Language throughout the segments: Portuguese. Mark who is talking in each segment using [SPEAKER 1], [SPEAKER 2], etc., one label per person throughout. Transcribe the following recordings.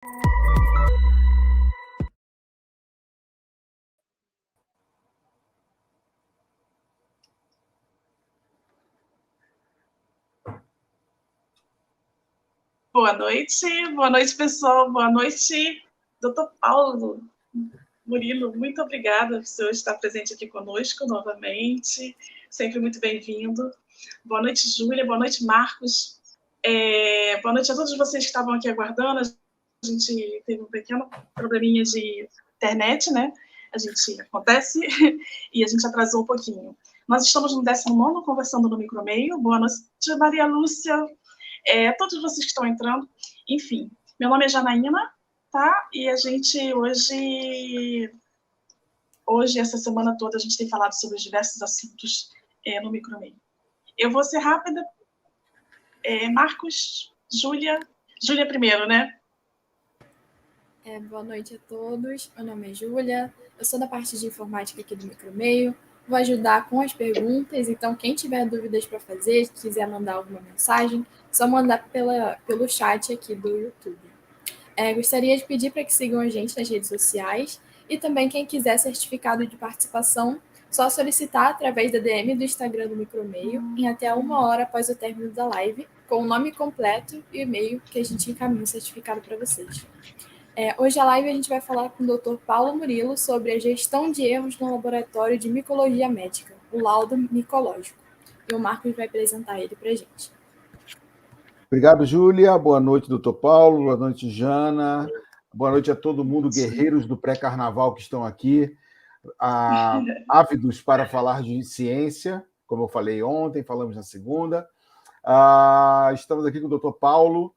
[SPEAKER 1] Boa noite, pessoal, boa noite, doutor Paulo Murilo, muito obrigada por você estar presente aqui conosco novamente, sempre muito bem-vindo. Boa noite, Júlia, boa noite, Marcos, boa noite a todos vocês que estavam aqui aguardando. A gente teve um pequeno probleminha de internet, né? Acontece, e a gente atrasou um pouquinho. Nós estamos no 19º Conversando no Micromeio. Boa noite, Maria Lúcia, todos vocês que estão entrando. Enfim, meu nome é Janaína, tá? E a gente hoje, essa semana toda, a gente tem falado sobre os diversos assuntos no Micromeio. Eu vou ser rápida. Marcos, Júlia primeiro, né?
[SPEAKER 2] Boa noite a todos, meu nome é Júlia, eu sou da parte de informática aqui do Micromeio, vou ajudar com as perguntas, então quem tiver dúvidas para fazer, quiser mandar alguma mensagem, só mandar pelo chat aqui do YouTube. Gostaria de pedir para que sigam a gente nas redes sociais e também quem quiser certificado de participação, só solicitar através da DM do Instagram do Micromeio em até 1 hora após o término da live, com o nome completo e e-mail que a gente encaminha o certificado para vocês. Hoje a live a gente vai falar com o Dr. Paulo Murilo sobre a gestão de erros no laboratório de micologia médica, o laudo micológico. E o Marcos vai apresentar ele para a gente.
[SPEAKER 3] Obrigado, Júlia. Boa noite, doutor Paulo. Boa noite, Jana. Boa noite a todo mundo, guerreiros do pré-carnaval que estão aqui, ávidos para falar de ciência, como eu falei ontem, falamos na segunda. Estamos aqui com o doutor Paulo,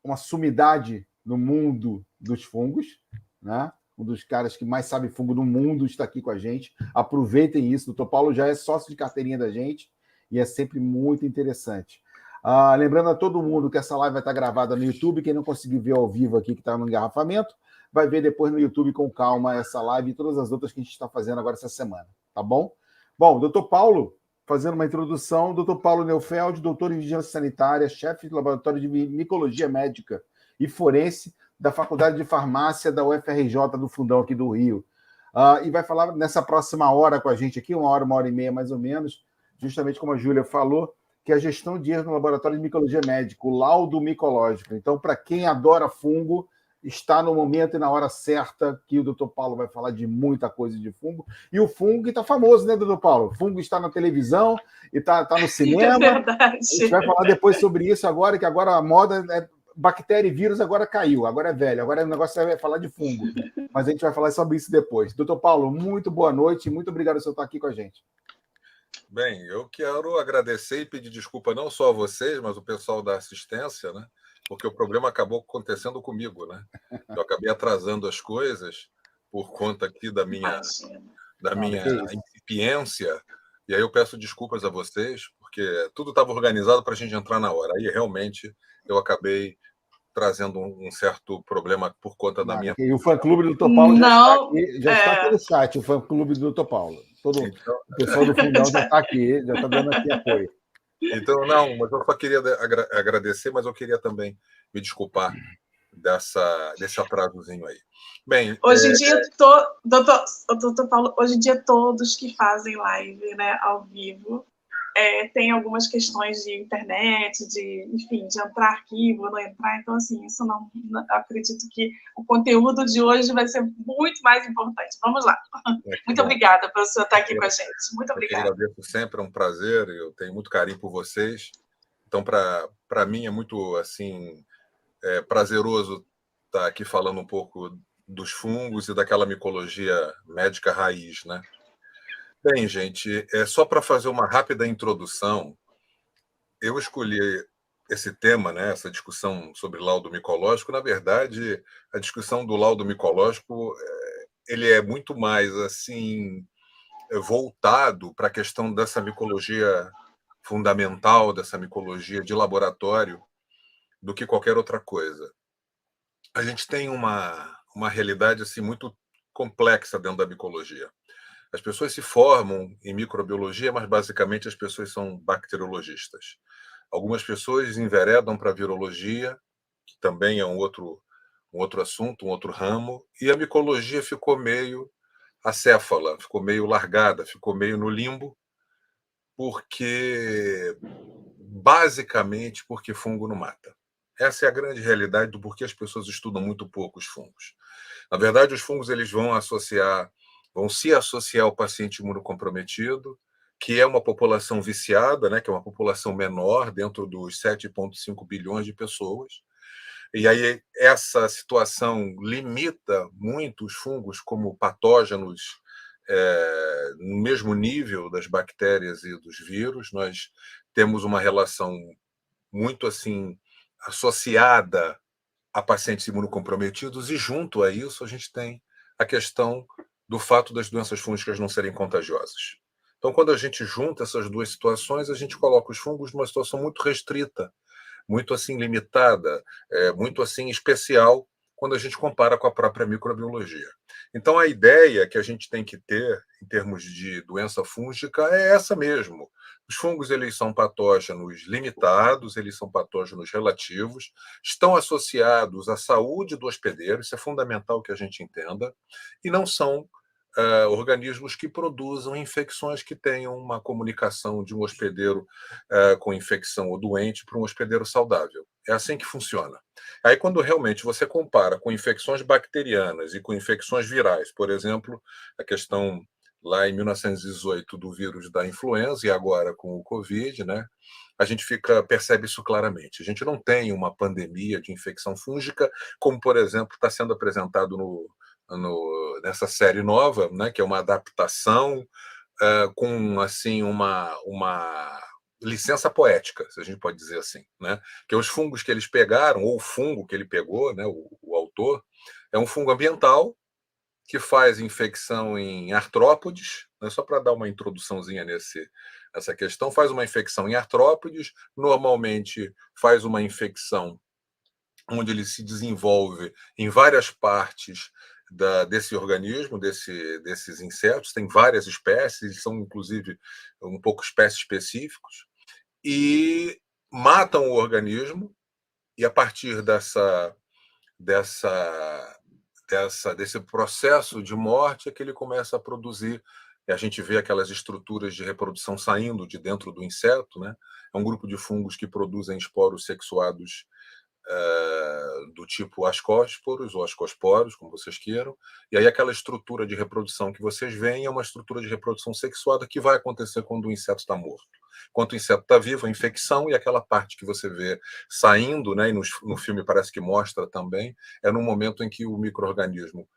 [SPEAKER 3] uma sumidade no mundo dos fungos, né? Um dos caras que mais sabe fungo no mundo está aqui com a gente. Aproveitem isso. O doutor Paulo já é sócio de carteirinha da gente e é sempre muito interessante. Lembrando a todo mundo que essa live vai estar gravada no YouTube. Quem não conseguir ver ao vivo aqui, que está no engarrafamento, vai ver depois no YouTube com calma essa live e todas as outras que a gente está fazendo agora essa semana, tá bom? Bom, doutor Paulo, fazendo uma introdução, doutor Paulo Neufeld, doutor em Vigilância Sanitária, chefe do Laboratório de Micologia Médica e Forense da Faculdade de Farmácia da UFRJ do Fundão aqui do Rio. E vai falar nessa próxima hora com a gente aqui, 1 hora e meia mais ou menos, justamente como a Júlia falou, que é a gestão de erros no Laboratório de Micologia Médica, o laudo micológico. Então, para quem adora fungo, está no momento e na hora certa que o doutor Paulo vai falar de muita coisa de fungo. E o fungo que está famoso, né, doutor Paulo? O fungo está na televisão e está no cinema.
[SPEAKER 1] É verdade.
[SPEAKER 3] A gente vai falar depois sobre isso agora, que agora a moda é bactéria e vírus, agora caiu, agora é velho, agora o negócio é falar de fungo. Mas a gente vai falar sobre isso depois. Doutor Paulo, muito boa noite e muito obrigado por você estar aqui com a gente.
[SPEAKER 4] Bem, eu quero agradecer e pedir desculpa não só a vocês, mas o pessoal da assistência, né? Porque o problema acabou acontecendo comigo, né? Eu acabei atrasando as coisas por conta aqui da minha incipiência, e aí eu peço desculpas a vocês, porque tudo estava organizado para a gente entrar na hora. Aí realmente eu acabei trazendo um certo problema por conta da minha...
[SPEAKER 3] E o fã-clube do Dr. Paulo já está aqui no chat, o fã-clube do Dr. Paulo. O pessoal do Fundão já está aqui, já está dando aqui apoio.
[SPEAKER 4] Então, não, mas eu só queria agradecer, mas eu queria também me desculpar desse atrasozinho aí. Bem,
[SPEAKER 1] hoje em dia, doutor Paulo, hoje em dia todos que fazem live, né, ao vivo, tem algumas questões de internet, enfim, de entrar arquivo, não entrar, então, assim, isso não acredito que o conteúdo de hoje vai ser muito mais importante. Vamos lá. Muito obrigada por você estar aqui com a gente. Muito obrigada.
[SPEAKER 4] Eu agradeço sempre, é um prazer, eu tenho muito carinho por vocês. Então, para mim, é muito, assim, prazeroso estar aqui falando um pouco dos fungos e daquela micologia médica raiz, né? Bem, gente, só para fazer uma rápida introdução, eu escolhi esse tema, né, essa discussão sobre laudo micológico. Na verdade, a discussão do laudo micológico ele é muito mais assim voltado para a questão dessa micologia fundamental, dessa micologia de laboratório, do que qualquer outra coisa. A gente tem uma realidade assim muito complexa dentro da micologia. As pessoas se formam em microbiologia, mas basicamente as pessoas são bacteriologistas. Algumas pessoas enveredam para a virologia que também é um outro assunto, um outro ramo, e a micologia ficou meio acéfala, ficou meio largada, ficou meio no limbo, basicamente porque fungo não mata. Essa é a grande realidade do porquê as pessoas estudam muito pouco os fungos. Na verdade, os fungos eles vão se associar ao paciente imunocomprometido, que é uma população viciada, né, que é uma população menor dentro dos 7,5 bilhões de pessoas. E aí essa situação limita muito os fungos como patógenos no mesmo nível das bactérias e dos vírus. Nós temos uma relação muito assim associada a pacientes imunocomprometidos, e junto a isso a gente tem a questão do fato das doenças fúngicas não serem contagiosas. Então, quando a gente junta essas duas situações, a gente coloca os fungos numa situação muito restrita, muito assim limitada, muito assim especial, quando a gente compara com a própria microbiologia. Então, a ideia que a gente tem que ter em termos de doença fúngica é essa mesmo. Os fungos eles são patógenos limitados, eles são patógenos relativos, estão associados à saúde do hospedeiro, isso é fundamental que a gente entenda, e não são organismos que produzam infecções que tenham uma comunicação de um hospedeiro com infecção ou doente para um hospedeiro saudável. É assim que funciona. Aí, quando realmente você compara com infecções bacterianas e com infecções virais, por exemplo, a questão lá em 1918 do vírus da influenza e agora com o Covid, né? A gente percebe isso claramente. A gente não tem uma pandemia de infecção fúngica, como, por exemplo, está sendo apresentado nessa série nova, né, que é uma adaptação com assim uma licença poética, se a gente pode dizer assim, né? Que os fungos que eles pegaram, ou o fungo que ele pegou, né, o autor, é um fungo ambiental que faz infecção em artrópodes, né, só para dar uma introduçãozinha nessa questão, faz uma infecção em artrópodes, normalmente faz uma infecção onde ele se desenvolve em várias partes desse organismo, desses insetos, tem várias espécies, são inclusive um pouco espécies específicos, e matam o organismo, e a partir desse processo de morte é que ele começa a produzir, e a gente vê aquelas estruturas de reprodução saindo de dentro do inseto, né? É um grupo de fungos que produzem esporos sexuados do tipo ascósporos ou ascosporos, como vocês queiram, e aí aquela estrutura de reprodução que vocês veem é uma estrutura de reprodução sexuada que vai acontecer quando o inseto está morto. Enquanto o inseto está vivo, a infecção, e aquela parte que você vê saindo, né, e no filme parece que mostra também, é no momento em que o micro-organismo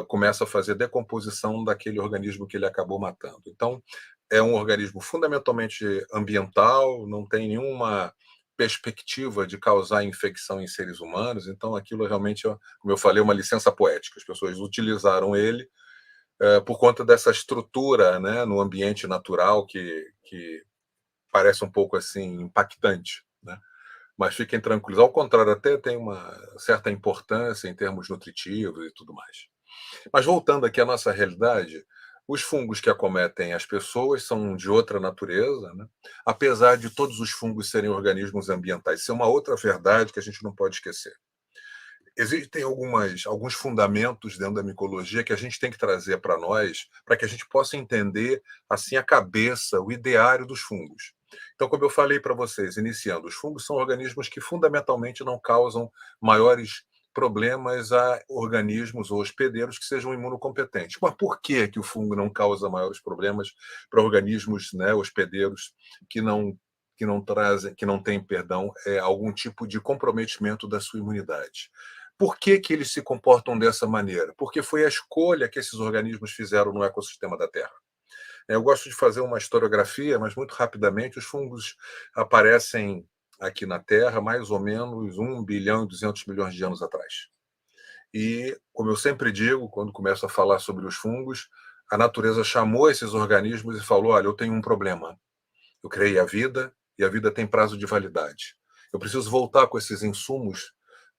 [SPEAKER 4] começa a fazer decomposição daquele organismo que ele acabou matando. Então, é um organismo fundamentalmente ambiental, não tem nenhuma perspectiva de causar infecção em seres humanos, então aquilo realmente, como eu falei, é uma licença poética. As pessoas utilizaram ele por conta dessa estrutura, né, no ambiente natural que parece um pouco assim impactante, né? Mas fiquem tranquilos, ao contrário, até tem uma certa importância em termos nutritivos e tudo mais. Mas voltando aqui à nossa realidade, os fungos que acometem as pessoas são de outra natureza, né? Apesar de todos os fungos serem organismos ambientais. Isso é uma outra verdade que a gente não pode esquecer. Existem alguns fundamentos dentro da micologia que a gente tem que trazer para nós, para que a gente possa entender assim a cabeça, o ideário dos fungos. Então, como eu falei para vocês, iniciando, os fungos são organismos que fundamentalmente não causam maiores problemas a organismos ou hospedeiros que sejam imunocompetentes. Mas por que o fungo não causa maiores problemas para organismos, né, hospedeiros que não têm, perdão, algum tipo de comprometimento da sua imunidade? Por que eles se comportam dessa maneira? Porque foi a escolha que esses organismos fizeram no ecossistema da Terra. Eu gosto de fazer uma historiografia, mas muito rapidamente, os fungos aparecem aqui na Terra mais ou menos 1 bilhão e 200 milhões de anos atrás. E, como eu sempre digo, quando começo a falar sobre os fungos, a natureza chamou esses organismos e falou: olha, eu tenho um problema. Eu criei a vida e a vida tem prazo de validade. Eu preciso voltar com esses insumos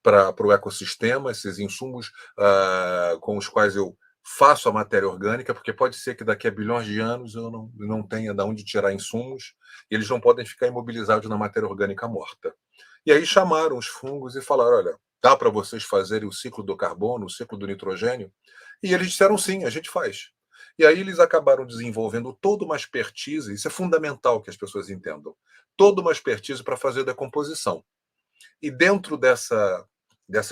[SPEAKER 4] para o ecossistema, esses insumos com os quais eu faço a matéria orgânica, porque pode ser que daqui a bilhões de anos eu não tenha de onde tirar insumos, e eles não podem ficar imobilizados na matéria orgânica morta. E aí chamaram os fungos e falaram, olha, dá para vocês fazerem o ciclo do carbono, o ciclo do nitrogênio? E eles disseram sim, a gente faz. E aí eles acabaram desenvolvendo toda uma expertise, isso é fundamental que as pessoas entendam, toda uma expertise para fazer decomposição. E dentro dessa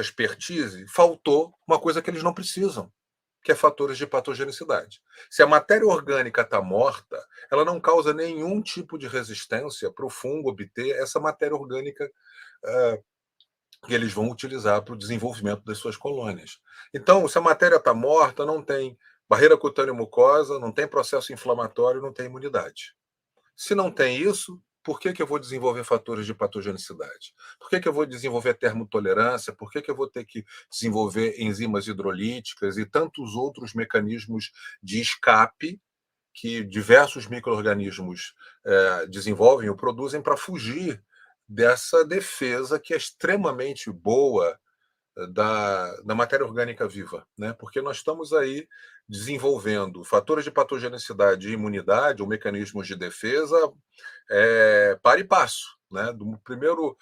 [SPEAKER 4] expertise, faltou uma coisa que eles não precisam, que é fatores de patogenicidade. Se a matéria orgânica está morta, ela não causa nenhum tipo de resistência para o fungo obter essa matéria orgânica que eles vão utilizar para o desenvolvimento das suas colônias. Então, se a matéria está morta, não tem barreira cutânea mucosa, não tem processo inflamatório, não tem imunidade. Se não tem isso, por que eu vou desenvolver fatores de patogenicidade? Por que eu vou desenvolver termotolerância? Por que eu vou ter que desenvolver enzimas hidrolíticas e tantos outros mecanismos de escape que diversos micro-organismos desenvolvem ou produzem para fugir dessa defesa que é extremamente boa da matéria orgânica viva, né? Porque nós estamos aí desenvolvendo fatores de patogenicidade e imunidade, ou mecanismos de defesa, para e passo, né? Do primeiro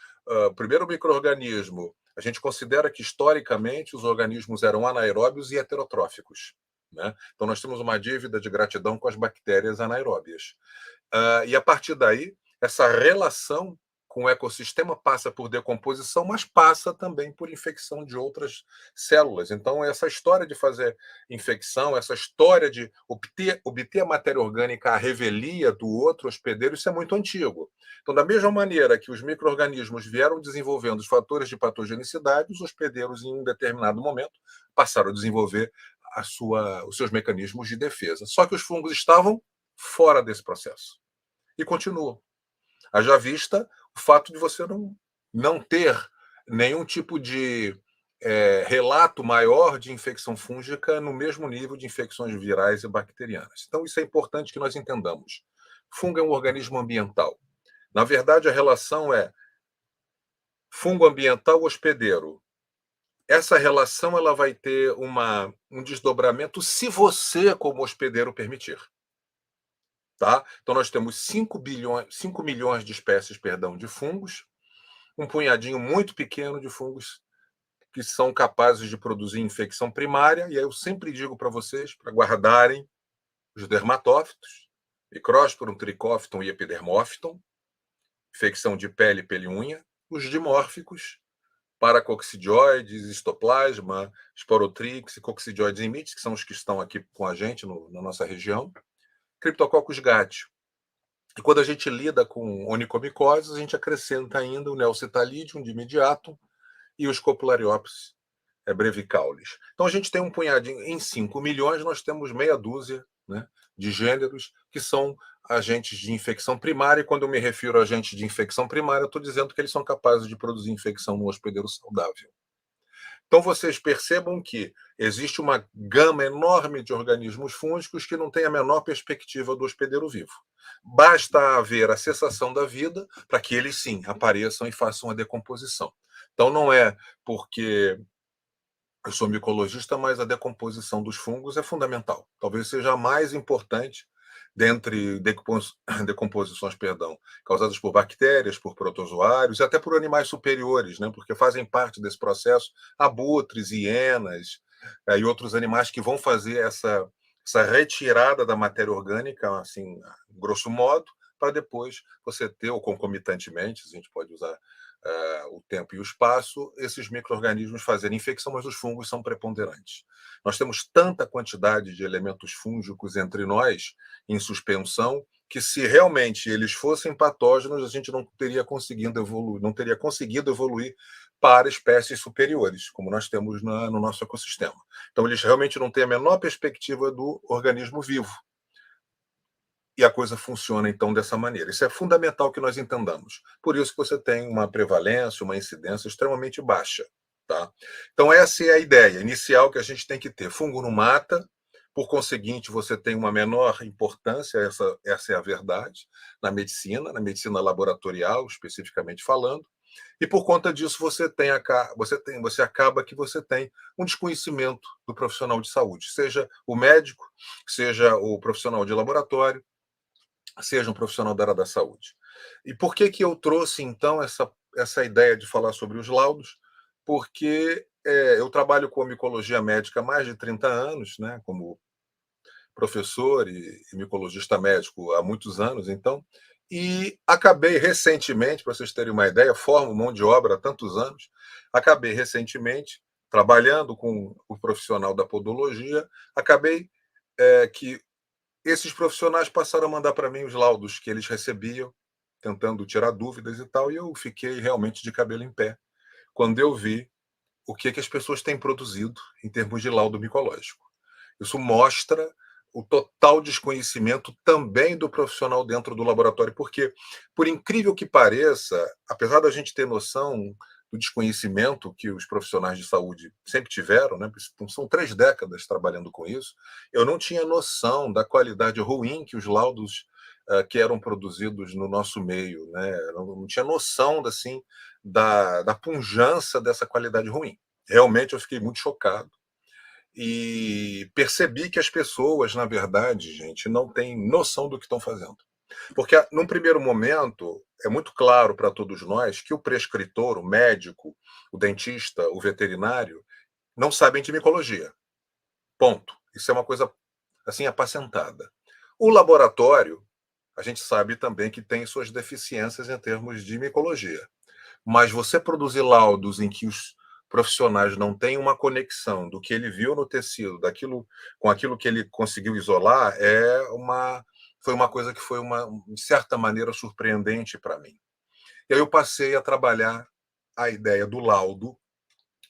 [SPEAKER 4] micro-organismo, a gente considera que historicamente os organismos eram anaeróbios e heterotróficos, né? Então nós temos uma dívida de gratidão com as bactérias anaeróbias. E a partir daí, essa relação com o ecossistema passa por decomposição, mas passa também por infecção de outras células. Então, essa história de fazer infecção, essa história de obter a matéria orgânica à revelia do outro hospedeiro, isso é muito antigo. Então, da mesma maneira que os micro-organismos vieram desenvolvendo os fatores de patogenicidade, os hospedeiros, em um determinado momento, passaram a desenvolver os seus mecanismos de defesa. Só que os fungos estavam fora desse processo. E continuam. Haja vista o fato de você não ter nenhum tipo de relato maior de infecção fúngica no mesmo nível de infecções virais e bacterianas. Então, isso é importante que nós entendamos. Fungo é um organismo ambiental. Na verdade, a relação é fungo ambiental hospedeiro. Essa relação ela vai ter um desdobramento se você, como hospedeiro, permitir. Tá? Então, nós temos 5 milhões de espécies de fungos, um punhadinho muito pequeno de fungos que são capazes de produzir infecção primária, e aí eu sempre digo para vocês, para guardarem os dermatófitos, Microsporum, Trichophyton e Epidermophyton, infecção de pele, pele e unha, os dimórficos, paracoccidioides, histoplasma, Sporotrix e coccidioides imites, que são os que estão aqui com a gente na nossa região, Cryptococcus gatio. E quando a gente lida com onicomicoses, a gente acrescenta ainda o Neocitalidium dimidiatum e os Scopulariopsis brevicalis. Então a gente tem um punhadinho, em 5 milhões, nós temos meia dúzia, né, de gêneros que são agentes de infecção primária, e quando eu me refiro a agentes de infecção primária, eu estou dizendo que eles são capazes de produzir infecção no hospedeiro saudável. Então, vocês percebam que existe uma gama enorme de organismos fúngicos que não tem a menor perspectiva do hospedeiro vivo. Basta haver a cessação da vida para que eles, sim, apareçam e façam a decomposição. Então, não é porque eu sou micologista, mas a decomposição dos fungos é fundamental. Talvez seja a mais importante dentre decomposições, causadas por bactérias, por protozoários e até por animais superiores, né? Porque fazem parte desse processo abutres, hienas e outros animais que vão fazer essa retirada da matéria orgânica, assim, grosso modo, para depois você ter, ou concomitantemente, a gente pode usar o tempo e o espaço, esses micro-organismos fazerem infecção, mas os fungos são preponderantes. Nós temos tanta quantidade de elementos fúngicos entre nós, em suspensão, que se realmente eles fossem patógenos, a gente não teria conseguido evoluir para espécies superiores, como nós temos no nosso ecossistema. Então, eles realmente não têm a menor perspectiva do organismo vivo. E a coisa funciona, então, dessa maneira. Isso é fundamental que nós entendamos. Por isso que você tem uma prevalência, uma incidência extremamente baixa. Tá? Então, essa é a ideia inicial que a gente tem que ter. Fungo não mata, por conseguinte, você tem uma menor importância, essa é a verdade, na medicina laboratorial, especificamente falando, e por conta disso você acaba que você tem um desconhecimento do profissional de saúde, seja o médico, seja o profissional de laboratório, seja um profissional da área da saúde. E por que eu trouxe, então, essa ideia de falar sobre os laudos, porque eu trabalho com a micologia médica há mais de 30 anos, né, como professor e micologista médico há muitos anos, então, e acabei recentemente, para vocês terem uma ideia, formo mão de obra há tantos anos, acabei recentemente trabalhando com o profissional da podologia, acabei que esses profissionais passaram a mandar para mim os laudos que eles recebiam, tentando tirar dúvidas e tal, e eu fiquei realmente de cabelo em pé quando eu vi o que as pessoas têm produzido em termos de laudo micológico. Isso mostra o total desconhecimento também do profissional dentro do laboratório, porque, por incrível que pareça, apesar da gente ter noção do desconhecimento que os profissionais de saúde sempre tiveram, né? São 3 décadas trabalhando com isso, eu não tinha noção da qualidade ruim que os laudos que eram produzidos no nosso meio, né? Eu não tinha noção assim, da pujança dessa qualidade ruim. Realmente eu fiquei muito chocado e percebi que as pessoas, na verdade, gente, não têm noção do que estão fazendo. Porque, num primeiro momento, é muito claro para todos nós que o prescritor, o médico, o dentista, o veterinário, não sabem de micologia. Ponto. Isso é uma coisa, assim, apacentada. O laboratório, a gente sabe também que tem suas deficiências em termos de micologia. Mas você produzir laudos em que os profissionais não têm uma conexão do que ele viu no tecido, com aquilo que ele conseguiu isolar, foi uma coisa que foi, de certa maneira, surpreendente para mim. E aí eu passei a trabalhar a ideia do laudo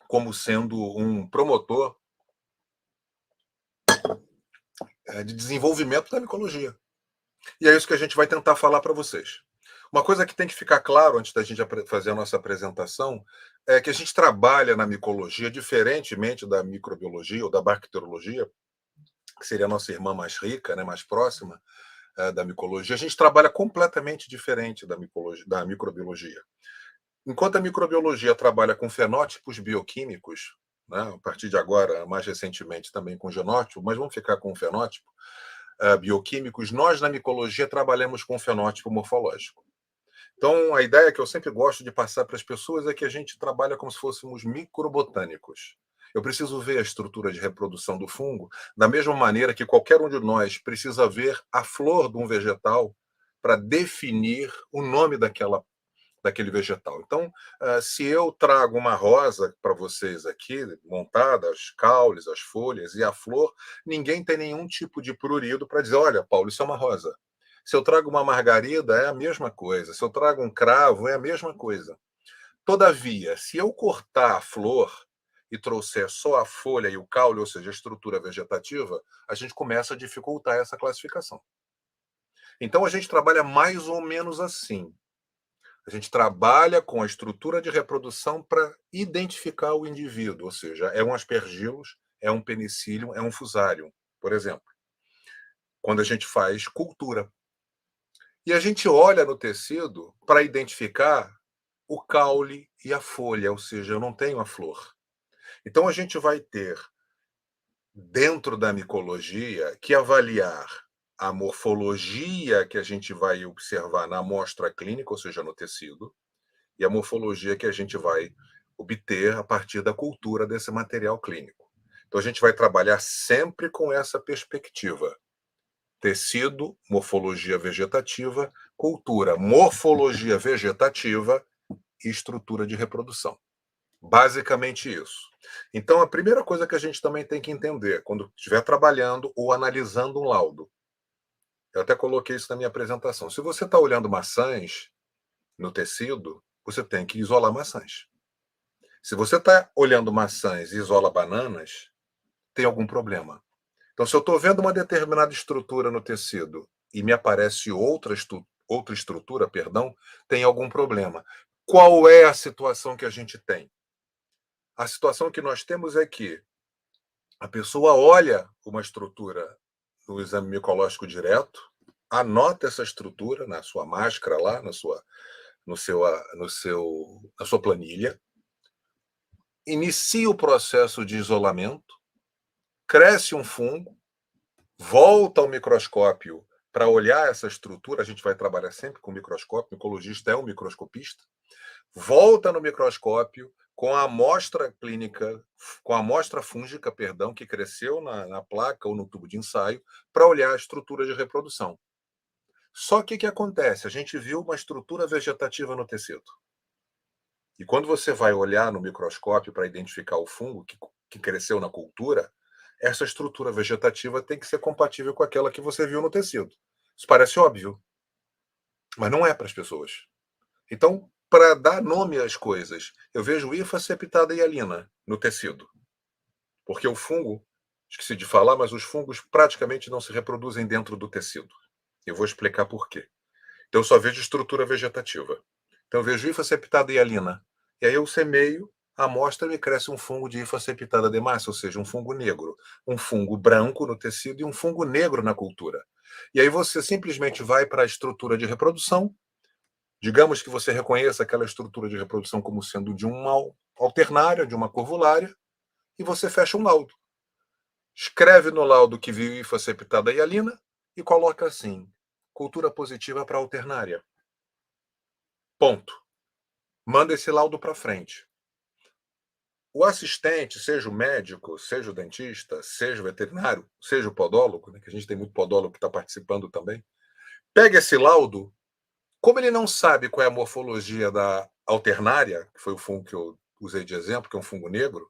[SPEAKER 4] como sendo um promotor de desenvolvimento da micologia. E é isso que a gente vai tentar falar para vocês. Uma coisa que tem que ficar claro antes da gente fazer a nossa apresentação é que a gente trabalha na micologia diferentemente da microbiologia ou da bacteriologia, que seria a nossa irmã mais rica, né, mais próxima da micologia. A gente trabalha completamente diferente da microbiologia. Enquanto a microbiologia trabalha com fenótipos bioquímicos, né, a partir de agora, mais recentemente também com genótipo, mas vamos ficar com fenótipo, bioquímicos, nós na micologia trabalhamos com fenótipo morfológico. Então, a ideia que eu sempre gosto de passar para as pessoas é que a gente trabalha como se fôssemos microbotânicos. Eu preciso ver a estrutura de reprodução do fungo da mesma maneira que qualquer um de nós precisa ver a flor de um vegetal para definir o nome daquele vegetal. Então, se eu trago uma rosa para vocês aqui, montada, os caules, as folhas e a flor, ninguém tem nenhum tipo de prurido para dizer, olha, Paulo, isso é uma rosa. Se eu trago uma margarida, é a mesma coisa. Se eu trago um cravo, é a mesma coisa. Todavia, se eu cortar a flor e trouxer só a folha e o caule, ou seja, a estrutura vegetativa, a gente começa a dificultar essa classificação. Então, a gente trabalha mais ou menos assim. A gente trabalha com a estrutura de reprodução para identificar o indivíduo, ou seja, é um aspergillus, é um penicillium, é um fusarium, por exemplo, quando a gente faz cultura. E a gente olha no tecido para identificar o caule e a folha, ou seja, eu não tenho a flor. Então, a gente vai ter, dentro da micologia, que avaliar a morfologia que a gente vai observar na amostra clínica, ou seja, no tecido, e a morfologia que a gente vai obter a partir da cultura desse material clínico. Então, a gente vai trabalhar sempre com essa perspectiva. Tecido, morfologia vegetativa, cultura, morfologia vegetativa e estrutura de reprodução. Basicamente isso. Então, a primeira coisa que a gente também tem que entender, quando estiver trabalhando ou analisando um laudo, eu até coloquei isso na minha apresentação. Se você está olhando maçãs no tecido, você tem que isolar maçãs. Se você está olhando maçãs e isola bananas, tem algum problema. Então, se eu estou vendo uma determinada estrutura no tecido e me aparece outra estrutura, tem algum problema. Qual é a situação que a gente tem? A situação que nós temos é que a pessoa olha uma estrutura no exame micológico direto, anota essa estrutura na sua máscara lá, na sua planilha, inicia o processo de isolamento, cresce um fungo, volta ao microscópio para olhar essa estrutura, a gente vai trabalhar sempre com microscópio, o micologista é um microscopista, volta no microscópio com a amostra clínica, com a amostra fúngica, perdão, que cresceu na placa ou no tubo de ensaio, para olhar a estrutura de reprodução. Só que o que acontece? A gente viu uma estrutura vegetativa no tecido. E quando você vai olhar no microscópio para identificar o fungo que cresceu na cultura, essa estrutura vegetativa tem que ser compatível com aquela que você viu no tecido. Isso parece óbvio, mas não é para as pessoas. Então, para dar nome às coisas, eu vejo hifa, septada e hialina no tecido. Porque o fungo, esqueci de falar, mas os fungos praticamente não se reproduzem dentro do tecido. Eu vou explicar por quê. Então, eu só vejo estrutura vegetativa. Então, eu vejo hifa, septada e hialina. E aí eu semeio a amostra e me cresce um fungo de hifa septada demácia, ou seja, um fungo negro. Um fungo branco no tecido e um fungo negro na cultura. E aí você simplesmente vai para a estrutura de reprodução. Digamos que você reconheça aquela estrutura de reprodução como sendo de uma alternária, de uma corvulária, e você fecha um laudo. Escreve no laudo que viu hifa septada e hialina e coloca assim: cultura positiva para alternária. Ponto. Manda esse laudo para frente. O assistente, seja o médico, seja o dentista, seja o veterinário, seja o podólogo, né, que a gente tem muito podólogo que está participando também, pega esse laudo. Como ele não sabe qual é a morfologia da alternária, que foi o fungo que eu usei de exemplo, que é um fungo negro,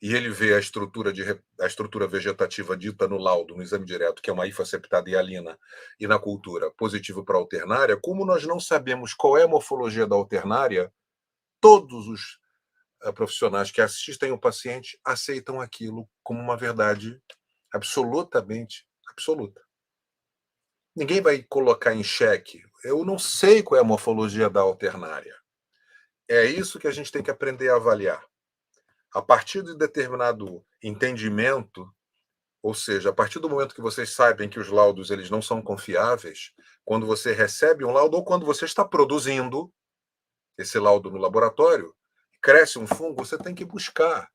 [SPEAKER 4] e ele vê a estrutura vegetativa dita no laudo, no exame direto, que é uma hifa septada e hialina, e na cultura positivo para alternária, como nós não sabemos qual é a morfologia da alternária, todos os profissionais que assistem o paciente aceitam aquilo como uma verdade absolutamente absoluta. Ninguém vai colocar em xeque. Eu não sei qual é a morfologia da alternária. É isso que a gente tem que aprender a avaliar. A partir de determinado entendimento, ou seja, a partir do momento que vocês sabem que os laudos eles não são confiáveis, quando você recebe um laudo ou quando você está produzindo esse laudo no laboratório, cresce um fungo, você tem que buscar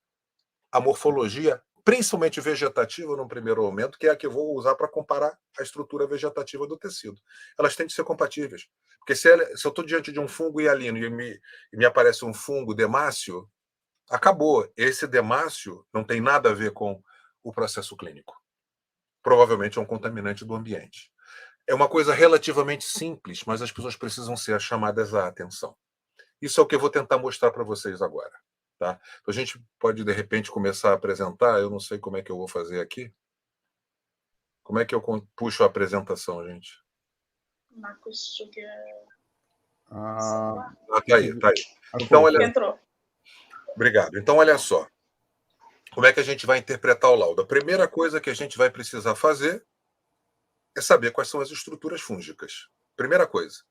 [SPEAKER 4] a morfologia, principalmente vegetativa, num primeiro momento, que é a que eu vou usar para comparar a estrutura vegetativa do tecido. Elas têm que ser compatíveis. Porque se eu estou diante de um fungo hialino e me aparece um fungo demácio, acabou. Esse demácio não tem nada a ver com o processo clínico. Provavelmente é um contaminante do ambiente. É uma coisa relativamente simples, mas as pessoas precisam ser chamadas à atenção. Isso é o que eu vou tentar mostrar para vocês agora. Tá? Então, a gente pode, de repente, começar a apresentar. Eu não sei como é que eu vou fazer aqui. Como é que eu puxo a apresentação, gente?
[SPEAKER 1] Marcos Sugar.
[SPEAKER 3] Ah,
[SPEAKER 4] tá aí, tá aí.
[SPEAKER 3] Então,
[SPEAKER 4] olha...
[SPEAKER 1] Entrou.
[SPEAKER 4] Obrigado. Então, olha só. Como é que a gente vai interpretar o laudo? A primeira coisa que a gente vai precisar fazer é saber quais são as estruturas fúngicas. Primeira coisa.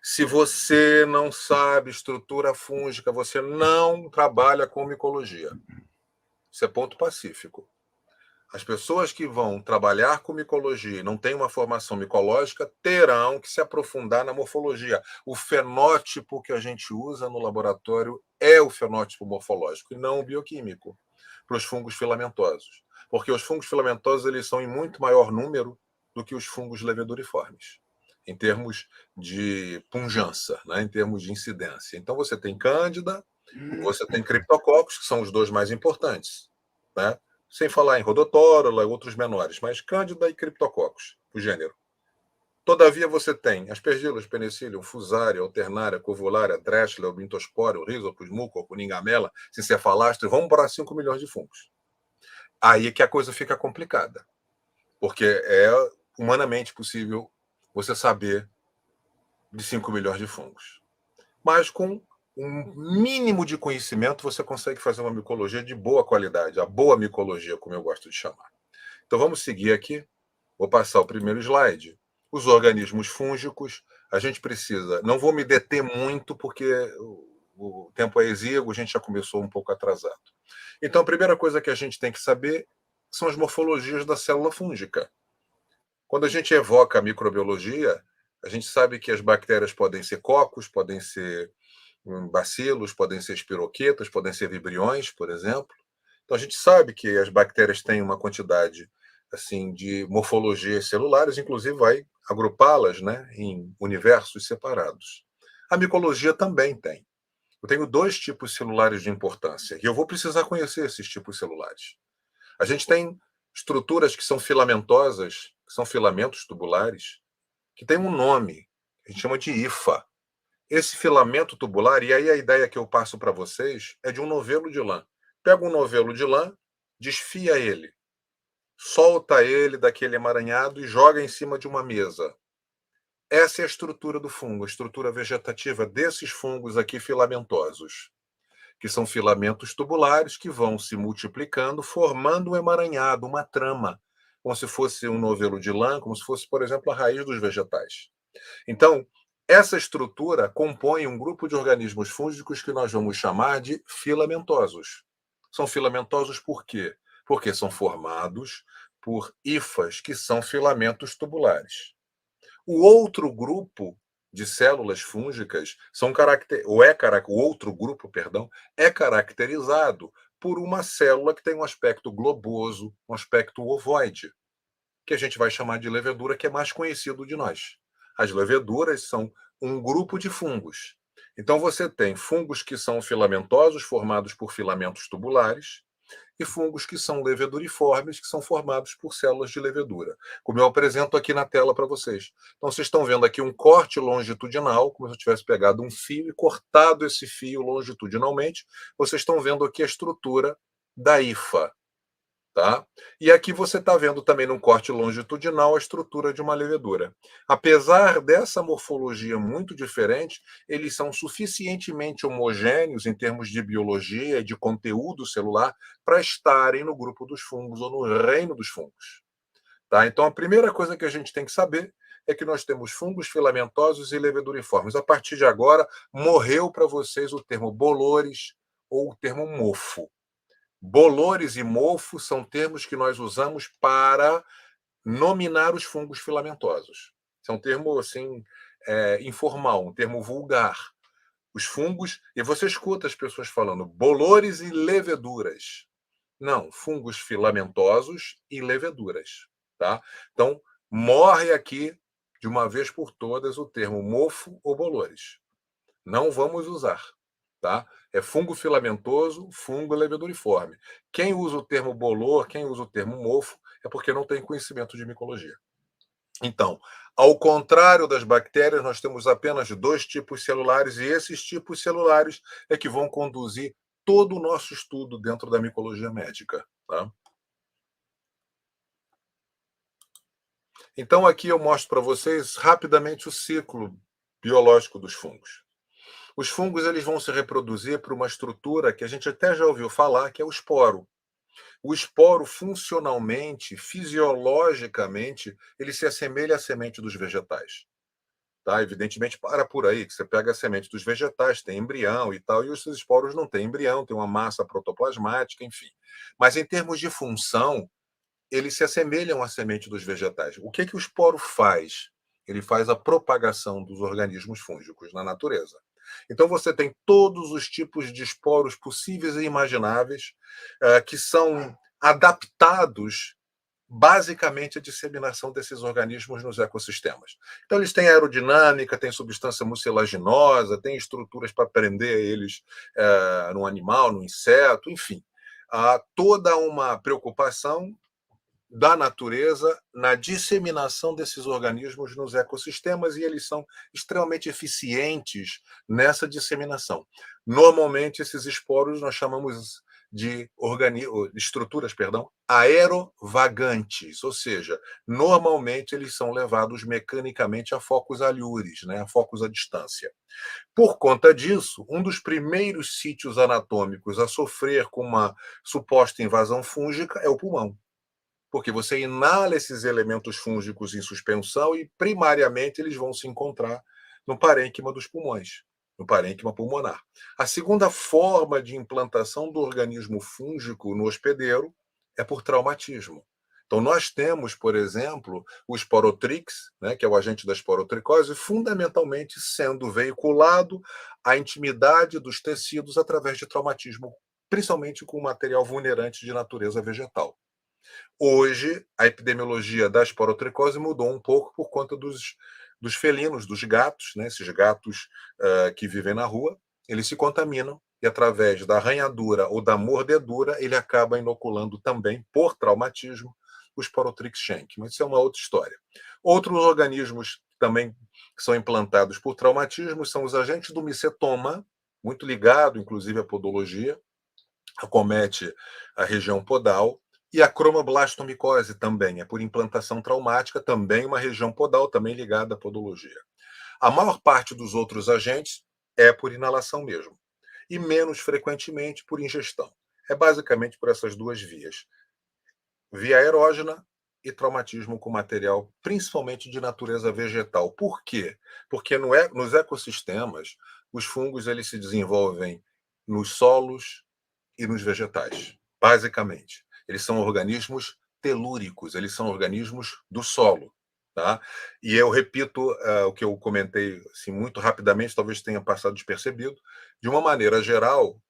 [SPEAKER 4] Se você não sabe estrutura fúngica, você não trabalha com micologia. Isso é ponto pacífico. As pessoas que vão trabalhar com micologia e não têm uma formação micológica terão que se aprofundar na morfologia. O fenótipo que a gente usa no laboratório é o fenótipo morfológico e não o bioquímico para os fungos filamentosos. Porque os fungos filamentosos eles são em muito maior número do que os fungos leveduriformes, em termos de pujança, né? Em termos de incidência. Então, você tem Cândida, você tem Cryptococcus, que são os dois mais importantes, né? Sem falar em Rhodotorula e outros menores, mas Cândida e Cryptococcus, o gênero. Todavia, você tem Aspergillus, Penicillium, Fusarium, Alternaria, Corvulária, Drechsler, Bintosporium, Rhizopus, Mucorco, Ningamela, Cincephalastro, vamos para 5 milhões de fungos. Aí é que a coisa fica complicada, porque é humanamente possível você saber de 5 milhões de fungos. Mas com um mínimo de conhecimento, você consegue fazer uma micologia de boa qualidade, a boa micologia, como eu gosto de chamar. Então, vamos seguir aqui. Vou passar o primeiro slide. Os organismos fúngicos, a gente precisa... Não vou me deter muito, porque o tempo é exíguo, a gente já começou um pouco atrasado. Então, a primeira coisa que a gente tem que saber são as morfologias da célula fúngica. Quando a gente evoca a microbiologia, a gente sabe que as bactérias podem ser cocos, podem ser bacilos, podem ser espiroquetas, podem ser vibriões, por exemplo. Então, a gente sabe que as bactérias têm uma quantidade assim, de morfologias celulares, inclusive vai agrupá-las, né, em universos separados. A micologia também tem. Eu tenho 2 tipos celulares de importância, e eu vou precisar conhecer esses tipos celulares. A gente tem estruturas que são filamentosas, que são filamentos tubulares, que tem um nome, a gente chama de hifa. Esse filamento tubular, e aí a ideia que eu passo para vocês é de um novelo de lã. Pega um novelo de lã, desfia ele, solta ele daquele emaranhado e joga em cima de uma mesa. Essa é a estrutura do fungo, a estrutura vegetativa desses fungos aqui filamentosos, que são filamentos tubulares que vão se multiplicando, formando um emaranhado, uma trama, como se fosse um novelo de lã, como se fosse, por exemplo, a raiz dos vegetais. Então, essa estrutura compõe um grupo de organismos fúngicos que nós vamos chamar de filamentosos. São filamentosos por quê? Porque são formados por hifas, que são filamentos tubulares. O outro grupo de células fúngicas o outro grupo, perdão, é caracterizado por uma célula que tem um aspecto globoso, um aspecto ovoide, que a gente vai chamar de levedura, que é mais conhecido de nós. As leveduras são um grupo de fungos. Então você tem fungos que são filamentosos, formados por filamentos tubulares, e fungos que são leveduriformes, que são formados por células de levedura, como eu apresento aqui na tela para vocês. Então, vocês estão vendo aqui um corte longitudinal, como se eu tivesse pegado um fio e cortado esse fio longitudinalmente. Vocês estão vendo aqui a estrutura da hifa. Tá? E aqui você está vendo também num corte longitudinal a estrutura de uma levedura. Apesar dessa morfologia muito diferente, eles são suficientemente homogêneos em termos de biologia e de conteúdo celular para estarem no grupo dos fungos ou no reino dos fungos. Tá? Então, a primeira coisa que a gente tem que saber é que nós temos fungos filamentosos e leveduriformes. A partir de agora, morreu para vocês o termo bolores ou o termo mofo. Bolores e mofo são termos que nós usamos para nominar os fungos filamentosos. Esse é um termo assim, informal, um termo vulgar. Os fungos, e você escuta as pessoas falando bolores e leveduras. Não, fungos filamentosos e leveduras. Tá? Então, morre aqui, de uma vez por todas, o termo mofo ou bolores. Não vamos usar. Tá? É fungo filamentoso, fungo leveduriforme. Quem usa o termo bolor, quem usa o termo mofo, é porque não tem conhecimento de micologia. Então, ao contrário das bactérias, nós temos apenas 2 tipos celulares, e esses tipos celulares é que vão conduzir todo o nosso estudo dentro da micologia médica. Tá? Então, aqui eu mostro para vocês rapidamente o ciclo biológico dos fungos. Os fungos eles vão se reproduzir por uma estrutura que a gente até já ouviu falar, que é o esporo. O esporo, funcionalmente, fisiologicamente, ele se assemelha à semente dos vegetais. Tá? Evidentemente, para por aí, que você pega a semente dos vegetais, tem embrião e tal, e os esporos não têm embrião, tem uma massa protoplasmática, enfim. Mas, em termos de função, eles se assemelham à semente dos vegetais. O que o esporo faz? Ele faz a propagação dos organismos fúngicos na natureza. Então, você tem todos os tipos de esporos possíveis e imagináveis que são adaptados basicamente à disseminação desses organismos nos ecossistemas. Então, eles têm aerodinâmica, têm substância mucilaginosa, têm estruturas para prender eles no animal, no inseto, enfim. Há toda uma preocupação da natureza na disseminação desses organismos nos ecossistemas, e eles são extremamente eficientes nessa disseminação. Normalmente, esses esporos nós chamamos de estruturas, aerovagantes, ou seja, normalmente eles são levados mecanicamente a focos alhures, né, a focos à distância. Por conta disso, um dos primeiros sítios anatômicos a sofrer com uma suposta invasão fúngica é o pulmão. Porque você inala esses elementos fúngicos em suspensão e, primariamente, eles vão se encontrar no parênquima dos pulmões, no parênquima pulmonar. A segunda forma de implantação do organismo fúngico no hospedeiro é por traumatismo. Então, nós temos, por exemplo, o Sporotrix, né, que é o agente da esporotricose, fundamentalmente sendo veiculado à intimidade dos tecidos através de traumatismo, principalmente com material vulnerante de natureza vegetal. Hoje, a epidemiologia da esporotricose mudou um pouco por conta dos felinos, dos gatos, né? Esses gatos que vivem na rua, eles se contaminam e, através da arranhadura ou da mordedura, ele acaba inoculando também, por traumatismo, o Sporotrix schenck. Mas isso é uma outra história. Outros organismos também que são implantados por traumatismo são os agentes do micetoma, muito ligado, inclusive, à podologia, acomete a região podal, e a cromoblastomicose também, é por implantação traumática, também uma região podal, também ligada à podologia. A maior parte dos outros agentes é por inalação mesmo, e menos frequentemente por ingestão. É basicamente por essas duas vias. Via aerógena e traumatismo com material, principalmente de natureza vegetal. Por quê? Porque nos ecossistemas, os fungos eles se desenvolvem nos solos e nos vegetais, basicamente. Eles são organismos telúricos, eles são organismos do solo. Tá? E eu repito o que eu comentei assim, muito rapidamente, talvez tenha passado despercebido. De uma maneira geral,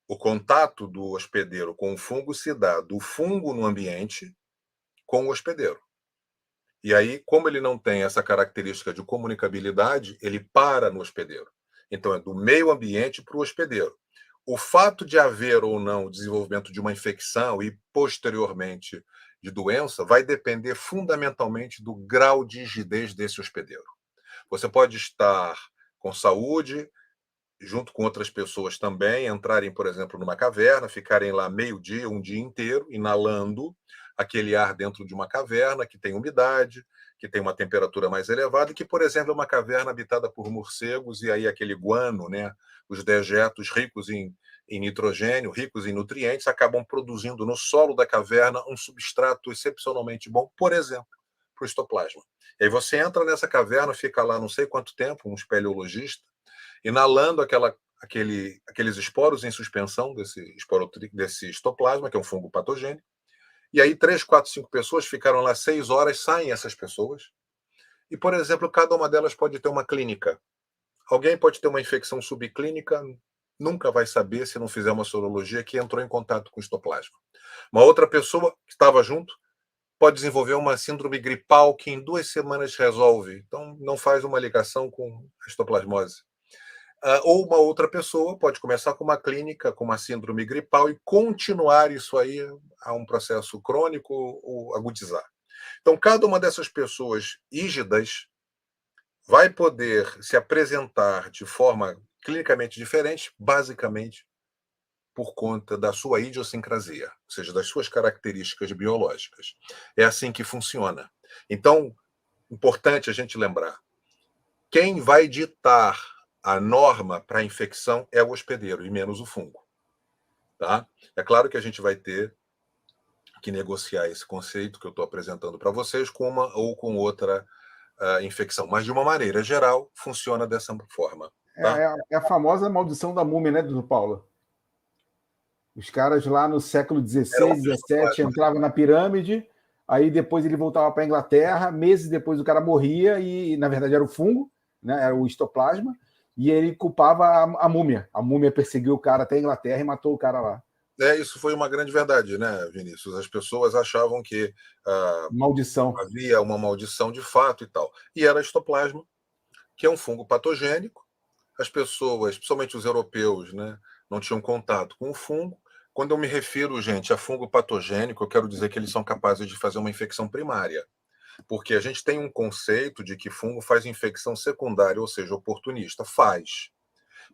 [SPEAKER 4] o contato do hospedeiro com o fungo se dá do fungo no ambiente com o hospedeiro. E aí, como ele não tem essa característica de comunicabilidade, ele para no hospedeiro. Então, é do meio ambiente para o hospedeiro. O fato de haver ou não o desenvolvimento de uma infecção e, posteriormente, de doença, vai depender fundamentalmente do grau de rigidez desse hospedeiro. Você pode estar com saúde, junto com outras pessoas também, entrarem, por exemplo, numa caverna, ficarem lá meio-dia, um dia inteiro, inalando aquele ar dentro de uma caverna que tem umidade, que tem uma temperatura mais elevada, e que, por exemplo, é uma caverna habitada por morcegos, e aí aquele guano, né, os dejetos ricos em nitrogênio, ricos em nutrientes, acabam produzindo no solo da caverna um substrato excepcionalmente bom, por exemplo, para o histoplasma. E aí você entra nessa caverna, fica lá não sei quanto tempo, um espeleologista, inalando aqueles esporos em suspensão desse histoplasma, que é um fungo patogênico. E aí 3, 4, 5 pessoas ficaram lá 6 horas, saem essas pessoas. E, por exemplo, cada uma delas pode ter uma clínica. Alguém pode ter uma infecção subclínica, nunca vai saber, se não fizer uma sorologia, que entrou em contato com o histoplasma. Uma outra pessoa que estava junto pode desenvolver uma síndrome gripal que em 2 semanas resolve. Então, não faz uma ligação com a histoplasmose. Ou uma outra pessoa pode começar com uma clínica, com uma síndrome gripal e continuar isso aí a um processo crônico ou agudizar. Então, cada uma dessas pessoas rígidas vai poder se apresentar de forma clinicamente diferente, basicamente por conta da sua idiosincrasia, ou seja, das suas características biológicas. É assim que funciona. Então, importante a gente lembrar, quem vai ditar a norma para a infecção é o hospedeiro, e menos o fungo. Tá? É claro que a gente vai ter que negociar esse conceito que eu estou apresentando para vocês com uma ou com outra infecção, mas de uma maneira geral funciona dessa forma. Tá?
[SPEAKER 3] É a famosa maldição da múmia, né, doutor Paulo? Os caras lá no século XVI, XVII entravam na pirâmide, aí depois ele voltava para a Inglaterra, meses depois o cara morria e, na verdade, era o fungo, né, era o histoplasma, e ele culpava a múmia. A múmia perseguiu o cara até a Inglaterra e matou o cara lá.
[SPEAKER 4] Isso foi uma grande verdade, né, Vinícius? As pessoas achavam que
[SPEAKER 3] maldição.
[SPEAKER 4] Havia uma maldição de fato e tal. E era histoplasma, que é um fungo patogênico. As pessoas, principalmente os europeus, né, não tinham contato com o fungo. Quando eu me refiro, gente, a fungo patogênico, eu quero dizer que eles são capazes de fazer uma infecção primária. Porque a gente tem um conceito de que fungo faz infecção secundária, ou seja, oportunista. Faz.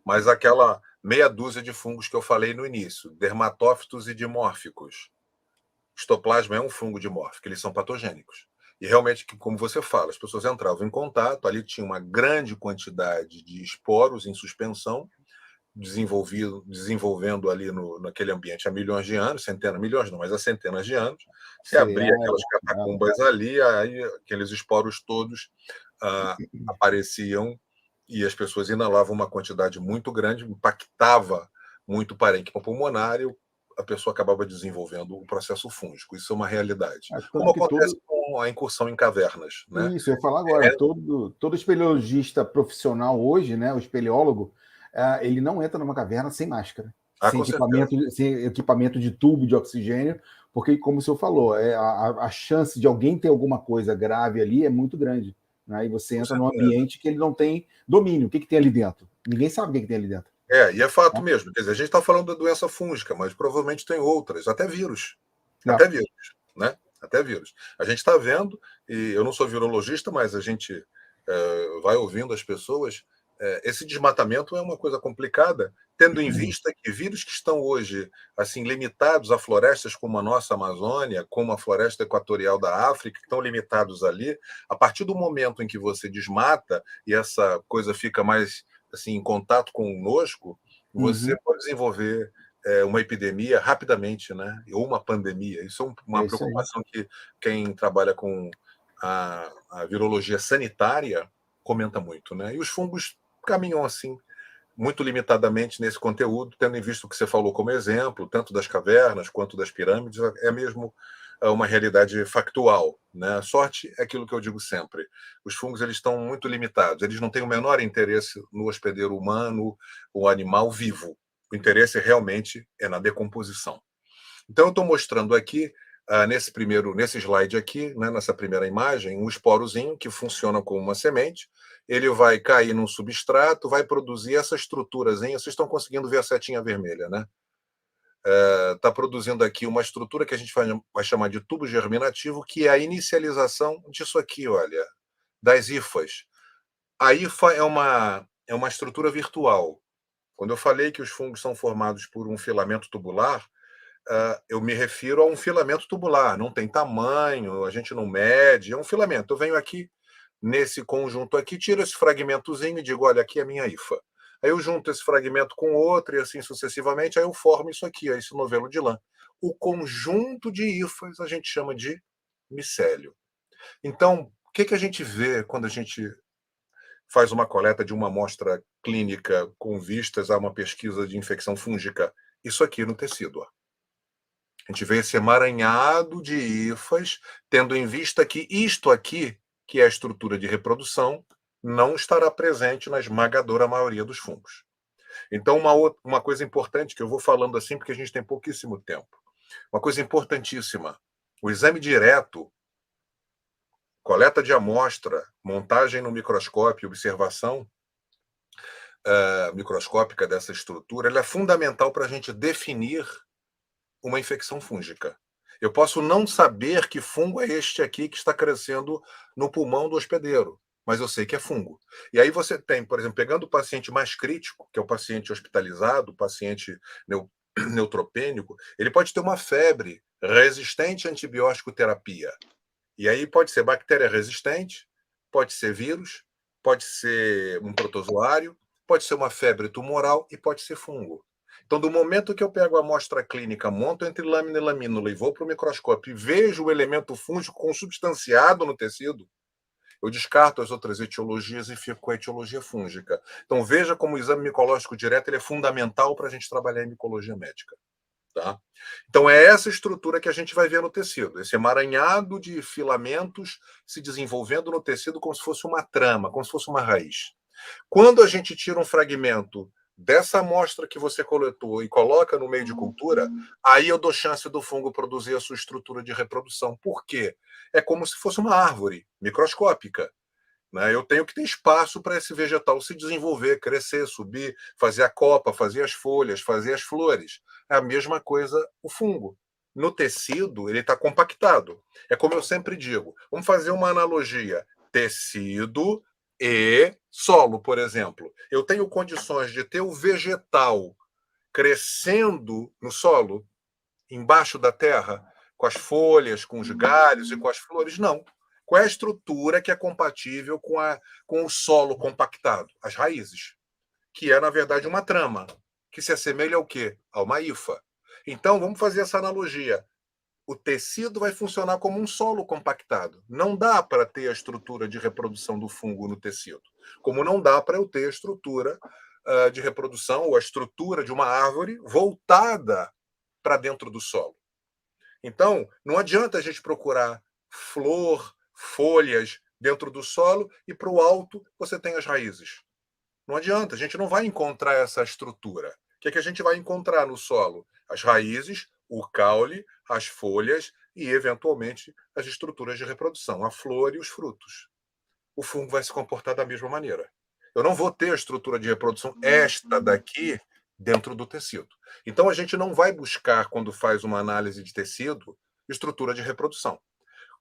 [SPEAKER 4] Mas aquela meia dúzia de fungos que eu falei no início, dermatófitos e dimórficos. Histoplasma é um fungo dimórfico, eles são patogênicos. E realmente, como você fala, as pessoas entravam em contato, ali tinha uma grande quantidade de esporos em suspensão, desenvolvendo ali naquele ambiente há milhões de anos, milhões não, mas há centenas de anos. Você abria aquelas catacumbas ali, aí aqueles esporos todos apareciam e as pessoas inalavam uma quantidade muito grande, impactava muito o parênquima pulmonar e a pessoa acabava desenvolvendo o processo fúngico. Isso é uma realidade. Como acontece com a incursão em cavernas. Né?
[SPEAKER 3] Isso, eu ia falar agora. Todo espeleologista profissional hoje, né, o espeleólogo, ele não entra numa caverna sem máscara, sem equipamento de tubo de oxigênio, porque, como o senhor falou, a chance de alguém ter alguma coisa grave ali é muito grande. Né? E você entra num ambiente que ele não tem domínio. O que tem ali dentro? Ninguém sabe o que tem ali dentro.
[SPEAKER 4] E é fato mesmo. Quer dizer, a gente está falando da doença fúngica, mas provavelmente tem outras, até vírus.
[SPEAKER 3] Não.
[SPEAKER 4] Até vírus, né? Até vírus. A gente está vendo, e eu não sou virologista, mas a gente vai ouvindo as pessoas. Esse desmatamento é uma coisa complicada, tendo em vista que vírus que estão hoje assim limitados a florestas como a nossa Amazônia, como a floresta equatorial da África, que estão limitados ali, a partir do momento em que você desmata e essa coisa fica mais assim em contato conosco, você pode desenvolver uma epidemia rapidamente, né? Ou uma pandemia. Isso é uma preocupação que quem trabalha com a virologia sanitária comenta muito, né? E os fungos caminham assim, muito limitadamente nesse conteúdo, tendo em vista o que você falou como exemplo, tanto das cavernas quanto das pirâmides, é mesmo uma realidade factual, né? A sorte é aquilo que eu digo sempre. Os fungos eles estão muito limitados, eles não têm o menor interesse no hospedeiro humano, o animal vivo. O interesse realmente é na decomposição. Então, eu estou mostrando aqui, nesse slide aqui, né, nessa primeira imagem, um esporozinho que funciona como uma semente. Ele vai cair num substrato, vai produzir essa estruturazinha. Vocês estão conseguindo ver a setinha vermelha, né? Está produzindo aqui uma estrutura que a gente vai chamar de tubo germinativo, que é a inicialização disso aqui, olha, das hifas. A hifa é uma estrutura virtual. Quando eu falei que os fungos são formados por um filamento tubular, eu me refiro a um filamento tubular, não tem tamanho, a gente não mede, é um filamento. Eu venho aqui, nesse conjunto aqui, tiro esse fragmentozinho e digo, olha, aqui é a minha hifa. Aí eu junto esse fragmento com outro e assim sucessivamente, aí eu formo isso aqui, esse novelo de lã. O conjunto de hifas a gente chama de micélio. Então, o que a gente vê quando a gente faz uma coleta de uma amostra clínica com vistas a uma pesquisa de infecção fúngica? Isso aqui no tecido, ó. A gente vê esse emaranhado de hifas, tendo em vista que isto aqui, que é a estrutura de reprodução, não estará presente na esmagadora maioria dos fungos. Então, uma coisa importante, que eu vou falando assim porque a gente tem pouquíssimo tempo. Uma coisa importantíssima, o exame direto, coleta de amostra, montagem no microscópio, observação microscópica dessa estrutura, ela é fundamental para a gente definir uma infecção fúngica. Eu posso não saber que fungo é este aqui que está crescendo no pulmão do hospedeiro, mas eu sei que é fungo. E aí você tem, por exemplo, pegando o paciente mais crítico, que é o paciente hospitalizado, o paciente neutropênico, ele pode ter uma febre resistente à antibiótico terapia. E aí pode ser bactéria resistente, pode ser vírus, pode ser um protozoário, pode ser uma febre tumoral e pode ser fungo. Então, do momento que eu pego a amostra clínica, monto entre lâmina e lamínula e vou para o microscópio e vejo o elemento fúngico consubstanciado no tecido, eu descarto as outras etiologias e fico com a etiologia fúngica. Então, veja como o exame micológico direto ele é fundamental para a gente trabalhar em micologia médica. Tá? Então, é essa estrutura que a gente vai ver no tecido, esse emaranhado de filamentos se desenvolvendo no tecido como se fosse uma trama, como se fosse uma raiz. Quando a gente tira um fragmento dessa amostra que você coletou e coloca no meio de cultura, aí eu dou chance do fungo produzir a sua estrutura de reprodução. Por quê? É como se fosse uma árvore microscópica. Né? Eu tenho que ter espaço para esse vegetal se desenvolver, crescer, subir, fazer a copa, fazer as folhas, fazer as flores. É a mesma coisa o fungo. No tecido, ele está compactado. É como eu sempre digo. Vamos fazer uma analogia. Tecido e solo, por exemplo. Eu tenho condições de ter o vegetal crescendo no solo, embaixo da terra, com as folhas, com os galhos e com as flores? Não. Qual é a estrutura que é compatível com o solo compactado? As raízes, que é, na verdade, uma trama, que se assemelha ao quê? A uma hifa. Então, vamos fazer essa analogia. O tecido vai funcionar como um solo compactado. Não dá para ter a estrutura de reprodução do fungo no tecido. Como não dá para eu ter a estrutura de reprodução ou a estrutura de uma árvore voltada para dentro do solo. Então, não adianta a gente procurar flor, folhas dentro do solo e para o alto você tem as raízes. Não adianta, a gente não vai encontrar essa estrutura. O que é que a gente vai encontrar no solo? As raízes, o caule, as folhas e, eventualmente, as estruturas de reprodução, a flor e os frutos. O fungo vai se comportar da mesma maneira. Eu não vou ter a estrutura de reprodução esta daqui dentro do tecido. Então, a gente não vai buscar, quando faz uma análise de tecido, estrutura de reprodução.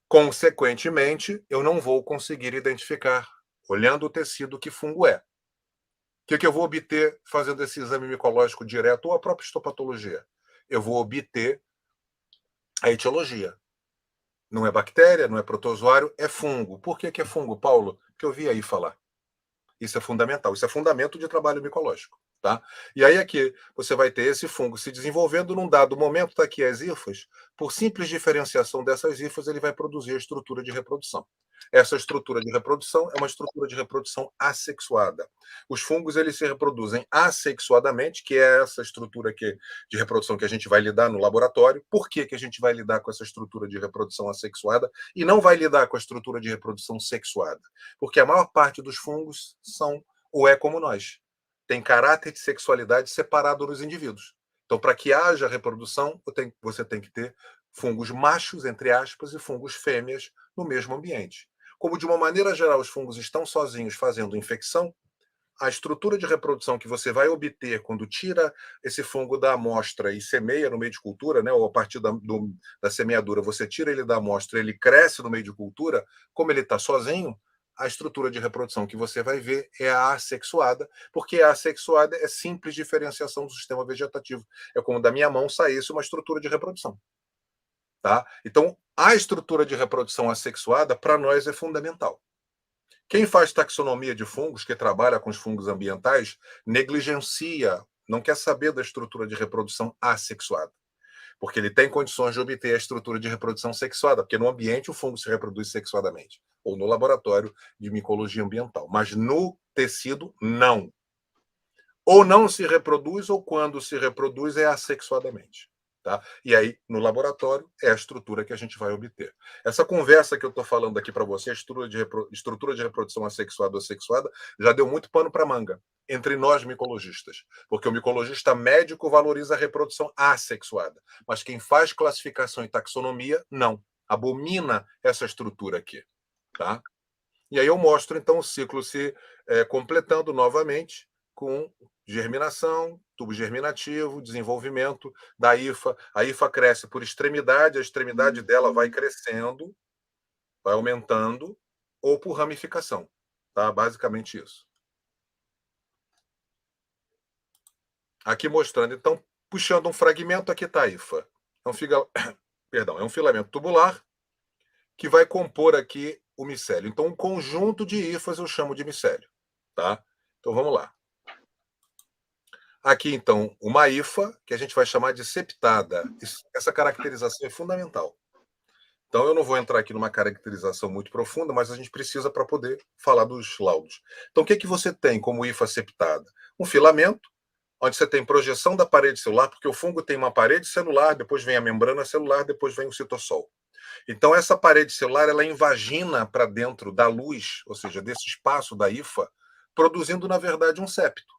[SPEAKER 4] Consequentemente, eu não vou conseguir identificar, olhando o tecido, que fungo é. O que eu vou obter fazendo esse exame micológico direto ou a própria histopatologia? Eu vou obter a etiologia. Não é bactéria, não é protozoário, é fungo. Por que é fungo, Paulo? Porque eu vi aí falar. Isso é fundamental. Isso é fundamento de trabalho micológico. Tá? E aí aqui você vai ter esse fungo se desenvolvendo num dado momento, está aqui as hifas, por simples diferenciação dessas hifas, ele vai produzir a estrutura de reprodução. Essa estrutura de reprodução é uma estrutura de reprodução assexuada. Os fungos eles se reproduzem assexuadamente, que é essa estrutura de reprodução que a gente vai lidar no laboratório. Por que a gente vai lidar com essa estrutura de reprodução assexuada e não vai lidar com a estrutura de reprodução sexuada? Porque a maior parte dos fungos são ou é como nós. Tem caráter de sexualidade separado nos indivíduos. Então, para que haja reprodução, você tem que ter fungos machos, entre aspas, e fungos fêmeas no mesmo ambiente. Como, de uma maneira geral, os fungos estão sozinhos fazendo infecção, a estrutura de reprodução que você vai obter quando tira esse fungo da amostra e semeia no meio de cultura, né, ou a partir da semeadura, você tira ele da amostra, ele cresce no meio de cultura, como ele está sozinho, a estrutura de reprodução que você vai ver é a assexuada, porque a assexuada é simples diferenciação do sistema vegetativo. É como da minha mão saísse uma estrutura de reprodução. Tá? Então, a estrutura de reprodução assexuada, para nós, é fundamental. Quem faz taxonomia de fungos, que trabalha com os fungos ambientais, negligencia, não quer saber da estrutura de reprodução assexuada. Porque ele tem condições de obter a estrutura de reprodução sexuada, porque no ambiente o fungo se reproduz sexuadamente, ou no laboratório de micologia ambiental. Mas no tecido, não. Ou não se reproduz, ou quando se reproduz é assexuadamente. Tá? E aí, no laboratório, é a estrutura que a gente vai obter. Essa conversa que eu estou falando aqui para você, a estrutura de reprodução assexuada ou sexuada, já deu muito pano para manga entre nós micologistas, porque o micologista médico valoriza a reprodução assexuada, mas quem faz classificação e taxonomia, não. Abomina essa estrutura aqui. Tá? E aí eu mostro, então, o ciclo se completando novamente com germinação, tubo germinativo, desenvolvimento da hifa. A hifa cresce por extremidade, a extremidade dela vai crescendo, vai aumentando, ou por ramificação. Tá? Basicamente isso. Aqui mostrando, então, puxando um fragmento, aqui está a hifa. É um filamento tubular que vai compor aqui o micélio. Então, um conjunto de hifas eu chamo de micélio. Tá? Então, vamos lá. Aqui, então, uma hifa, que a gente vai chamar de septada. Essa caracterização é fundamental. Então, eu não vou entrar aqui numa caracterização muito profunda, mas a gente precisa para poder falar dos laudos. Então, o que você tem como hifa septada? Um filamento, onde você tem projeção da parede celular, porque o fungo tem uma parede celular, depois vem a membrana celular, depois vem o citossol. Então, essa parede celular, ela invagina para dentro da luz, ou seja, desse espaço da hifa, produzindo, na verdade, um septo.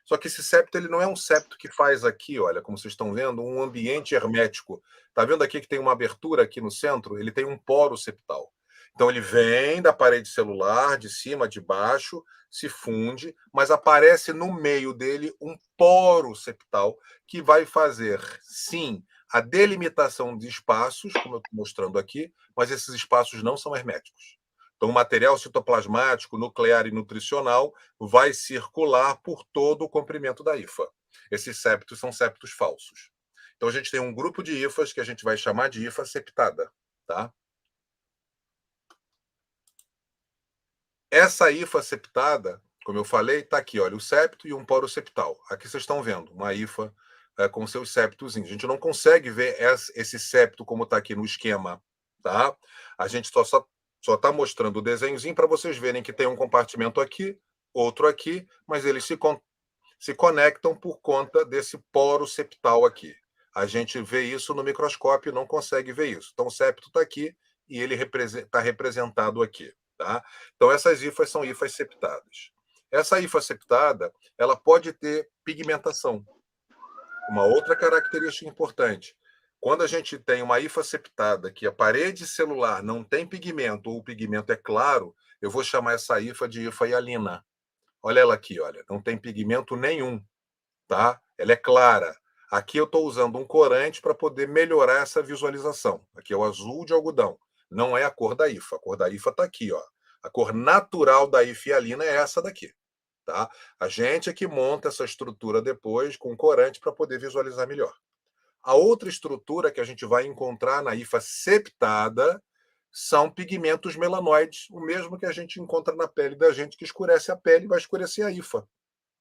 [SPEAKER 4] Só que esse septo ele não é um septo que faz aqui, olha, como vocês estão vendo, um ambiente hermético. Está vendo aqui que tem uma abertura aqui no centro? Ele tem um poro septal. Então ele vem da parede celular, de cima, de baixo, se funde, mas aparece no meio dele um poro septal que vai fazer, sim, a delimitação de espaços, como eu estou mostrando aqui, mas esses espaços não são herméticos. Então, o material citoplasmático, nuclear e nutricional vai circular por todo o comprimento da hifa. Esses septos são septos falsos. Então, a gente tem um grupo de hifas que a gente vai chamar de hifa septada. Tá? Essa hifa septada, como eu falei, está aqui, olha, o septo e um poro septal. Aqui vocês estão vendo uma hifa com seus septozinhos. A gente não consegue ver esse septo como está aqui no esquema. Tá? A gente só está mostrando o desenhozinho para vocês verem que tem um compartimento aqui, outro aqui, mas eles se conectam por conta desse poro septal aqui. A gente vê isso no microscópio e não consegue ver isso. Então, o septo está aqui e ele está representado aqui. Tá? Então, essas hifas são hifas septadas. Essa hifa septada, ela pode ter pigmentação. Uma outra característica importante. Quando a gente tem uma hifa septada, que a parede celular não tem pigmento, ou o pigmento é claro, eu vou chamar essa hifa de hifa hialina. Olha ela aqui, olha, não tem pigmento nenhum, tá? Ela é clara. Aqui eu estou usando um corante para poder melhorar essa visualização. Aqui é o azul de algodão. Não é a cor da IFA. A cor da IFA está aqui, ó. A cor natural da hialina é essa daqui, tá? A gente é que monta essa estrutura depois com corante para poder visualizar melhor. A outra estrutura que a gente vai encontrar na IFA septada são pigmentos melanoides, o mesmo que a gente encontra na pele da gente, que escurece a pele e vai escurecer a IFA.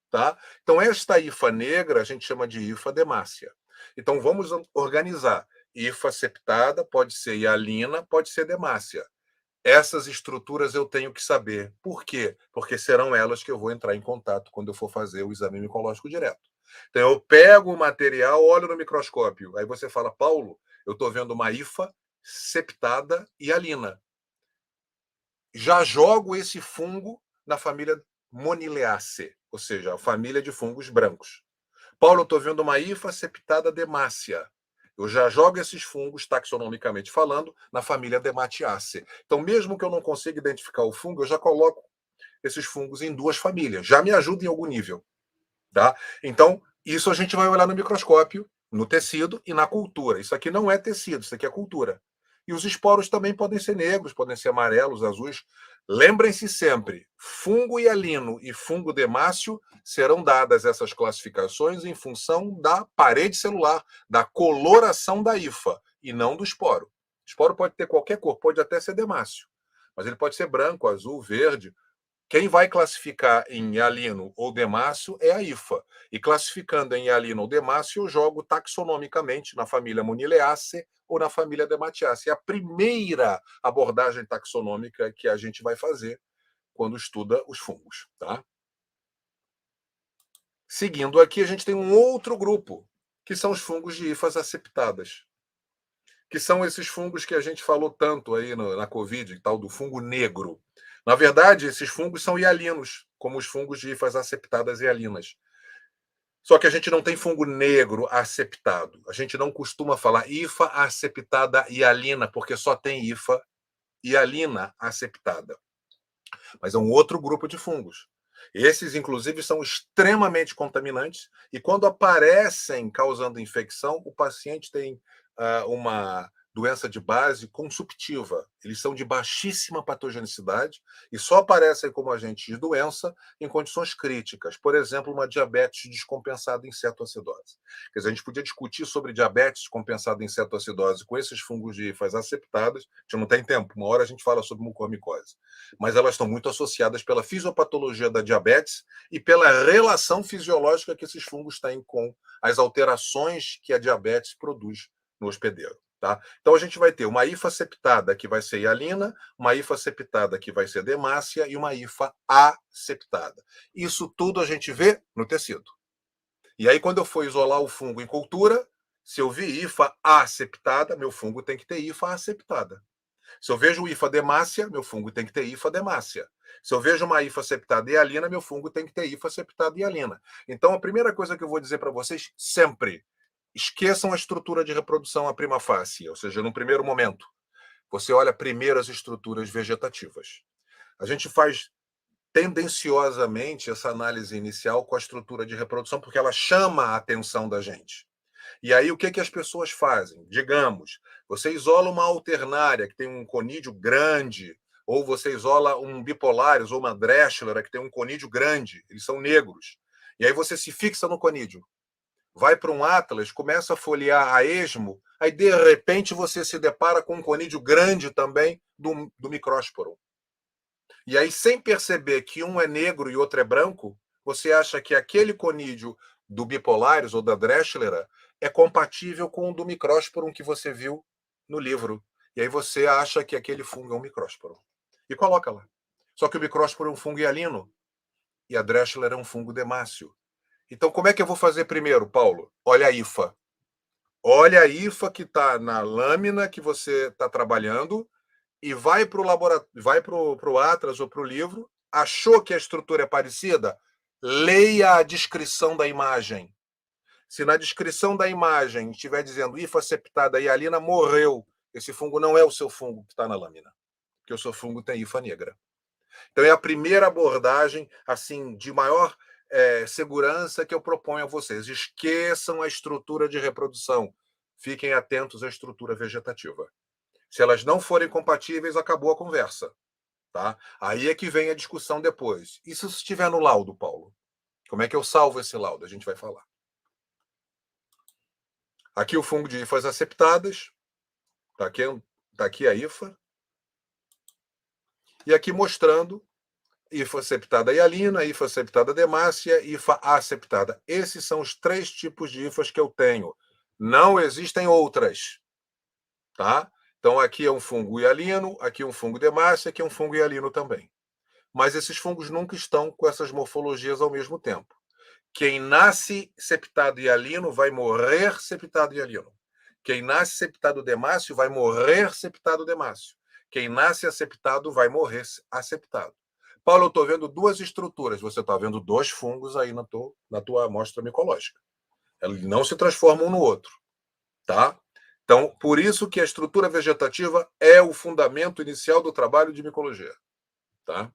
[SPEAKER 4] Tá? Então, esta IFA negra a gente chama de IFA demácia. Então, vamos organizar. IFA septada pode ser hialina, pode ser demácia. Essas estruturas eu tenho que saber. Por quê? Porque serão elas que eu vou entrar em contato quando eu for fazer o exame micológico direto. Então, eu pego o material, olho no microscópio. Aí você fala, Paulo, eu estou vendo uma IFA septada hialina. Já jogo esse fungo na família Monileaceae, ou seja, a família de fungos brancos. Paulo, eu estou vendo uma IFA septada demácea. Eu já jogo esses fungos, taxonomicamente falando, na família Dematiaceae. Então, mesmo que eu não consiga identificar o fungo, eu já coloco esses fungos em duas famílias. Já me ajuda em algum nível. Tá? Então, isso a gente vai olhar no microscópio, no tecido e na cultura. Isso aqui não é tecido, isso aqui é cultura. E os esporos também podem ser negros, podem ser amarelos, azuis. Lembrem-se sempre, fungo hialino e fungo demácio serão dadas essas classificações em função da parede celular, da coloração da IFA, e não do esporo. O esporo pode ter qualquer cor, pode até ser demácio, mas ele pode ser branco, azul, verde. Quem vai classificar em hialino ou demácio é a IFA. E classificando em hialino ou demácio, eu jogo taxonomicamente na família Monileaceae ou na família Dematiaceae. É a primeira abordagem taxonômica que a gente vai fazer quando estuda os fungos. Tá? Seguindo aqui, a gente tem um outro grupo, que são os fungos de IFAs aceptadas, que são esses fungos que a gente falou tanto aí na Covid, tal do fungo negro. Na verdade, esses fungos são hialinos, como os fungos de IFAs aceptadas hialinas. Só que a gente não tem fungo negro aceptado. A gente não costuma falar IFA aceptada hialina, porque só tem IFA hialina aceptada. Mas é um outro grupo de fungos. Esses, inclusive, são extremamente contaminantes e, quando aparecem causando infecção, o paciente tem uma doença de base consumptiva. Eles são de baixíssima patogenicidade e só aparecem como agentes de doença em condições críticas. Por exemplo, uma diabetes descompensada em cetoacidose. Quer dizer, a gente podia discutir sobre diabetes compensada em cetoacidose com esses fungos de IFAs aceptadas. A gente não tem tempo. Uma hora a gente fala sobre mucormicose. Mas elas estão muito associadas pela fisiopatologia da diabetes e pela relação fisiológica que esses fungos têm com as alterações que a diabetes produz no hospedeiro. Tá? Então, a gente vai ter uma IFA septada, que vai ser hialina, uma IFA septada, que vai ser demácia, e uma IFA aceptada. Isso tudo a gente vê no tecido. E aí, quando eu for isolar o fungo em cultura, se eu vi IFA aceptada, meu fungo tem que ter IFA aceptada. Se eu vejo IFA demácia, meu fungo tem que ter IFA demácia. Se eu vejo uma IFA septada hialina, meu fungo tem que ter IFA septada hialina. Então, a primeira coisa que eu vou dizer para vocês sempre: esqueçam a estrutura de reprodução à prima facie, ou seja, no primeiro momento. Você olha primeiro as estruturas vegetativas. A gente faz tendenciosamente essa análise inicial com a estrutura de reprodução, porque ela chama a atenção da gente. E aí, o que as pessoas fazem? Digamos, você isola uma alternária que tem um conídeo grande, ou você isola um bipolaris ou uma Dreschlera que tem um conídeo grande, eles são negros. E aí você se fixa no conídeo. Vai para um atlas, começa a folhear a esmo, aí de repente você se depara com um conídeo grande também do micrósporum. E aí, sem perceber que um é negro e outro é branco, você acha que aquele conídeo do bipolaris ou da Dreschlera é compatível com o do micrósporum que você viu no livro. E aí você acha que aquele fungo é um micrósporum. E coloca lá. Só que o micrósporum é um fungo hialino e a Dreschlera é um fungo demácio. Então, como é que eu vou fazer primeiro, Paulo? Olha a IFA. Olha a IFA que está na lâmina que você está trabalhando e vai para o laboratório, vai para o Atlas ou para o livro. Achou que a estrutura é parecida? Leia a descrição da imagem. Se na descrição da imagem estiver dizendo IFA septada hialina, morreu. Esse fungo não é o seu fungo que está na lâmina, porque o seu fungo tem IFA negra. Então, é a primeira abordagem assim de maior segurança que eu proponho a vocês. Esqueçam a estrutura de reprodução. Fiquem atentos à estrutura vegetativa. Se elas não forem compatíveis, acabou a conversa. Tá? Aí é que vem a discussão depois. E se estiver no laudo, Paulo? Como é que eu salvo esse laudo? A gente vai falar. Aqui o fungo de hifas aceptadas. Tá aqui a hifa. E aqui mostrando hifa aceptada hialina, hifa aceptada demácia, hifa aceptada. Esses são os 3 tipos de hifas que eu tenho. Não existem outras. Tá? Então, aqui é um fungo hialino, aqui é um fungo demácia, aqui é um fungo hialino também. Mas esses fungos nunca estão com essas morfologias ao mesmo tempo. Quem nasce septado hialino vai morrer septado hialino. Quem nasce septado demácio vai morrer septado demácio. Quem nasce aceptado vai morrer aceptado. Paulo, eu estou vendo 2 estruturas. Você está vendo 2 fungos aí na tua amostra micológica. Eles não se transformam um no outro. Tá? Então, por isso que a estrutura vegetativa é o fundamento inicial do trabalho de micologia. Tá?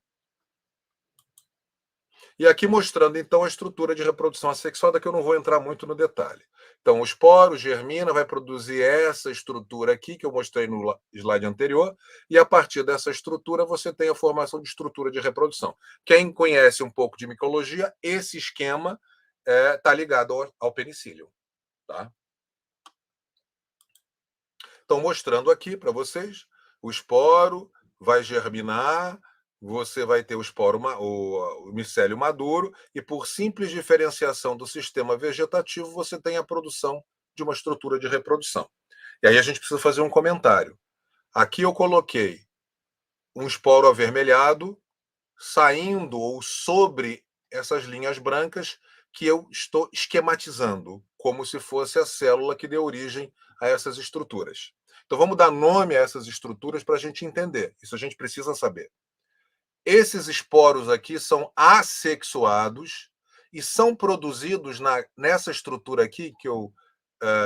[SPEAKER 4] E aqui mostrando, então, a estrutura de reprodução assexuada, que eu não vou entrar muito no detalhe. Então, o esporo germina, vai produzir essa estrutura aqui, que eu mostrei no slide anterior, e a partir dessa estrutura você tem a formação de estrutura de reprodução. Quem conhece um pouco de micologia, esse esquema está ligado ao penicílio. Tá? Então, mostrando aqui para vocês, o esporo vai germinar, você vai ter o esporo, o micélio maduro, e por simples diferenciação do sistema vegetativo, você tem a produção de uma estrutura de reprodução. E aí a gente precisa fazer um comentário. Aqui eu coloquei um esporo avermelhado saindo ou sobre essas linhas brancas que eu estou esquematizando, como se fosse a célula que deu origem a essas estruturas. Então vamos dar nome a essas estruturas para a gente entender. Isso a gente precisa saber. Esses esporos aqui são assexuados e são produzidos nessa estrutura aqui, que eu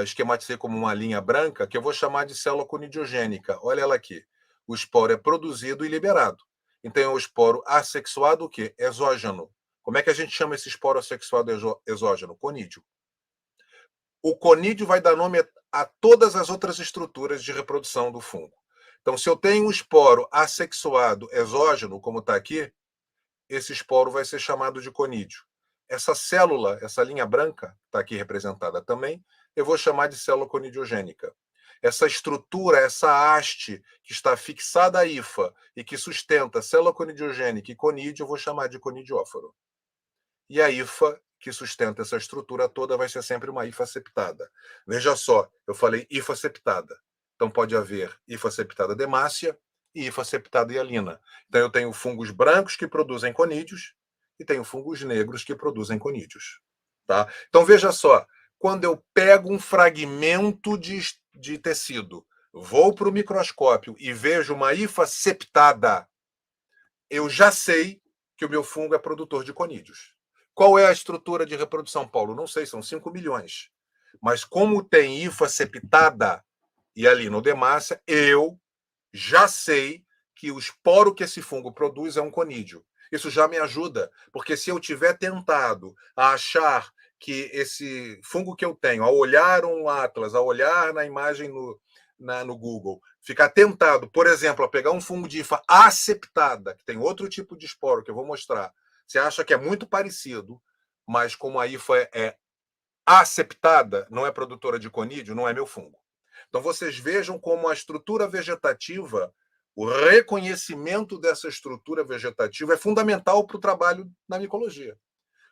[SPEAKER 4] esquematizei como uma linha branca, que eu vou chamar de célula conidiogênica. Olha ela aqui. O esporo é produzido e liberado. Então, é o esporo assexuado, o quê? Exógeno. Como é que a gente chama esse esporo assexuado exógeno? Conídeo. O conídeo vai dar nome a todas as outras estruturas de reprodução do fungo. Então, se eu tenho um esporo assexuado exógeno, como está aqui, esse esporo vai ser chamado de conídeo. Essa célula, essa linha branca, está aqui representada também, eu vou chamar de célula conidiogênica. Essa estrutura, essa haste que está fixada à hifa e que sustenta célula conidiogênica e conídeo, eu vou chamar de conidióforo. E a hifa que sustenta essa estrutura toda vai ser sempre uma hifa septada. Veja só, eu falei hifa septada. Então pode haver hifa septada demácia e hifa septada hialina. Então eu tenho fungos brancos que produzem conídeos e tenho fungos negros que produzem conídeos. Tá? Então veja só, quando eu pego um fragmento de tecido, vou para o microscópio e vejo uma hifa septada, eu já sei que o meu fungo é produtor de conídeos. Qual é a estrutura de reprodução, Paulo? Não sei, são 5 milhões. Mas como tem hifa septada e alinodemácia, eu já sei que o esporo que esse fungo produz é um conídeo. Isso já me ajuda, porque se eu tiver tentado a achar que esse fungo que eu tenho, ao olhar um atlas, ao olhar na imagem no Google, ficar tentado, por exemplo, a pegar um fungo de hifa aceptada, que tem outro tipo de esporo que eu vou mostrar, você acha que é muito parecido, mas como a hifa é aceptada, não é produtora de conídeo, não é meu fungo. Então vocês vejam como a estrutura vegetativa, o reconhecimento dessa estrutura vegetativa é fundamental para o trabalho na micologia.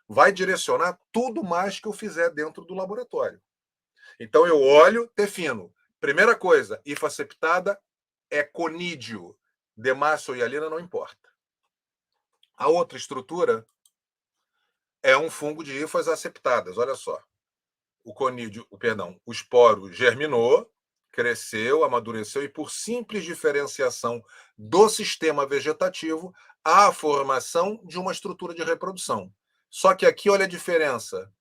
[SPEAKER 4] Vai direcionar tudo mais que eu fizer dentro do laboratório. Então eu olho, defino. Primeira coisa, hifa septada é conídeo. Demácia ou hialina não importa. A outra estrutura é um fungo de hifas aceptadas. Olha só. O esporo germinou, cresceu, amadureceu e, por simples diferenciação do sistema vegetativo, há a formação de uma estrutura de reprodução. Só que aqui, olha a diferença.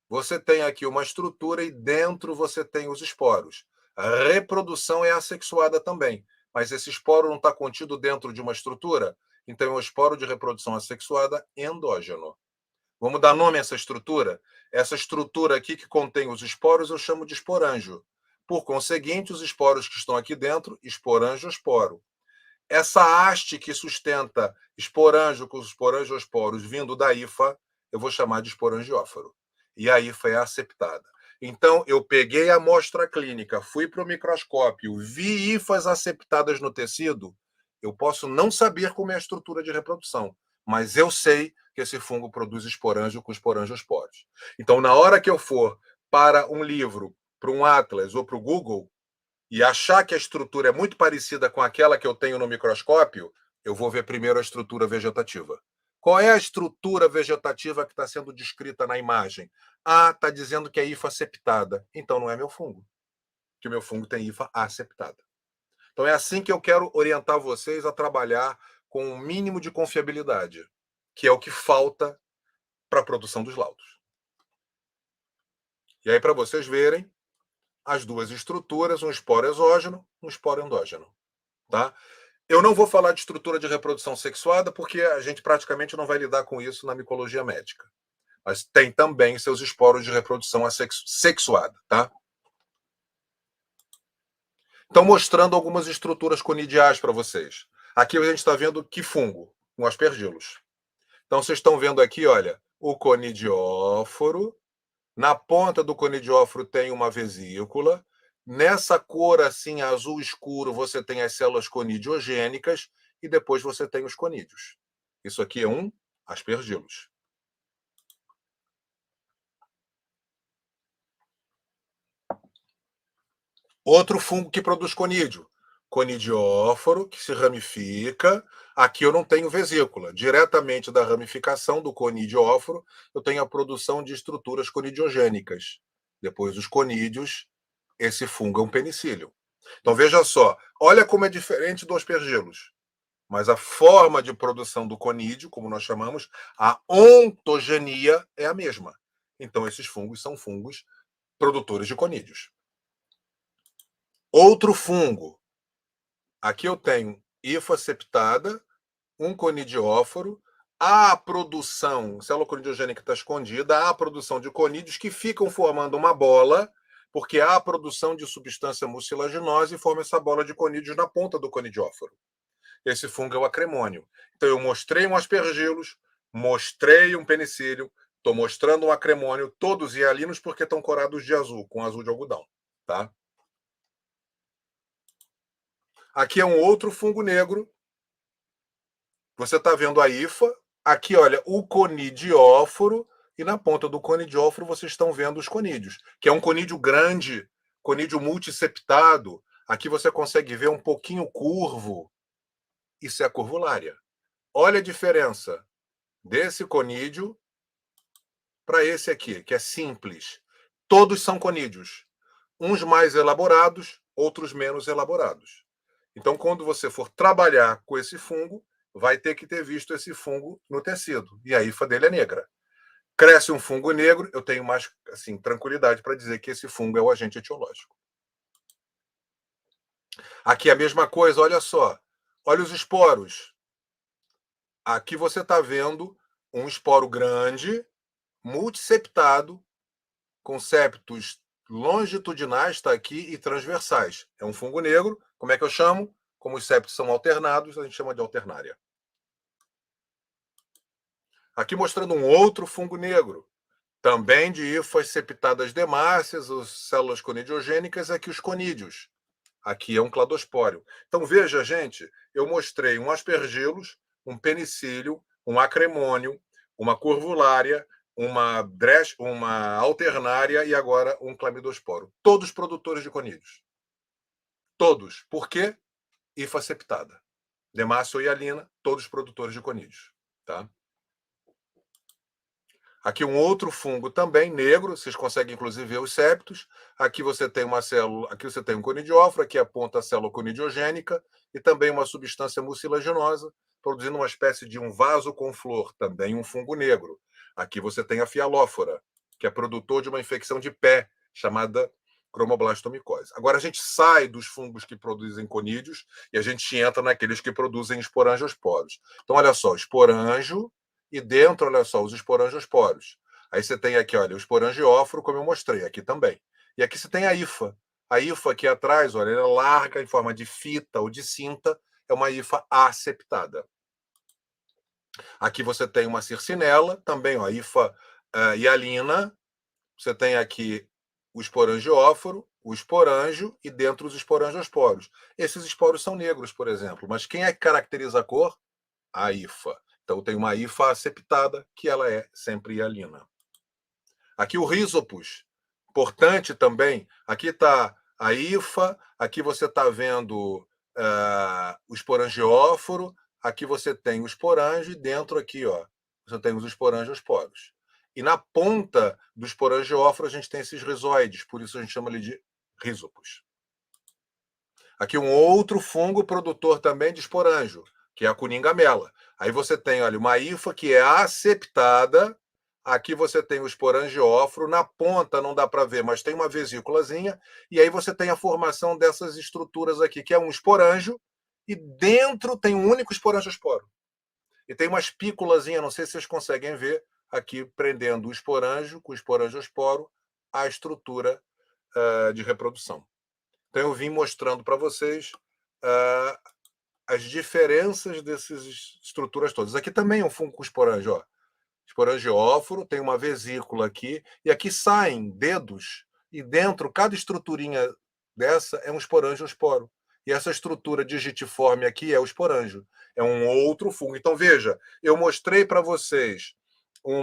[SPEAKER 4] Você tem aqui uma estrutura e dentro você tem os esporos. A reprodução é assexuada também, mas esse esporo não está contido dentro de uma estrutura? Então, é um esporo de reprodução assexuada endógeno. Vamos dar nome a essa estrutura? Essa estrutura aqui que contém os esporos eu chamo de esporângio. Por conseguinte, os esporos que estão aqui dentro, esporangiosporo. Essa haste que sustenta esporângio com os esporangiosporos vindo da hifa, eu vou chamar de esporangióforo. E a hifa é aceptada. Então, eu peguei a amostra clínica, fui para o microscópio, vi hifas aceptadas no tecido, eu posso não saber como é a estrutura de reprodução, mas eu sei que esse fungo produz esporângio com esporangiosporos. Então, na hora que eu for para um livro, para um atlas ou para o Google, e achar que a estrutura é muito parecida com aquela que eu tenho no microscópio, eu vou ver primeiro a estrutura vegetativa. Qual é a estrutura vegetativa que está sendo descrita na imagem? Ah, está dizendo que é hifa septada. Então não é meu fungo, que o meu fungo tem hifa aceptada. Então é assim que eu quero orientar vocês a trabalhar com um mínimo de confiabilidade, que é o que falta para a produção dos laudos. E aí, para vocês verem, as duas estruturas, um esporo exógeno, um esporo endógeno. Tá? Eu não vou falar de estrutura de reprodução sexuada, porque a gente praticamente não vai lidar com isso na micologia médica. Mas tem também seus esporos de reprodução sexuada. Tá? Então, mostrando algumas estruturas conidiais para vocês. Aqui a gente está vendo que fungo? Um aspergillus. Então, vocês estão vendo aqui, olha, o conidióforo. Na ponta do conidióforo tem uma vesícula. Nessa cor assim, azul escuro, você tem as células conidiogênicas e depois você tem os conídeos. Isso aqui é um aspergillus. Outro fungo que produz conídeo. Conidióforo, que se ramifica. Aqui eu não tenho vesícula. Diretamente da ramificação do conidióforo, eu tenho a produção de estruturas conidiogênicas. Depois os conídeos, esse fungo é um penicílio. Então veja só, olha como é diferente do aspergillus. Mas a forma de produção do conídeo, como nós chamamos, a ontogenia é a mesma. Então esses fungos são fungos produtores de conídeos. Outro fungo. Aqui eu tenho hifa septada, um conidióforo, há a produção, célula conidiogênica está escondida, há a produção de conídeos que ficam formando uma bola, porque há a produção de substância mucilaginosa e forma essa bola de conídeos na ponta do conidióforo. Esse fungo é o acremônio. Então eu mostrei um aspergillus, mostrei um penicílio, estou mostrando um acremônio, todos hialinos porque estão corados de azul, com azul de algodão. Tá? Aqui é um outro fungo negro. Você está vendo a hifa. Aqui, olha, o conidióforo. E na ponta do conidióforo vocês estão vendo os conídeos, que é um conídeo grande, conídeo multiseptado. Aqui você consegue ver um pouquinho curvo. Isso é a curvulária. Olha a diferença desse conídeo para esse aqui, que é simples. Todos são conídeos. Uns mais elaborados, outros menos elaborados. Então, quando você for trabalhar com esse fungo, vai ter que ter visto esse fungo no tecido. E a hifa dele é negra. Cresce um fungo negro, eu tenho mais assim, tranquilidade para dizer que esse fungo é o agente etiológico. Aqui a mesma coisa, olha só. Olha os esporos. Aqui você está vendo um esporo grande, multiseptado, com septos longitudinais, está aqui, e transversais. É um fungo negro. Como é que eu chamo? Como os septos são alternados, a gente chama de alternária. Aqui mostrando um outro fungo negro, também de hifas septadas demáceas, as células conidiogênicas, aqui os conídeos. Aqui é um cladospóreo. Então veja, gente, eu mostrei um aspergillus, um penicílio, um acremônio, uma curvulária, uma alternária e agora um clamidosporo. Todos produtores de conídeos. Todos. Por quê? Hifa septada. Demácio e hialina, todos produtores de conídeos. Tá? Aqui um outro fungo também negro, vocês conseguem inclusive ver os septos. Aqui você tem uma célula, aqui você tem um conidióforo, aqui aponta a célula conidiogênica e também uma substância mucilaginosa, produzindo uma espécie de um vaso com flor, também um fungo negro. Aqui você tem a fialófora, que é produtor de uma infecção de pé, chamada cromoblastomicose. Agora a gente sai dos fungos que produzem conídeos e a gente entra naqueles que produzem esporangiosporos. Então, olha só, esporangio e dentro, olha só, os esporangiosporos. Aí você tem aqui, olha, o esporangióforo, como eu mostrei, aqui também. E aqui você tem a hifa. A hifa aqui atrás, olha, ela é larga em forma de fita ou de cinta, é uma hifa aseptada. Aqui você tem uma circinela, também, ó, hifa hialina. Você tem aqui o esporangióforo, o esporângio e dentro os esporangiosporos. Esses esporos são negros, por exemplo, mas quem é que caracteriza a cor? A hifa. Então tem uma hifa aseptada, que ela é sempre hialina. Aqui o rhizopus, importante também. Aqui está a hifa, aqui você está vendo o esporangióforo, aqui você tem o esporângio e dentro aqui, ó, você tem os esporangiosporos. E na ponta do esporangióforo a gente tem esses rizoides, por isso a gente chama ele de rhizopus. Aqui um outro fungo produtor também de esporângio, que é a cuningamela. Aí você tem, olha, uma hifa que é aseptada. Aqui você tem o esporangióforo, na ponta não dá para ver, mas tem uma vesículazinha, e aí você tem a formação dessas estruturas aqui, que é um esporângio, e dentro tem um único esporangiosporo. E tem uma espículazinha, não sei se vocês conseguem ver, aqui prendendo o esporângio com o esporangiosporo à estrutura de reprodução. Então eu vim mostrando para vocês as diferenças dessas estruturas todas. Aqui também é um fungo com esporângio, ó. Esporangióforo, tem uma vesícula aqui, e aqui saem dedos, e dentro, cada estruturinha dessa é um esporangiosporo. E essa estrutura digitiforme aqui é o esporângio. É um outro fungo. Então, veja, eu mostrei para vocês um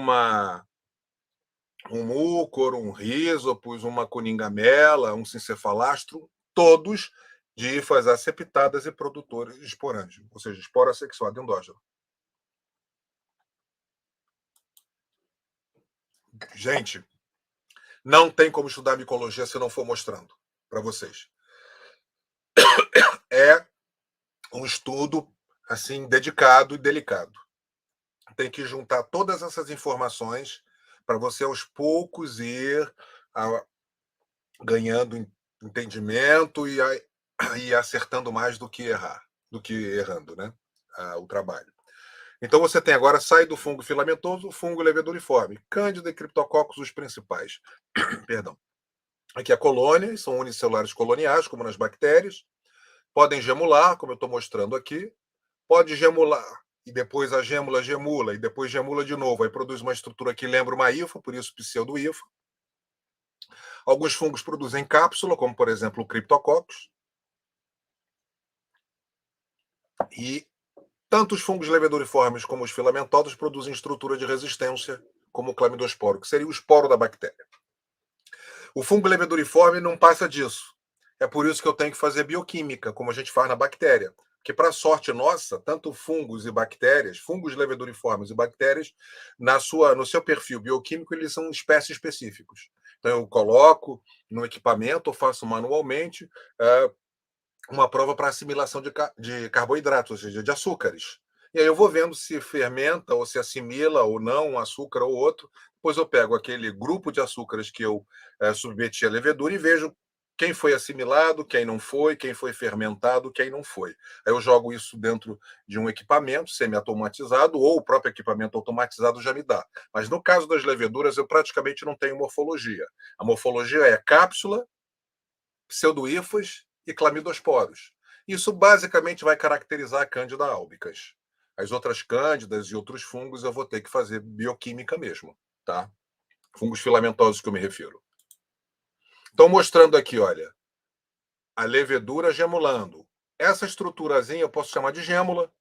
[SPEAKER 4] múcor, um rhizopus, uma cuningamela, um cincefalastro, todos de hifas aseptadas e produtores de esporângio, ou seja, esporo assexuado endógeno. Gente, não tem como estudar micologia se não for mostrando para vocês. É um estudo assim dedicado e delicado. Tem que juntar todas essas informações para você aos poucos ir ganhando entendimento e acertando mais do que errando, né? O trabalho. Então você tem agora, sai do fungo filamentoso, o fungo leveduriforme. Cândida e Cryptococcus, os principais. Perdão. Aqui a colônia, são unicelulares coloniais, como nas bactérias. Podem gemular, como eu estou mostrando aqui. Pode gemular, e depois a gêmula gemula, e depois gemula de novo. Aí produz uma estrutura que lembra uma hifa, por isso pseudo-hifa. Alguns fungos produzem cápsula, como por exemplo o Cryptococcus. E tanto os fungos leveduriformes como os filamentosos produzem estrutura de resistência, como o clamidosporo, que seria o esporo da bactéria. O fungo leveduriforme não passa disso. É por isso que eu tenho que fazer bioquímica, como a gente faz na bactéria. Porque, para sorte nossa, tanto fungos e bactérias, fungos leveduriformes e bactérias, no seu perfil bioquímico, eles são espécies específicos. Então, eu coloco no equipamento, ou faço manualmente, uma prova para assimilação de carboidratos, ou seja, de açúcares. E aí eu vou vendo se fermenta ou se assimila ou não um açúcar ou outro. Depois eu pego aquele grupo de açúcares que eu submeti à levedura e vejo quem foi assimilado, quem não foi, quem foi fermentado, quem não foi. Aí eu jogo isso dentro de um equipamento semi-automatizado ou o próprio equipamento automatizado já me dá. Mas no caso das leveduras, eu praticamente não tenho morfologia. A morfologia é cápsula, pseudohifas e clamidosporos. Isso basicamente vai caracterizar a Candida albicans. As outras cândidas e outros fungos eu vou ter que fazer bioquímica mesmo, tá? Fungos filamentosos que eu me refiro. Então, mostrando aqui, olha, a levedura gemulando. Essa estruturazinha eu posso chamar de gêmula,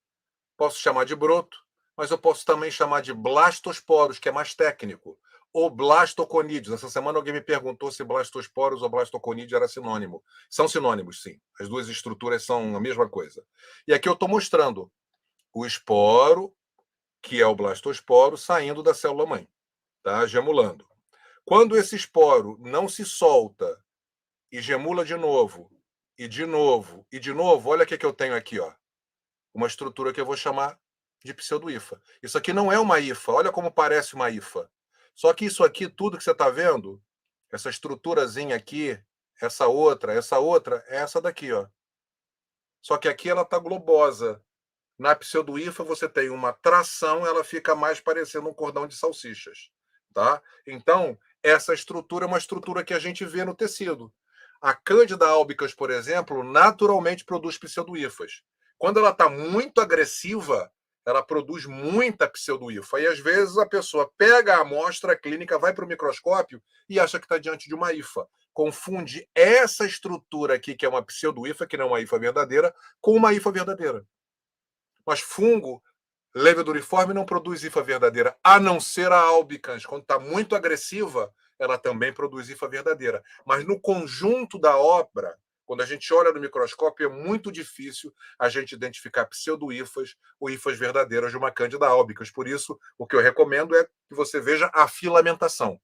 [SPEAKER 4] posso chamar de broto, mas eu posso também chamar de blastosporos, que é mais técnico, ou blastoconídeos. Essa semana alguém me perguntou se blastosporos ou blastoconídeo era sinônimo. São sinônimos, sim. As duas estruturas são a mesma coisa. E aqui eu estou mostrando o esporo, que é o blastosporo, saindo da célula-mãe, tá? Gemulando. Quando esse esporo não se solta e gemula de novo, e de novo, e de novo, olha o que eu tenho aqui, ó. Uma estrutura que eu vou chamar de pseudo-hifa. Isso aqui não é uma hifa, olha como parece uma hifa. Só que isso aqui, tudo que você está vendo, essa estruturazinha aqui, essa outra, é essa daqui, ó. Só que aqui ela está globosa. Na pseudohifa você tem uma tração, ela fica mais parecendo um cordão de salsichas, tá? Então, essa estrutura é uma estrutura que a gente vê no tecido. A Cândida albicans, por exemplo, naturalmente produz pseudohifas. Quando ela está muito agressiva, ela produz muita pseudohifa. E às vezes a pessoa pega a amostra clínica, vai para o microscópio e acha que está diante de uma hifa. Confunde essa estrutura aqui, que é uma pseudohifa, que não é uma hifa verdadeira, com uma hifa verdadeira. Mas fungo leveduriforme não produz hifa verdadeira, a não ser a albicans. Quando está muito agressiva, ela também produz hifa verdadeira. Mas no conjunto da obra, quando a gente olha no microscópio, é muito difícil a gente identificar pseudohifas ou hifas verdadeiras de uma Cândida albicans. Por isso, o que eu recomendo é que você veja a filamentação.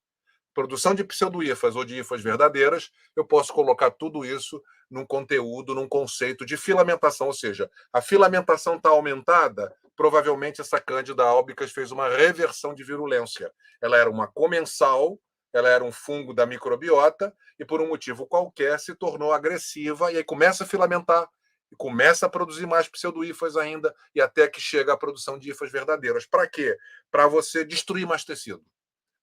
[SPEAKER 4] Produção de pseudohifas ou de hifas verdadeiras, eu posso colocar tudo isso num conteúdo, num conceito de filamentação, ou seja, a filamentação está aumentada, provavelmente essa Cândida albicans fez uma reversão de virulência. Ela era uma comensal, ela era um fungo da microbiota e por um motivo qualquer se tornou agressiva e aí começa a filamentar e começa a produzir mais pseudohifas ainda e até que chega à produção de hifas verdadeiras. Para quê? Para você destruir mais tecido.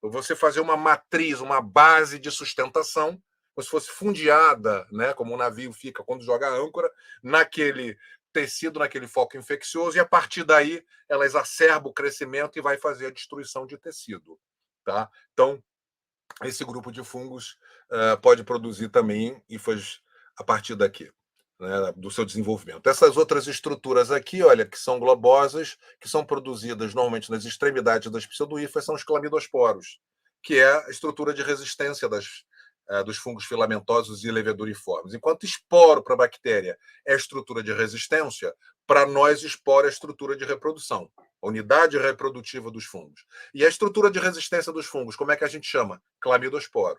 [SPEAKER 4] Você fazer uma matriz, uma base de sustentação, como se fosse fundeada, né, como um navio fica quando joga a âncora, naquele tecido, naquele foco infeccioso, e a partir daí ela exacerba o crescimento e vai fazer a destruição de tecido. Tá? Então, esse grupo de fungos pode produzir também hifas a partir daqui, né, do seu desenvolvimento. Essas outras estruturas aqui, olha, que são globosas, que são produzidas normalmente nas extremidades das pseudohifas, são os clamidosporos, que é a estrutura de resistência dos fungos filamentosos e leveduriformes. Enquanto esporo para a bactéria é a estrutura de resistência, para nós esporo é a estrutura de reprodução, a unidade reprodutiva dos fungos. E a estrutura de resistência dos fungos, como é que a gente chama? Clamidosporo.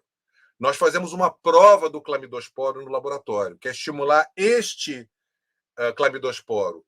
[SPEAKER 4] Nós fazemos uma prova do clamidosporo no laboratório, que é estimular este clamidosporo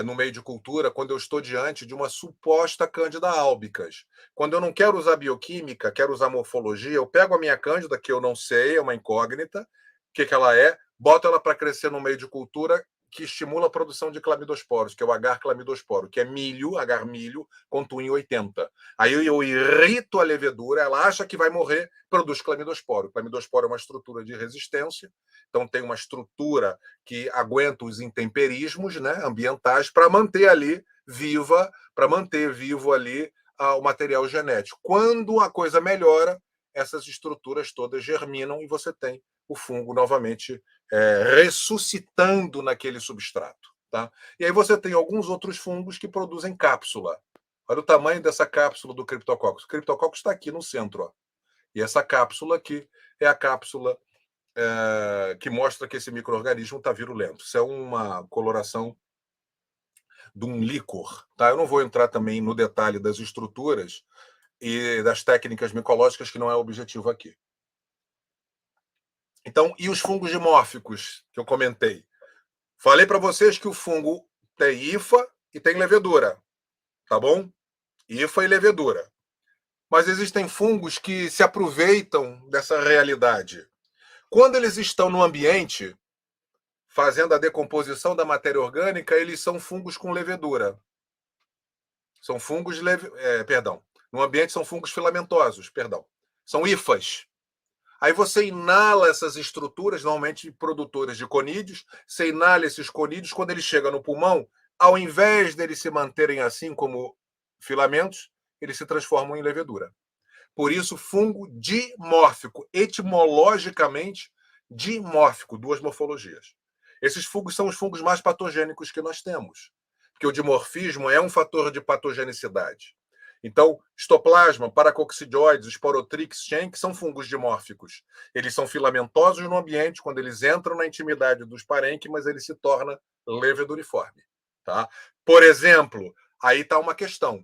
[SPEAKER 4] no meio de cultura quando eu estou diante de uma suposta Cândida albicans. Quando eu não quero usar bioquímica, quero usar morfologia, eu pego a minha Cândida, que eu não sei, é uma incógnita, o que ela é, boto ela para crescer no meio de cultura que estimula a produção de clamidosporos, que é o agar clamidosporo, que é milho, agar milho, com Twin 80. Aí eu irrito a levedura, ela acha que vai morrer, produz clamidosporo. O clamidosporo é uma estrutura de resistência, então tem uma estrutura que aguenta os intemperismos, né, ambientais para manter ali viva, para manter vivo ali o material genético. Quando a coisa melhora, essas estruturas todas germinam e você tem o fungo novamente ressuscitando naquele substrato. Tá? E aí você tem alguns outros fungos que produzem cápsula. Olha o tamanho dessa cápsula do Cryptococcus. O Cryptococcus está aqui no centro. Ó. E essa cápsula aqui é a cápsula que mostra que esse micro-organismo está virulento. Isso é uma coloração de um líquor. Tá? Eu não vou entrar também no detalhe das estruturas e das técnicas micológicas, que não é o objetivo aqui. Então, e os fungos dimórficos que eu comentei? Falei para vocês que o fungo tem hifa e tem levedura, tá bom? Hifa e levedura. Mas existem fungos que se aproveitam dessa realidade. Quando eles estão no ambiente, fazendo a decomposição da matéria orgânica, eles são fungos com levedura. São fungos, no ambiente são fungos filamentosos, São hifas. Aí você inala essas estruturas, normalmente produtoras de conídeos, você inala esses conídeos, quando ele chega no pulmão, ao invés deles se manterem assim como filamentos, eles se transformam em levedura. Por isso, fungo dimórfico, etimologicamente dimórfico, duas morfologias. Esses fungos são os fungos mais patogênicos que nós temos, porque o dimorfismo é um fator de patogenicidade. Então, histoplasma, paracoccidioides, esporotrix, schenck são fungos dimórficos. Eles são filamentosos no ambiente, quando eles entram na intimidade dos parênquimas, ele se torna leveduriforme. Tá? Por exemplo, aí está uma questão.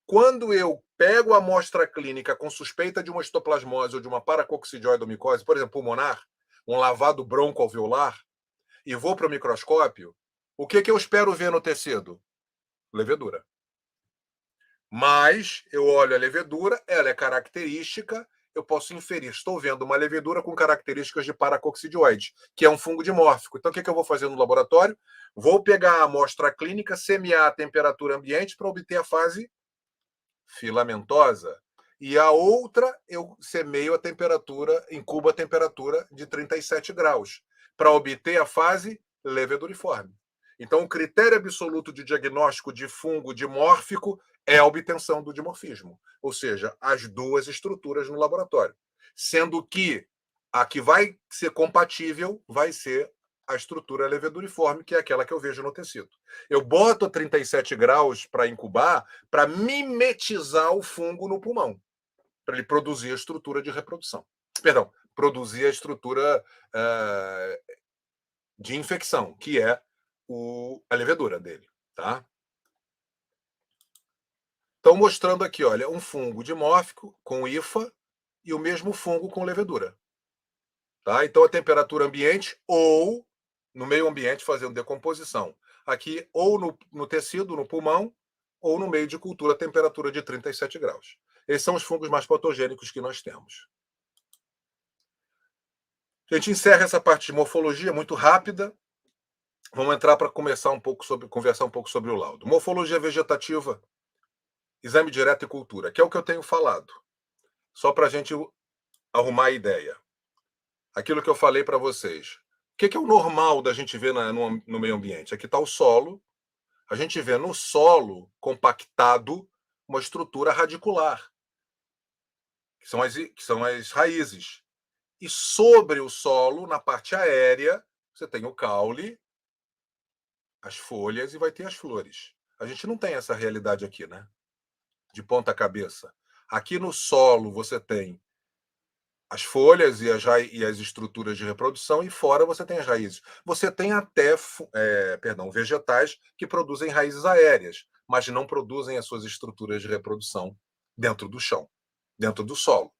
[SPEAKER 4] Quando eu pego a amostra clínica com suspeita de uma histoplasmose ou de uma paracoccidioidomicose, por exemplo, pulmonar, um lavado broncoalveolar, e vou para o microscópio, o que eu espero ver no tecido? Levedura. Mas eu olho a levedura, ela é característica eu posso inferir, estou vendo uma levedura com características de paracoccidioide, que é um fungo dimórfico. Então, o que eu vou fazer no laboratório? Vou pegar a amostra clínica, semear a temperatura ambiente para obter a fase filamentosa. E a outra, eu semeio a temperatura, incubo a temperatura de 37 graus, para obter a fase leveduriforme. Então, o critério absoluto de diagnóstico de fungo dimórfico é a obtenção do dimorfismo, ou seja, as duas estruturas no laboratório. Sendo que a que vai ser compatível vai ser a estrutura leveduriforme, que é aquela que eu vejo no tecido. Eu boto a 37 graus para incubar, para mimetizar o fungo no pulmão, para ele produzir a estrutura de reprodução. Perdão, produzir a estrutura de infecção, que é a levedura dele, tá? Então, mostrando aqui, olha, um fungo dimórfico com hifa e o mesmo fungo com levedura. Tá? Então, a temperatura ambiente ou no meio ambiente fazendo decomposição. Aqui, ou no tecido, no pulmão, ou no meio de cultura, temperatura de 37 graus. Esses são os fungos mais patogênicos que nós temos. A gente encerra essa parte de morfologia muito rápida. Vamos entrar para conversar um pouco sobre o laudo. Morfologia vegetativa, exame direto e cultura, que é o que eu tenho falado. Só para a gente arrumar a ideia. Aquilo que eu falei para vocês. O que é o normal da gente ver no meio ambiente? Aqui está o solo. A gente vê no solo compactado uma estrutura radicular, que são as raízes. E sobre o solo, na parte aérea, você tem o caule, as folhas e vai ter as flores. A gente não tem essa realidade aqui, né? De ponta cabeça. Aqui no solo você tem as folhas e as estruturas de reprodução, e fora você tem as raízes. Você tem até vegetais que produzem raízes aéreas, mas não produzem as suas estruturas de reprodução dentro do chão, dentro do solo.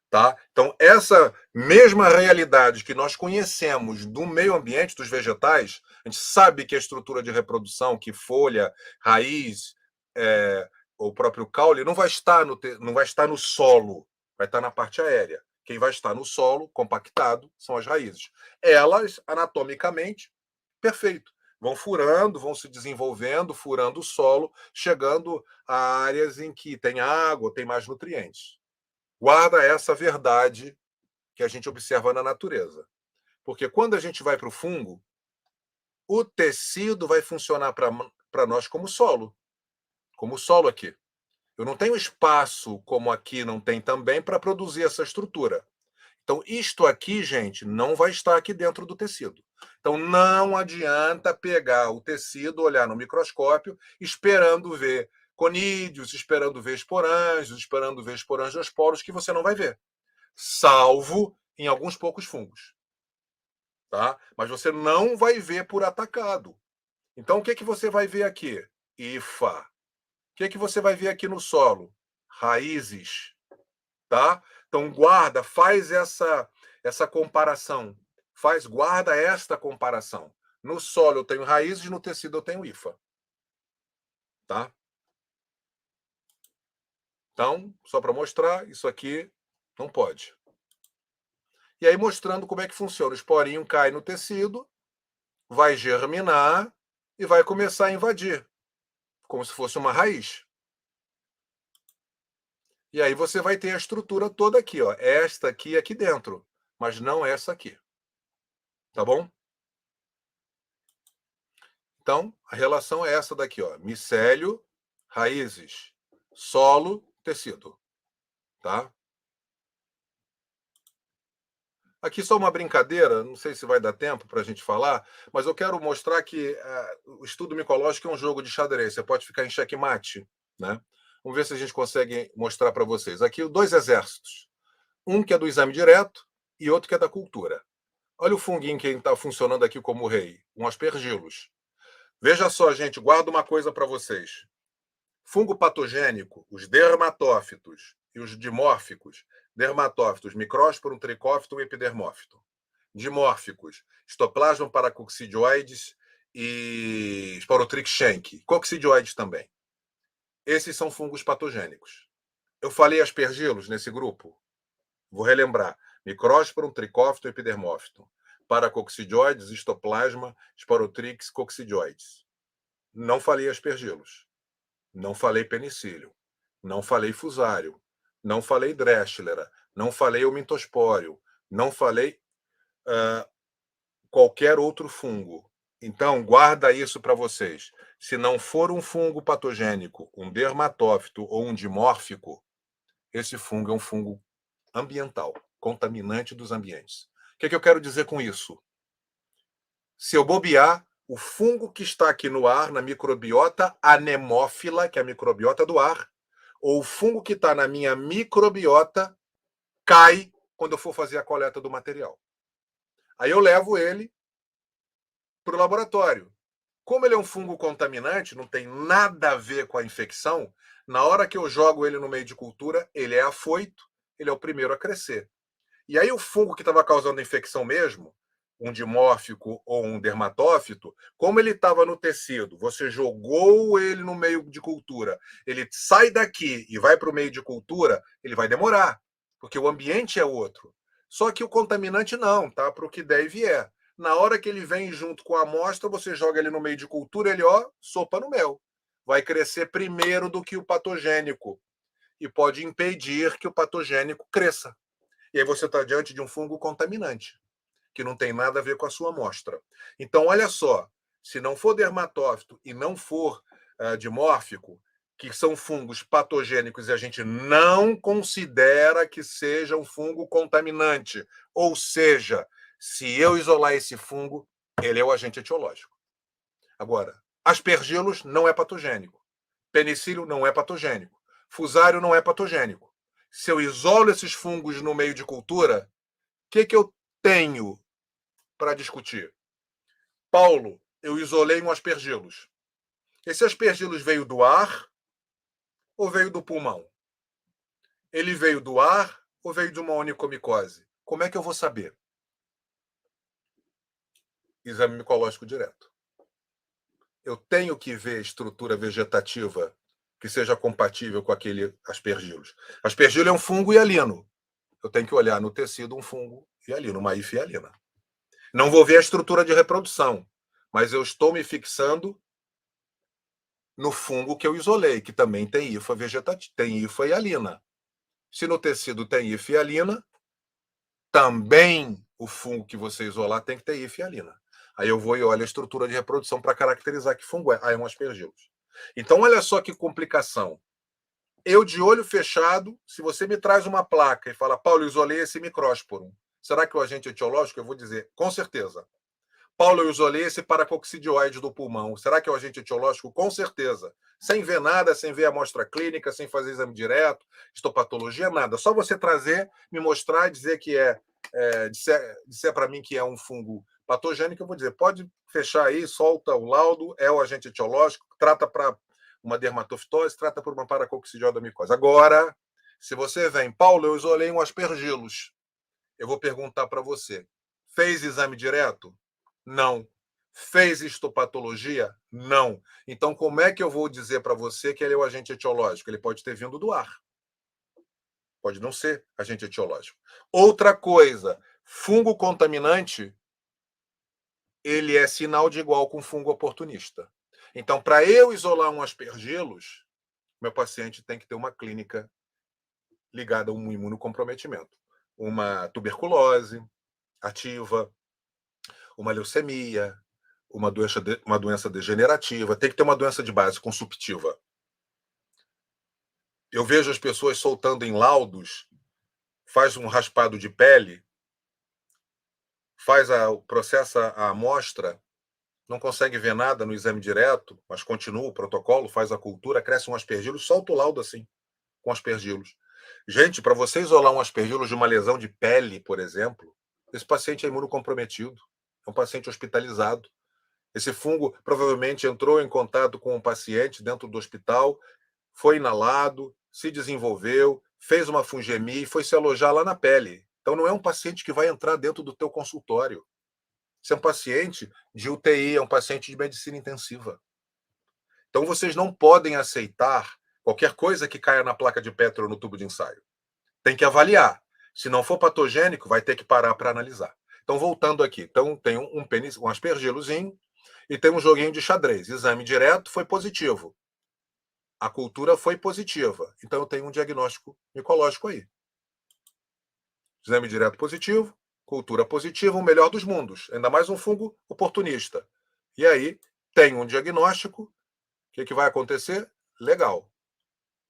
[SPEAKER 4] Tá? Então, essa mesma realidade que nós conhecemos do meio ambiente, dos vegetais, a gente sabe que a estrutura de reprodução, que folha, raiz, o próprio caule, não vai estar no solo, vai estar na parte aérea. Quem vai estar no solo, compactado, são as raízes. Elas, anatomicamente, perfeito. Vão furando, vão se desenvolvendo, furando o solo, chegando a áreas em que tem água, tem mais nutrientes. Guarda essa verdade que a gente observa na natureza. Porque quando a gente vai para o fungo, o tecido vai funcionar para nós como solo aqui. Eu não tenho espaço, como aqui não tem também, para produzir essa estrutura. Então, isto aqui, gente, não vai estar aqui dentro do tecido. Então, não adianta pegar o tecido, olhar no microscópio, esperando ver conídeos, esperando ver esporângios, que você não vai ver. Salvo em alguns poucos fungos. Tá? Mas você não vai ver por atacado. Então, o que você vai ver aqui? Hifa. O que você vai ver aqui no solo? Raízes. Tá? Então, faz essa comparação. Guarda esta comparação. No solo eu tenho raízes, no tecido eu tenho hifa. Tá? Então, só para mostrar, isso aqui não pode. E aí, mostrando como é que funciona. O esporinho cai no tecido, vai germinar e vai começar a invadir, como se fosse uma raiz. E aí você vai ter a estrutura toda aqui, ó. Esta aqui dentro, mas não essa aqui. Tá bom? Então, a relação é essa daqui, ó. Micélio, raízes, solo, tecido. Tá? Aqui só uma brincadeira, não sei se vai dar tempo para a gente falar, mas eu quero mostrar que o estudo micológico é um jogo de xadrez. Você pode ficar em xeque-mate, né? Vamos ver se a gente consegue mostrar para vocês. Aqui, 2 exércitos. Um que é do exame direto e outro que é da cultura. Olha o funguinho que está funcionando aqui como rei, um aspergilos. Veja só, gente, guarda uma coisa para vocês. Fungo patogênico, os dermatófitos e os dimórficos, dermatófitos, micrósporum, tricófiton e epidermófiton. Dimórficos, Histoplasma paracoccidioides e Sporotrix schenck. Coccidioides também. Esses são fungos patogênicos. Eu falei aspergilos nesse grupo? Vou relembrar. Microsporum, Trichophyton, Epidermophyton. Paracoccidioides, Histoplasma, Sporotrix, Coccidioides. Não falei aspergillus. Não falei penicillium. Não falei fusário. Não falei Dreschlera. Não falei Omintosporium. Não falei qualquer outro fungo. Então, guarda isso para vocês. Se não for um fungo patogênico, um dermatófito ou um dimórfico, esse fungo é um fungo ambiental, contaminante dos ambientes. O que eu quero dizer com isso? Se eu bobear, o fungo que está aqui no ar, na microbiota anemófila, que é a microbiota do ar, ou o fungo que está na minha microbiota, cai quando eu for fazer a coleta do material. Aí eu levo ele para o laboratório. Como ele é um fungo contaminante, não tem nada a ver com a infecção, na hora que eu jogo ele no meio de cultura, ele é afoito, ele é o primeiro a crescer. E aí o fungo que estava causando a infecção mesmo, um dimórfico ou um dermatófito, como ele estava no tecido, você jogou ele no meio de cultura, ele sai daqui e vai para o meio de cultura, ele vai demorar, porque o ambiente é outro. Só que o contaminante não, tá? Para o que der e vier. Na hora que ele vem junto com a amostra, você joga ele no meio de cultura, ele, sopa no mel. Vai crescer primeiro do que o patogênico e pode impedir que o patogênico cresça. E aí você está diante de um fungo contaminante, que não tem nada a ver com a sua amostra. Então, olha só, se não for dermatófito e não for dimórfico, que são fungos patogênicos e a gente não considera que seja um fungo contaminante, ou seja, se eu isolar esse fungo, ele é o agente etiológico. Agora, aspergillus não é patogênico. Penicillium não é patogênico. Fusário não é patogênico. Se eu isolo esses fungos no meio de cultura, o que eu tenho para discutir? Paulo, eu isolei um aspergillus. Esse aspergillus veio do ar ou veio do pulmão? Ele veio do ar ou veio de uma onicomicose? Como é que eu vou saber? Exame micológico direto. Eu tenho que ver estrutura vegetativa que seja compatível com aquele aspergillus. Aspergillus é um fungo hialino. Eu tenho que olhar no tecido um fungo hialino, uma hifo hialina. Não vou ver a estrutura de reprodução, mas eu estou me fixando no fungo que eu isolei, que também tem hifa vegetativa, tem hifa hialina. Se no tecido tem hifa hialina, também o fungo que você isolar tem que ter hifa hialina. Aí eu vou e olho a estrutura de reprodução para caracterizar que fungo é. Aí é um aspergillus. Então, olha só que complicação. Eu, de olho fechado, se você me traz uma placa e fala, Paulo, eu isolei esse Microsporum, será que o agente etiológico? Eu vou dizer, com certeza. Paulo, eu isolei esse paracoccidioide do pulmão, será que é o agente etiológico? Com certeza. Sem ver nada, sem ver a amostra clínica, sem fazer exame direto, histopatologia, nada. Só você trazer, me mostrar e dizer que disser para mim que é um fungo patogênico, eu vou dizer, pode fechar aí, solta o laudo, é o agente etiológico, trata para uma dermatofitose, trata por uma paracoccidioide da micose. Agora, se você vem, Paulo, eu isolei um aspergillus, eu vou perguntar para você, fez exame direto? Não. Fez histopatologia? Não. Então, como é que eu vou dizer para você que ele é o agente etiológico? Ele pode ter vindo do ar. Pode não ser agente etiológico. Outra coisa, fungo contaminante, ele é sinal de igual com fungo oportunista. Então, para eu isolar um aspergillus, meu paciente tem que ter uma clínica ligada a um imunocomprometimento. Uma tuberculose ativa, uma leucemia, uma doença degenerativa, tem que ter uma doença de base consumptiva. Eu vejo as pessoas soltando em laudos, faz um raspado de pele, processa a amostra, não consegue ver nada no exame direto, mas continua o protocolo, faz a cultura, cresce um aspergillus, solta o laudo assim, com aspergillus. Gente, para você isolar um aspergillus de uma lesão de pele, por exemplo, esse paciente é imunocomprometido, é um paciente hospitalizado. Esse fungo provavelmente entrou em contato com um paciente dentro do hospital, foi inalado, se desenvolveu, fez uma fungemia e foi se alojar lá na pele. Então não é um paciente que vai entrar dentro do teu consultório. Esse é um paciente de UTI, é um paciente de medicina intensiva. Então vocês não podem aceitar qualquer coisa que caia na placa de Petri ou no tubo de ensaio. Tem que avaliar. Se não for patogênico, vai ter que parar para analisar. Então, voltando aqui. Então, tem um aspergilozinho e tem um joguinho de xadrez. Exame direto foi positivo. A cultura foi positiva. Então, eu tenho um diagnóstico micológico aí. Exame direto positivo, cultura positiva, o melhor dos mundos. Ainda mais um fungo oportunista. E aí, tem um diagnóstico. O que vai acontecer? Legal.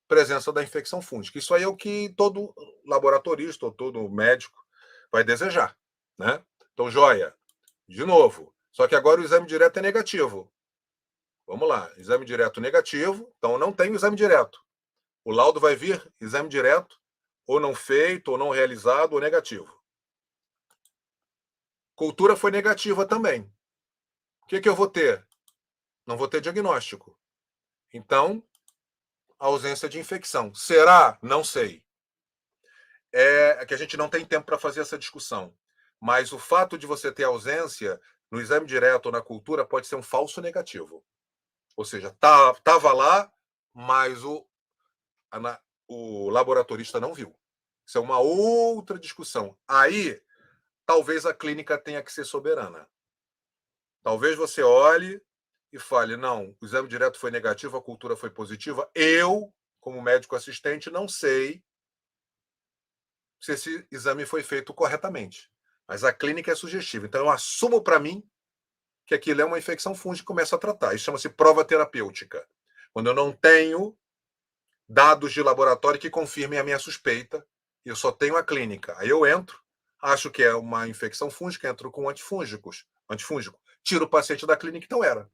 [SPEAKER 4] Presença da infecção fúngica. Isso aí é o que todo laboratorista ou todo médico vai desejar, né? Então, joia. De novo. Só que agora o exame direto é negativo. Vamos lá. Exame direto negativo. Então, não tem o exame direto. O laudo vai vir exame direto, ou não feito, ou não realizado, ou negativo. Cultura foi negativa também. O que eu vou ter? Não vou ter diagnóstico. Então, ausência de infecção. Será? Não sei. É que a gente não tem tempo para fazer essa discussão. Mas o fato de você ter ausência no exame direto ou na cultura pode ser um falso negativo. Ou seja, estava lá, mas o laboratorista não viu. Isso é uma outra discussão. Aí, talvez a clínica tenha que ser soberana. Talvez você olhe e fale, não, o exame direto foi negativo, a cultura foi positiva. Eu, como médico assistente, não sei se esse exame foi feito corretamente. Mas a clínica é sugestiva. Então, eu assumo para mim que aquilo é uma infecção fúngica e começo a tratar. Isso chama-se prova terapêutica. Quando eu não tenho dados de laboratório que confirmem a minha suspeita, eu só tenho a clínica. Aí eu entro, acho que é uma infecção fúngica, entro com antifúngico, tiro o paciente da clínica, então era.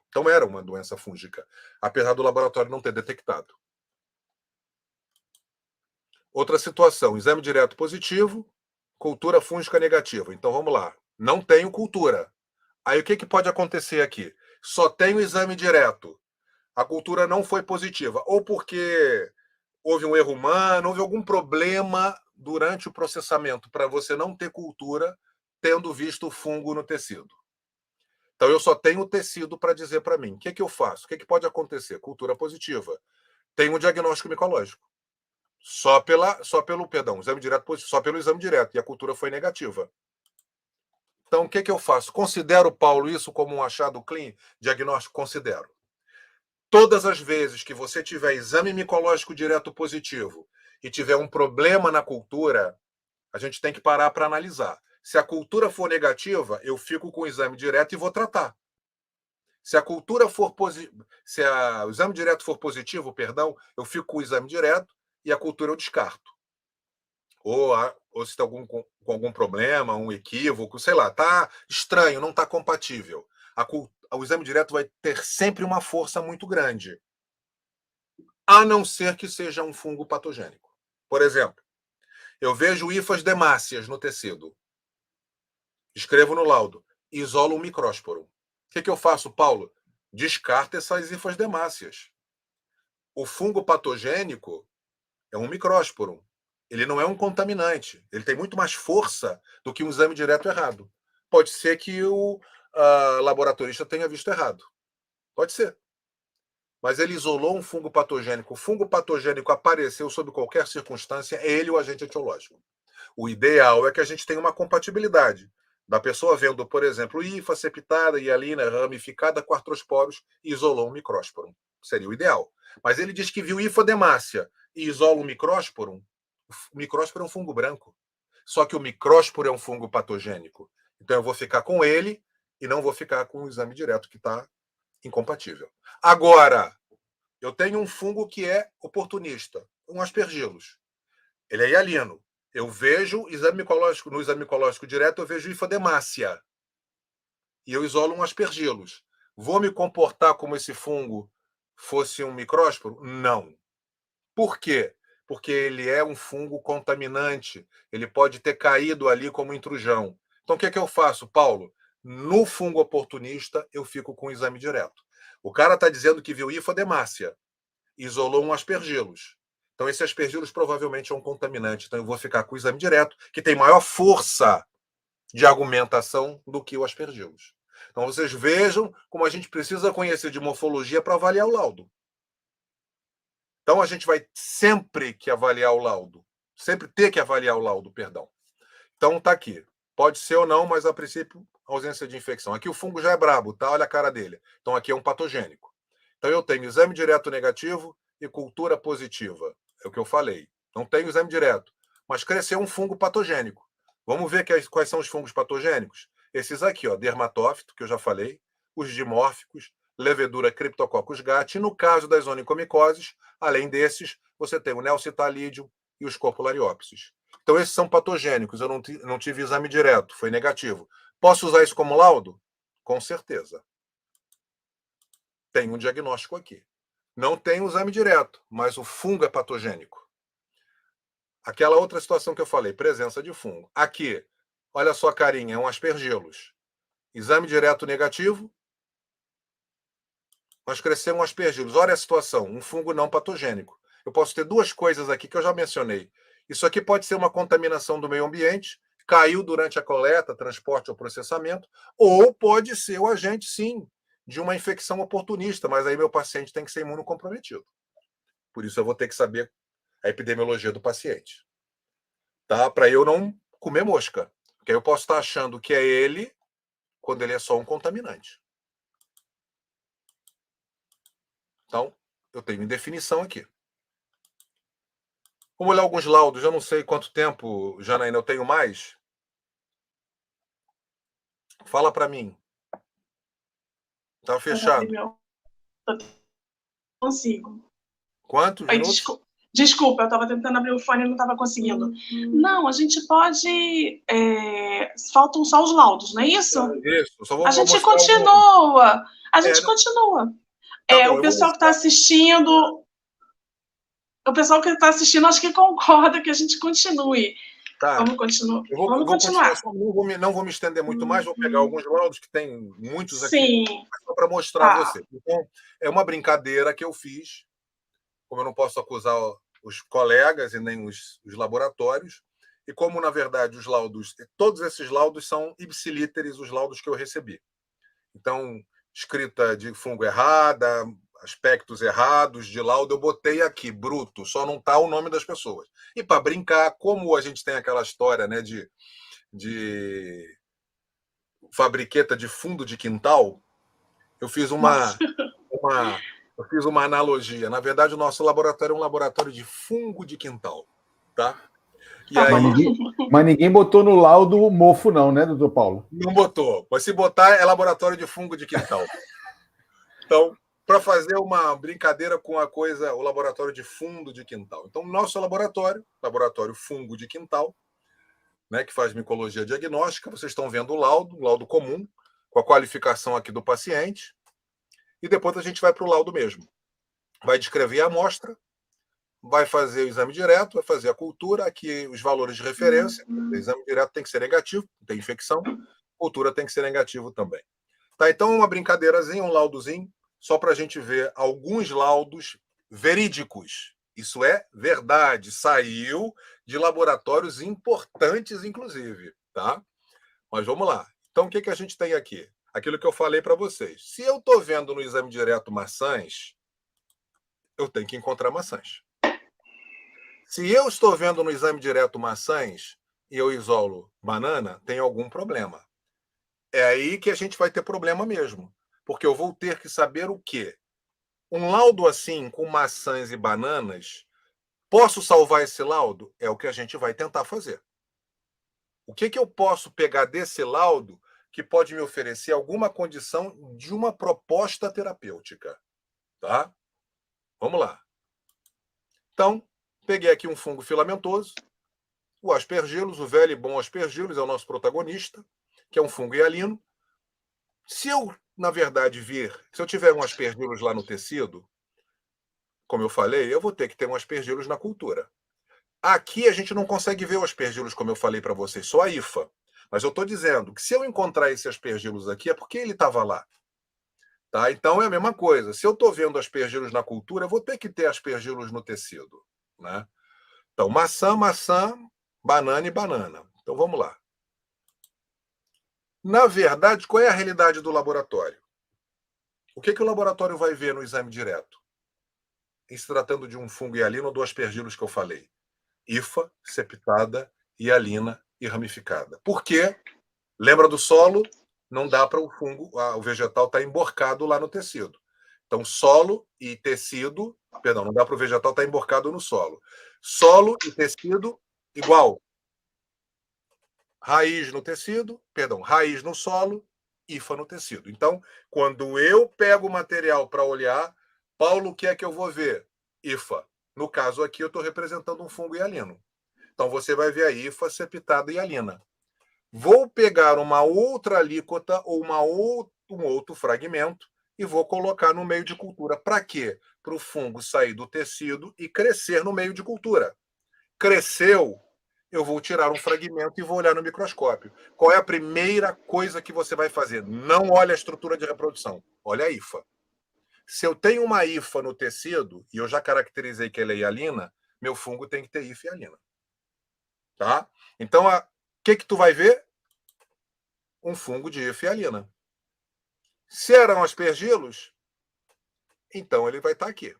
[SPEAKER 4] Então era uma doença fúngica, apesar do laboratório não ter detectado. Outra situação, exame direto positivo, cultura fúngica negativa. Então vamos lá, não tenho cultura. Aí o que pode acontecer aqui? Só tenho exame direto. A cultura não foi positiva, ou porque houve um erro humano, houve algum problema durante o processamento para você não ter cultura, tendo visto o fungo no tecido. Então, eu só tenho o tecido para dizer para mim. O que eu faço? O que pode acontecer? Cultura positiva. Tem um diagnóstico micológico. Só pelo exame direto positivo, só pelo exame direto. E a cultura foi negativa. Então, o que eu faço? Considero, Paulo, isso como um achado clean? Diagnóstico? Considero. Todas as vezes que você tiver exame micológico direto positivo e tiver um problema na cultura, a gente tem que parar para analisar. Se a cultura for negativa, eu fico com o exame direto e vou tratar. Se a cultura for o exame direto for positivo, eu fico com o exame direto e a cultura eu descarto. Ou se tem com algum problema, um equívoco, sei lá, tá estranho, não está compatível. O exame direto vai ter sempre uma força muito grande, a não ser que seja um fungo patogênico. Por exemplo, eu vejo hifas demáceas no tecido. Escrevo no laudo, isolo um micrósporo. O que eu faço, Paulo? Descarta essas hifas demáceas. O fungo patogênico é um micrósporo. Ele não é um contaminante. Ele tem muito mais força do que um exame direto errado. Pode ser que o laboratorista tenha visto errado. Pode ser. Mas ele isolou um fungo patogênico. O fungo patogênico apareceu sob qualquer circunstância, é ele o agente etiológico. O ideal é que a gente tenha uma compatibilidade da pessoa vendo, por exemplo, hifa septada, hialina ramificada com artrosporos e isolou um micrósporo. Seria o ideal. Mas ele diz que viu hifa demácea e isola um micrósporo. O micrósporo é um fungo branco. Só que o micrósporo é um fungo patogênico. Então eu vou ficar com ele e não vou ficar com o exame direto que está incompatível. Agora, eu tenho um fungo que é oportunista, um aspergillus. Ele é hialino. Eu vejo no exame micológico direto, eu vejo hifademácia. E eu isolo um aspergillus. Vou me comportar como esse fungo fosse um micrósporo? Não. Por quê? Porque ele é um fungo contaminante. Ele pode ter caído ali como intrusão. Então, o que eu faço, Paulo? No fungo oportunista, eu fico com o exame direto. O cara está dizendo que viu hifademácia. Isolou um aspergillus. Então, esse aspergillus provavelmente é um contaminante. Então, eu vou ficar com o exame direto, que tem maior força de argumentação do que o aspergillus. Então, vocês vejam como a gente precisa conhecer de morfologia para avaliar o laudo. Então, a gente vai sempre que avaliar o laudo, sempre ter que avaliar o laudo, perdão. Então está aqui. Pode ser ou não, mas a princípio, ausência de infecção. Aqui o fungo já é brabo, tá? Olha a cara dele. Então aqui é um patogênico. Então eu tenho exame direto negativo e cultura positiva. É o que eu falei. Não tenho exame direto, mas cresceu um fungo patogênico. Vamos ver quais são os fungos patogênicos? Esses aqui, ó, dermatófito, que eu já falei, os dimórficos, levedura Cryptococcus gat, e no caso das onicomicoses, além desses, você tem o Nelsitalidium e os Corpulariopsis. Então, esses são patogênicos. Eu não tive exame direto, foi negativo. Posso usar isso como laudo? Com certeza. Tem um diagnóstico aqui. Não tem exame direto, mas o fungo é patogênico. Aquela outra situação que eu falei, presença de fungo. Aqui, olha só a carinha, é um aspergillus. Exame direto negativo, mas cresceu um aspergillus. Olha a situação, um fungo não patogênico. Eu posso ter duas coisas aqui que eu já mencionei. Isso aqui pode ser uma contaminação do meio ambiente, caiu durante a coleta, transporte ou processamento, ou pode ser o agente, sim, de uma infecção oportunista, mas aí meu paciente tem que ser imunocomprometido. Por isso eu vou ter que saber a epidemiologia do paciente. Tá? Para eu não comer mosca. Porque aí eu posso estar achando que é ele quando ele é só um contaminante. Então, eu tenho indefinição aqui. Vamos olhar alguns laudos. Eu não sei quanto tempo, Janaína, eu tenho mais. Fala para mim. Tá fechado.
[SPEAKER 1] Consigo.
[SPEAKER 4] Quantos minutos?
[SPEAKER 1] Desculpa, eu estava tentando abrir o fone e não estava conseguindo. Não, a gente pode... faltam só os laudos, não é isso?
[SPEAKER 4] Isso. Só vou
[SPEAKER 1] a gente continua.
[SPEAKER 4] Algum.
[SPEAKER 1] A gente continua.
[SPEAKER 4] Tá bom,
[SPEAKER 1] o pessoal que está assistindo... O pessoal que está assistindo, acho que concorda que a gente continue.
[SPEAKER 4] Tá.
[SPEAKER 1] Vamos continuar.
[SPEAKER 4] Vamos continuar. Não vou me estender muito mais, vou pegar alguns laudos, que tem muitos aqui.
[SPEAKER 1] Sim.
[SPEAKER 4] Só para mostrar a você. Então, é uma brincadeira que eu fiz, como eu não posso acusar os colegas e nem os laboratórios, e como, na verdade, os laudos, todos esses laudos são ipsilíteres, os laudos que eu recebi. Então, escrita de fungo errada, aspectos errados de laudo, eu botei aqui, bruto, só não está o nome das pessoas. E para brincar, como a gente tem aquela história, né, de fabriqueta de fundo de quintal, eu fiz uma analogia. Na verdade, o nosso laboratório é um laboratório de fungo de quintal, tá?
[SPEAKER 3] E aí... mas ninguém botou no laudo mofo não, né, doutor Paulo?
[SPEAKER 4] Não botou. Mas se botar, é laboratório de fungo de quintal. Então, para fazer uma brincadeira com a coisa, o laboratório de fundo de quintal. Então, nosso laboratório fungo de quintal, né, que faz micologia diagnóstica, vocês estão vendo o laudo comum, com a qualificação aqui do paciente, e depois a gente vai para o laudo mesmo. Vai descrever a amostra, vai fazer o exame direto, vai fazer a cultura, aqui os valores de referência. O exame direto tem que ser negativo, tem infecção, cultura tem que ser negativo também. Tá, então, uma brincadeirazinha, um laudozinho, só para a gente ver alguns laudos verídicos. Isso é verdade, saiu de laboratórios importantes, inclusive, tá? Mas vamos lá. Então, o que a gente tem aqui? Aquilo que eu falei para vocês. Se eu estou vendo no exame direto maçãs, eu tenho que encontrar maçãs. Se eu estou vendo no exame direto maçãs e eu isolo banana, tem algum problema. É aí que a gente vai ter problema mesmo. Porque eu vou ter que saber o quê? Um laudo assim, com maçãs e bananas, posso salvar esse laudo? É o que a gente vai tentar fazer. O que eu posso pegar desse laudo que pode me oferecer alguma condição de uma proposta terapêutica? Tá? Vamos lá. Então, peguei aqui um fungo filamentoso, o aspergillus, o velho e bom aspergillus é o nosso protagonista, que é um fungo hialino. Se eu, na verdade, se eu tiver um aspergillus lá no tecido, como eu falei, eu vou ter que ter um aspergillus na cultura. Aqui a gente não consegue ver o aspergillus, como eu falei para vocês, só a hifa. Mas eu estou dizendo que se eu encontrar esse aspergillus aqui, é porque ele estava lá. Tá? Então é a mesma coisa. Se eu estou vendo aspergillus na cultura, eu vou ter que ter aspergillus no tecido. Né? Então, maçã, banana e banana. Então vamos lá. Na verdade, qual é a realidade do laboratório? O que o laboratório vai ver no exame direto? Em se tratando de um fungo hialino ou do aspergillus que eu falei? hifa, septada, hialina e ramificada. Por quê? Lembra do solo? Não dá para o fungo, o vegetal estar emborcado lá no tecido. Então, solo e tecido, perdão, não dá para o vegetal estar emborcado no solo. Solo e tecido igual. Raiz no tecido, perdão, raiz no solo, hifa no tecido. Então, quando eu pego o material para olhar, Paulo, o que é que eu vou ver? Hifa. No caso aqui, eu estou representando um fungo hialino. Então, você vai ver a hifa, septada e hialina. Vou pegar uma outra alíquota ou um outro fragmento e vou colocar no meio de cultura. Para quê? Para o fungo sair do tecido e crescer no meio de cultura. Cresceu, eu vou tirar um fragmento e vou olhar no microscópio. Qual é a primeira coisa que você vai fazer? Não olha a estrutura de reprodução, olha a hifa. Se eu tenho uma hifa no tecido, e eu já caracterizei que ela é hialina, meu fungo tem que ter hifa e hialina. Tá? Então, o que tu vai ver? Um fungo de hifa e hialina. Se eram aspergilos, então ele vai estar aqui.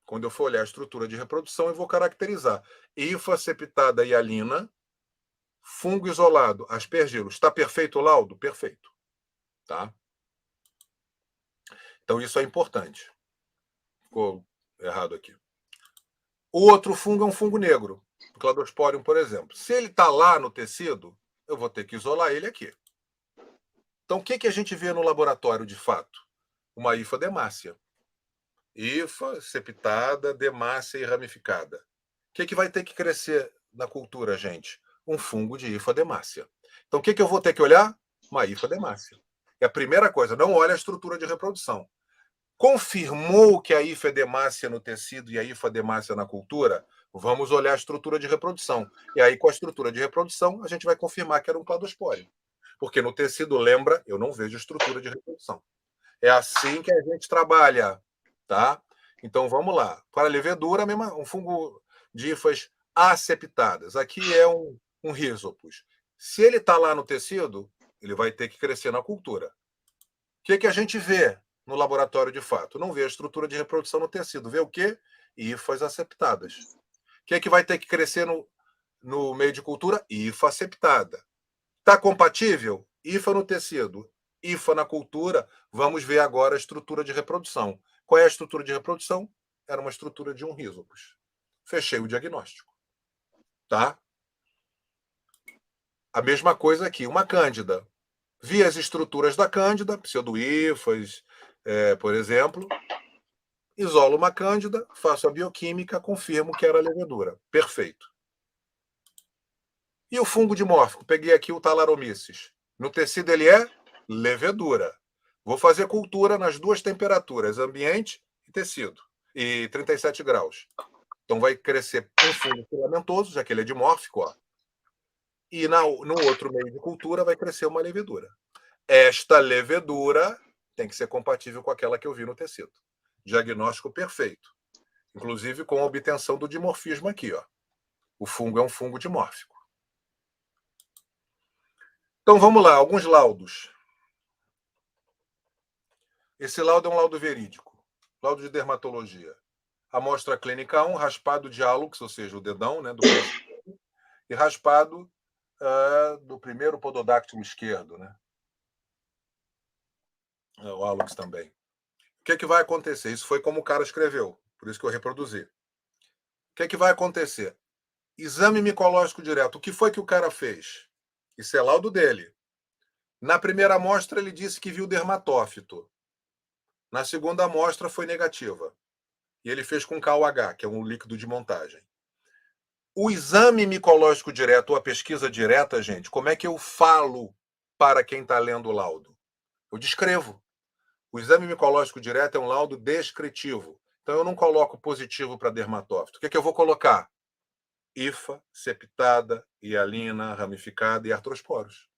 [SPEAKER 4] Quando eu for olhar a estrutura de reprodução, eu vou caracterizar hifa, septada e hialina, fungo isolado, aspergilos. Está perfeito o laudo? Perfeito. Tá? Então, isso é importante. Ficou errado aqui. O outro fungo é um fungo negro, o Cladosporium, por exemplo. Se ele está lá no tecido, eu vou ter que isolar ele aqui. Então, o que a gente vê no laboratório, de fato? Uma hifa demácia. Hifa, septada, demácia e ramificada. O que vai ter que crescer na cultura, gente? Um fungo de hifa demácia. Então, o que eu vou ter que olhar? Uma hifa demácia. É a primeira coisa, não olha a estrutura de reprodução. Confirmou que a hifa é demácia no tecido e a hifa demácia na cultura? Vamos olhar a estrutura de reprodução. E aí, com a estrutura de reprodução, a gente vai confirmar que era um cladospóreo. Porque no tecido, lembra, eu não vejo estrutura de reprodução. É assim que a gente trabalha, tá? Então, vamos lá. Para a levedura, um fungo de hifas aseptadas. Aqui é um rhizopus. Se ele está lá no tecido, ele vai ter que crescer na cultura. O que a gente vê no laboratório de fato? Não vê a estrutura de reprodução no tecido. Vê o quê? Hifas aseptadas. O que vai ter que crescer no meio de cultura? Hifa aseptada. Está compatível? Hifa no tecido, hifa na cultura. Vamos ver agora a estrutura de reprodução. Qual é a estrutura de reprodução? Era uma estrutura de um rhizopus. Fechei o diagnóstico. Tá? A mesma coisa aqui, uma cândida. Vi as estruturas da cândida, pseudohifas, por exemplo. Isolo uma cândida, faço a bioquímica, confirmo que era levedura. Perfeito. E o fungo dimórfico? Peguei aqui o Talaromyces. No tecido ele é levedura. Vou fazer cultura nas duas temperaturas, ambiente e tecido, e 37 graus. Então vai crescer um fungo filamentoso, já que ele é dimórfico, ó. E no outro meio de cultura vai crescer uma levedura. Esta levedura tem que ser compatível com aquela que eu vi no tecido. Diagnóstico perfeito. Inclusive com a obtenção do dimorfismo aqui, ó. O fungo é um fungo dimórfico. Então vamos lá, alguns laudos. Esse laudo é um laudo verídico, laudo de dermatologia. Amostra clínica 1, raspado de hálux, ou seja, o dedão, né, do e raspado do primeiro pododáctilo esquerdo, né? O hálux também. O que vai acontecer? Isso foi como o cara escreveu, por isso que eu reproduzi. O que vai acontecer? Exame micológico direto. O que foi que o cara fez? Isso é laudo dele. Na primeira amostra, ele disse que viu dermatófito. Na segunda amostra, foi negativa. E ele fez com KOH, que é um líquido de montagem. O exame micológico direto, ou a pesquisa direta, gente, como é que eu falo para quem está lendo o laudo? Eu descrevo. O exame micológico direto é um laudo descritivo. Então, eu não coloco positivo para dermatófito. O que eu vou colocar? Hifa, septada, hialina, ramificada e artrosporos.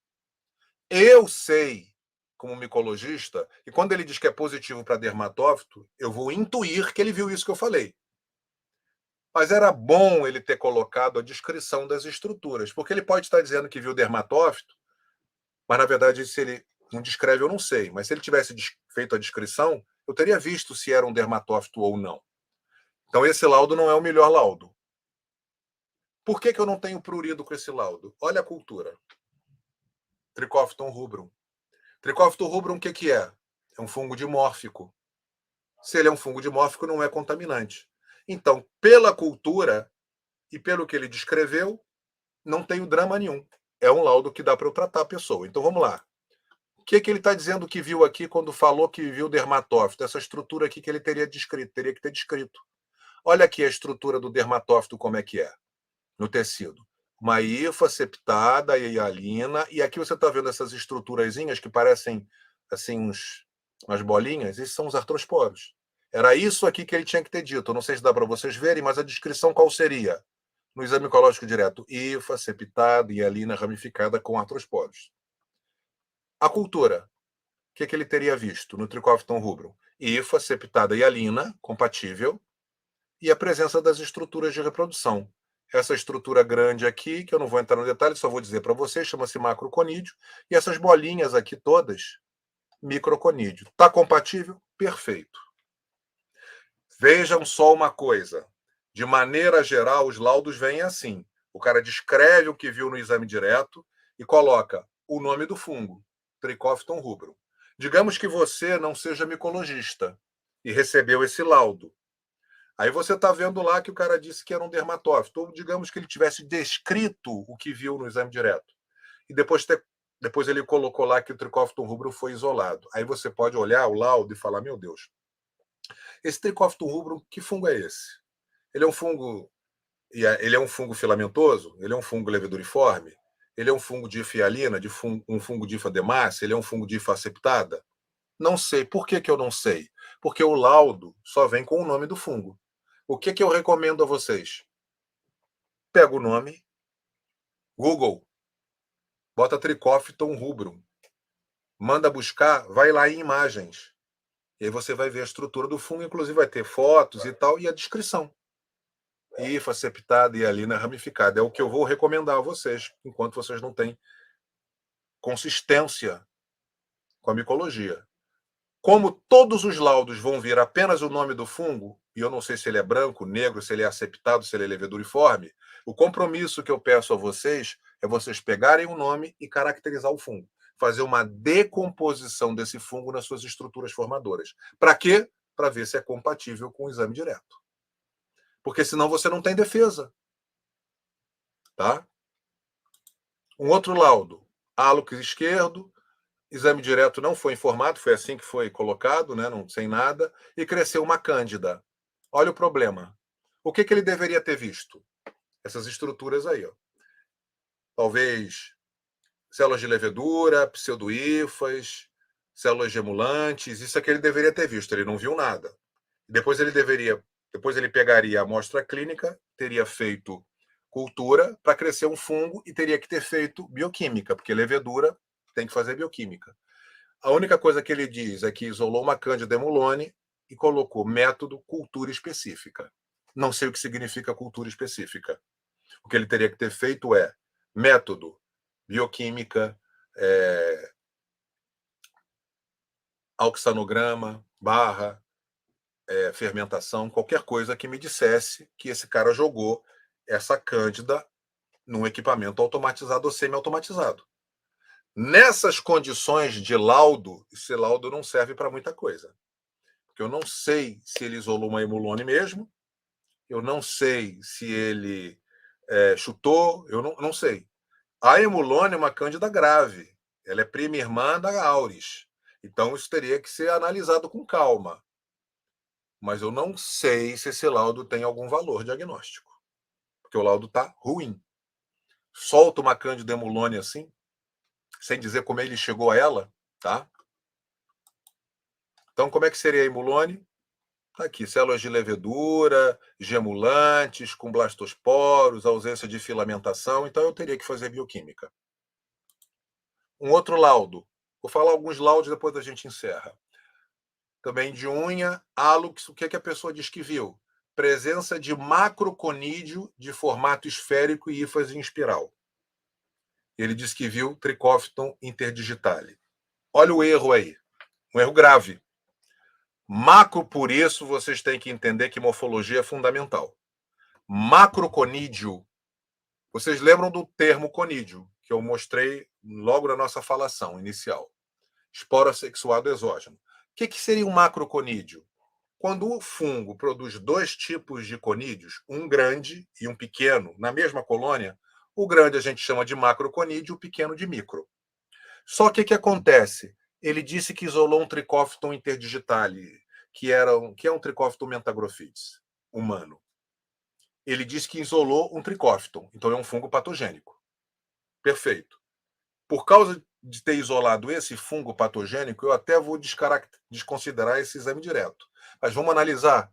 [SPEAKER 4] Eu sei, como micologista, e quando ele diz que é positivo para dermatófito, eu vou intuir que ele viu isso que eu falei. Mas era bom ele ter colocado a descrição das estruturas, porque ele pode estar dizendo que viu dermatófito, mas, na verdade, se ele não descreve, eu não sei. Mas se ele tivesse feito a descrição, eu teria visto se era um dermatófito ou não. Então, esse laudo não é o melhor laudo. Por que eu não tenho prurido com esse laudo? Olha a cultura. Trichophyton rubrum. Trichophyton rubrum, o que é? É um fungo dimórfico. Se ele é um fungo dimórfico, não é contaminante. Então, pela cultura e pelo que ele descreveu, não tenho drama nenhum. É um laudo que dá para eu tratar a pessoa. Então, vamos lá. O que ele está dizendo que viu aqui quando falou que viu dermatófito? Essa estrutura aqui que ele teria descrito, teria que ter descrito. Olha aqui a estrutura do dermatófito, como é que é no tecido. Uma hifa septada e hialina, e aqui você está vendo essas estruturazinhas que parecem assim umas bolinhas, esses são os artrosporos. Era isso aqui que ele tinha que ter dito. Eu não sei se dá para vocês verem, mas a descrição qual seria? No exame ecológico direto, hifa septada e hialina ramificada com artrosporos. A cultura, o que ele teria visto no Trichophyton rubrum? Hifa septada e hialina, compatível, e a presença das estruturas de reprodução. Essa estrutura grande aqui, que eu não vou entrar no detalhe, só vou dizer para vocês, chama-se macroconídeo, e essas bolinhas aqui todas, microconídeo. Está compatível? Perfeito. Vejam só uma coisa. De maneira geral, os laudos vêm assim. O cara descreve o que viu no exame direto e coloca o nome do fungo, Trichophyton rubrum. Digamos que você não seja micologista e recebeu esse laudo. Aí você está vendo lá que o cara disse que era um dermatófito. Ou digamos que ele tivesse descrito o que viu no exame direto. E depois ele colocou lá que o Trichophyton rubrum foi isolado. Aí você pode olhar o laudo e falar, meu Deus, esse Trichophyton rubrum, que fungo é esse? Ele é um fungo filamentoso? Ele é um fungo leveduriforme? Ele é um fungo de hifialina, um fungo de hifademácia? Ele é um fungo de hifaceptada? Não sei. Por que eu não sei? Porque o laudo só vem com o nome do fungo. O que eu recomendo a vocês? Pega o nome, Google, bota Trichophyton rubrum, manda buscar, vai lá em imagens. E aí você vai ver a estrutura do fungo, inclusive vai ter fotos e tal, e a descrição. Hifa septada e hialina ramificada. É o que eu vou recomendar a vocês, enquanto vocês não têm consistência com a micologia. Como todos os laudos vão vir apenas o nome do fungo, e eu não sei se ele é branco, negro, se ele é aseptado, se ele é leveduriforme, o compromisso que eu peço a vocês é vocês pegarem o nome e caracterizar o fungo. Fazer uma decomposição desse fungo nas suas estruturas formadoras. Para quê? Para ver se é compatível com o exame direto. Porque senão você não tem defesa. Tá? Um outro laudo. Hálux esquerdo, exame direto não foi informado, foi assim que foi colocado, né, não, sem nada, e cresceu uma cândida. Olha o problema. O que ele deveria ter visto? Essas estruturas aí. Ó. Talvez células de levedura, pseudohifas, células gemulantes, isso é que ele deveria ter visto, ele não viu nada. Depois ele pegaria a amostra clínica, teria feito cultura para crescer um fungo e teria que ter feito bioquímica, porque levedura tem que fazer bioquímica. A única coisa que ele diz é que isolou uma Candida emulone e colocou método cultura específica. Não sei o que significa cultura específica. O que ele teria que ter feito é método bioquímica, auxanograma, barra, fermentação, qualquer coisa que me dissesse que esse cara jogou essa Cândida num equipamento automatizado ou semi-automatizado. Nessas condições de laudo, esse laudo não serve para muita coisa. Porque eu não sei se ele isolou uma emulone mesmo, eu não sei se ele chutou, eu não sei. A emulone é uma cândida grave, ela é prima irmã da auris. Então isso teria que ser analisado com calma. Mas eu não sei se esse laudo tem algum valor diagnóstico. Porque o laudo está ruim. Solta uma cândida emulone assim, sem dizer como ele chegou a ela, tá? Então, como é que seria a emulone? Tá aqui, células de levedura, gemulantes, com blastosporos, ausência de filamentação. Então, eu teria que fazer bioquímica. Um outro laudo. Vou falar alguns laudos, depois a gente encerra. Também de unha, hálux, o que a pessoa diz que viu? Presença de macroconídeo de formato esférico e ênfase em espiral. Ele diz que viu Trichophyton interdigitale. Olha o erro aí. Um erro grave. Macro, por isso, vocês têm que entender que morfologia é fundamental. Macroconídeo Vocês lembram do termo conídeo, que eu mostrei logo na nossa falação inicial? Esporo assexuado exógeno. O que seria um macroconídeo? Quando o fungo produz dois tipos de conídeos, um grande e um pequeno, na mesma colônia, o grande a gente chama de macroconídeo, o pequeno de micro. Só que o que acontece? Ele disse que isolou um Trichophyton interdigitale, que é um Trichophyton mentagrophytes humano. Ele disse que isolou um Trichophyton, então é um fungo patogênico. Perfeito. Por causa de ter isolado esse fungo patogênico, eu até vou desconsiderar esse exame direto. Mas vamos analisar.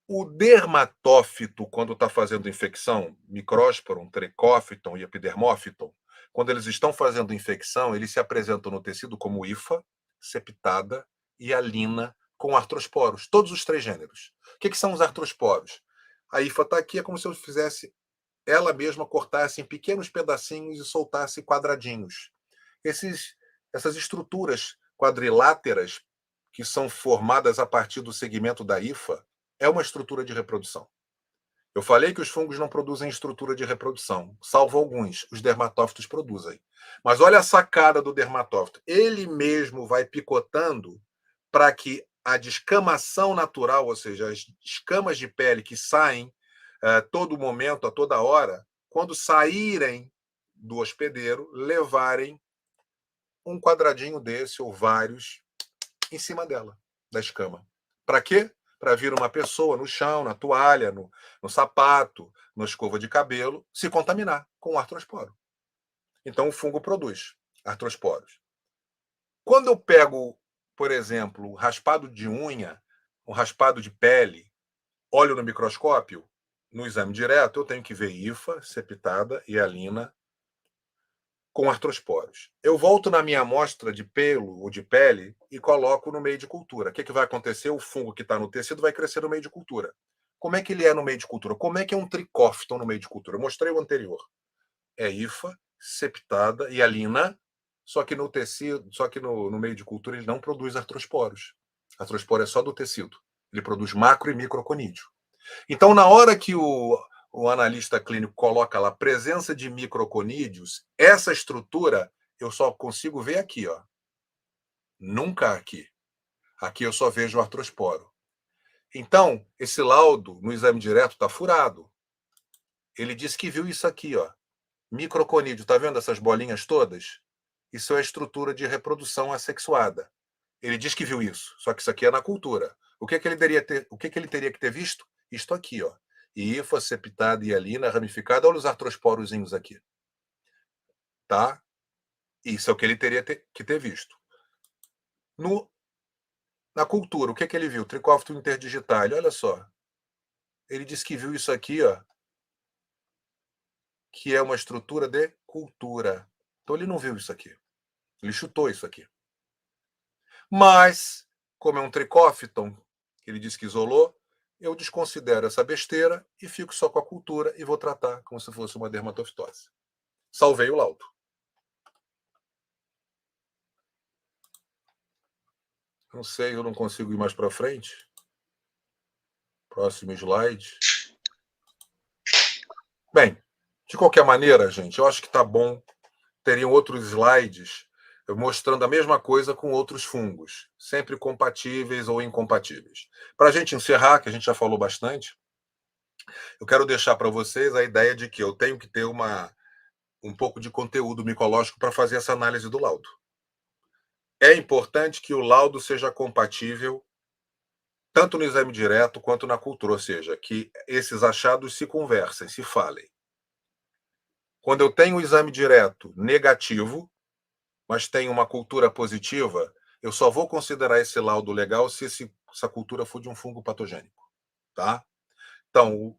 [SPEAKER 4] O dermatófito, quando está fazendo infecção, Microsporum, Trichophyton e Epidermophyton, quando eles estão fazendo infecção, eles se apresentam no tecido como hifa, septada e alina com artrosporos, todos os três gêneros. O que são os artrosporos? A hifa está aqui, é como se eu fizesse ela mesma, cortasse em pequenos pedacinhos e soltasse quadradinhos. Essas estruturas quadriláteras que são formadas a partir do segmento da hifa é uma estrutura de reprodução. Eu falei que os fungos não produzem estrutura de reprodução, salvo alguns, os dermatófitos produzem. Mas olha a sacada do dermatófito. Ele mesmo vai picotando para que a descamação natural, ou seja, as escamas de pele que saem a todo momento, a toda hora, quando saírem do hospedeiro, levarem um quadradinho desse ou vários em cima dela, da escama. Para quê? Para vir uma pessoa no chão, na toalha, no sapato, na escova de cabelo, se contaminar com o artrosporo. Então, o fungo produz artrosporos. Quando eu pego, por exemplo, raspado de unha, um raspado de pele, olho no microscópio, no exame direto, eu tenho que ver hifa, septada e alina com artrosporos. Eu volto na minha amostra de pelo ou de pele e coloco no meio de cultura. O que vai acontecer? O fungo que está no tecido vai crescer no meio de cultura. Como é que ele é no meio de cultura? Como é que é um Trichophyton no meio de cultura? Eu mostrei o anterior. É hifa, septada e alina, só que no tecido, só que no meio de cultura ele não produz artrosporos. Artrosporo é só do tecido. Ele produz macro e microconídeo. Então, na hora que o analista clínico coloca lá presença de microconídeos, essa estrutura eu só consigo ver aqui, ó. Nunca aqui. Aqui eu só vejo o artrosporo. Então, esse laudo no exame direto está furado. Ele disse que viu isso aqui, ó. Microconídeo, tá vendo essas bolinhas todas? Isso é a estrutura de reprodução assexuada. Ele diz que viu isso, só que isso aqui é na cultura. O que ele teria que ter visto? Isto aqui, ó. Hifa, septada e alina, ramificada. Olha os artrosporozinhos aqui. Tá? Isso é o que ele teria que ter visto. Na cultura, o que ele viu? Trichophyton interdigitale. Olha só. Ele disse que viu isso aqui, ó, que é uma estrutura de cultura. Então ele não viu isso aqui. Ele chutou isso aqui. Mas, como é um Trichophyton, que ele disse que isolou, eu desconsidero essa besteira e fico só com a cultura e vou tratar como se fosse uma dermatofitose. Salvei o laudo. Não sei, eu não consigo ir mais para frente. Próximo slide. Bem, de qualquer maneira, gente, eu acho que está bom. Teriam outros slides mostrando a mesma coisa com outros fungos, sempre compatíveis ou incompatíveis. Para a gente encerrar, que a gente já falou bastante, eu quero deixar para vocês a ideia de que eu tenho que ter um pouco de conteúdo micológico para fazer essa análise do laudo. É importante que o laudo seja compatível tanto no exame direto quanto na cultura, ou seja, que esses achados se conversem, se falem. Quando eu tenho o exame direto negativo, mas tenho uma cultura positiva, eu só vou considerar esse laudo legal se essa cultura for de um fungo patogênico. Tá? Então,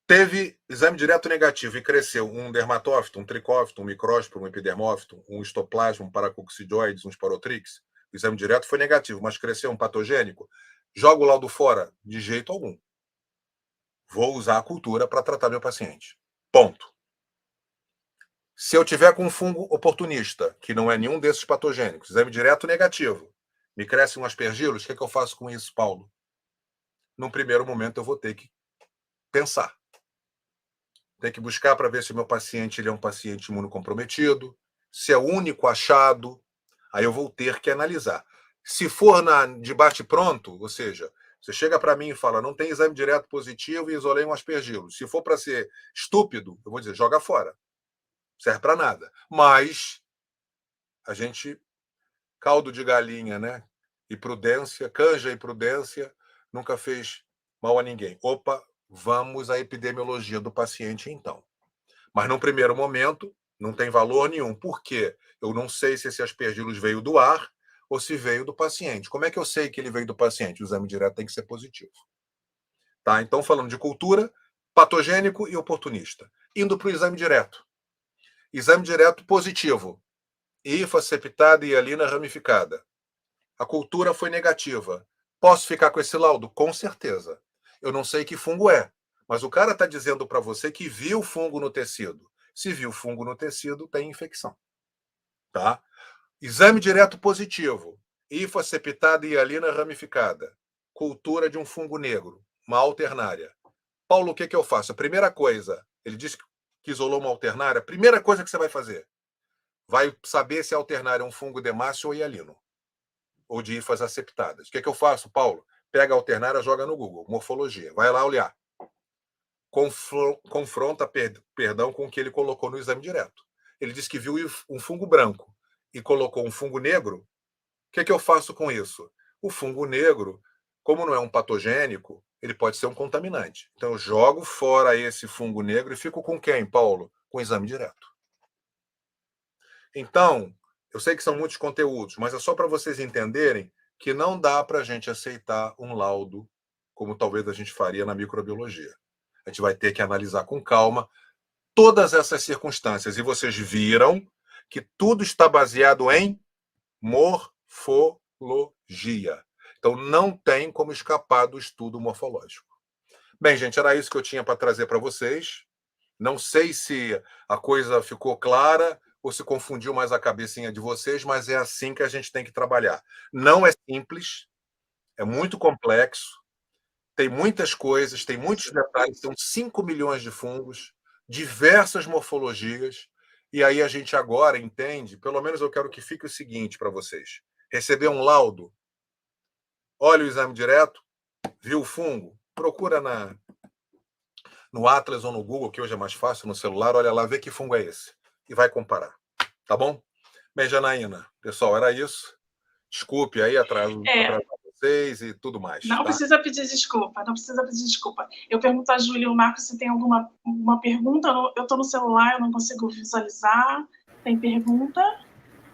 [SPEAKER 4] teve exame direto negativo e cresceu um dermatófito, um tricófito, um micrósporo, um epidermófito, um histoplasma, um paracoccidioides, um sporotrix. O exame direto foi negativo, mas cresceu um patogênico. Jogo o laudo fora? De jeito algum. Vou usar a cultura para tratar meu paciente. Ponto. Se eu tiver com um fungo oportunista, que não é nenhum desses patogênicos, exame direto negativo, me cresce um aspergillus, o que eu faço com isso, Paulo? Num primeiro momento eu vou ter que pensar. Tem que buscar para ver se o meu paciente ele é um paciente imunocomprometido, se é o único achado, aí eu vou ter que analisar. Se for de bate-pronto, ou seja, você chega para mim e fala, não tem exame direto positivo e isolei um aspergilo. Se for para ser estúpido, eu vou dizer, joga fora. Serve para nada. Mas a gente, caldo de galinha, né? E prudência, canja e prudência, nunca fez mal a ninguém. Opa, vamos à epidemiologia do paciente, então. Mas, num primeiro momento, não tem valor nenhum. Por quê? Eu não sei se esse aspergillus veio do ar ou se veio do paciente. Como é que eu sei que ele veio do paciente? O exame direto tem que ser positivo. Tá? Então, falando de cultura, patogênico e oportunista. Indo para o exame direto. Exame direto positivo. IFA septada e hialina ramificada. A cultura foi negativa. Posso ficar com esse laudo? Com certeza. Eu não sei que fungo é, mas o cara está dizendo para você que viu fungo no tecido. Se viu fungo no tecido, tem infecção. Tá? Exame direto positivo. IFA septada e hialina ramificada. Cultura de um fungo negro, uma alternária. Paulo, o que eu faço? A primeira coisa, ele disse que isolou uma alternária, a primeira coisa que você vai fazer, vai saber se a alternária é um fungo demácio ou hialino, ou de IFAs aceptadas. O que eu faço, Paulo? Pega a alternária, joga no Google, morfologia. Vai lá olhar. Confronta, perdão, com o que ele colocou no exame direto. Ele disse que viu um fungo branco e colocou um fungo negro. O que eu faço com isso? O fungo negro, como não é um patogênico, ele pode ser um contaminante. Então, eu jogo fora esse fungo negro e fico com quem, Paulo? Com o exame direto. Então, eu sei que são muitos conteúdos, mas é só para vocês entenderem que não dá para a gente aceitar um laudo como talvez a gente faria na microbiologia. A gente vai ter que analisar com calma todas essas circunstâncias. E vocês viram que tudo está baseado em morfologia. Então, não tem como escapar do estudo morfológico. Bem, gente, era isso que eu tinha para trazer para vocês. Não sei se a coisa ficou clara ou se confundiu mais a cabecinha de vocês, mas é assim que a gente tem que trabalhar. Não é simples, é muito complexo, tem muitas coisas, tem muitos detalhes, são 5 milhões de fungos, diversas morfologias, e aí a gente agora entende, pelo menos eu quero que fique o seguinte para vocês. Receber um laudo, olha o exame direto, viu o fungo, procura no Atlas ou no Google, que hoje é mais fácil, no celular, olha lá, vê que fungo é esse, e vai comparar. Tá bom? Bem, Janaína, pessoal, era isso. Desculpe aí atrasar vocês e tudo mais.
[SPEAKER 1] Não precisa pedir desculpa, não precisa pedir desculpa. Eu pergunto a Júlia e o Marcos se tem alguma pergunta. Eu estou no celular, eu não consigo visualizar. Tem pergunta?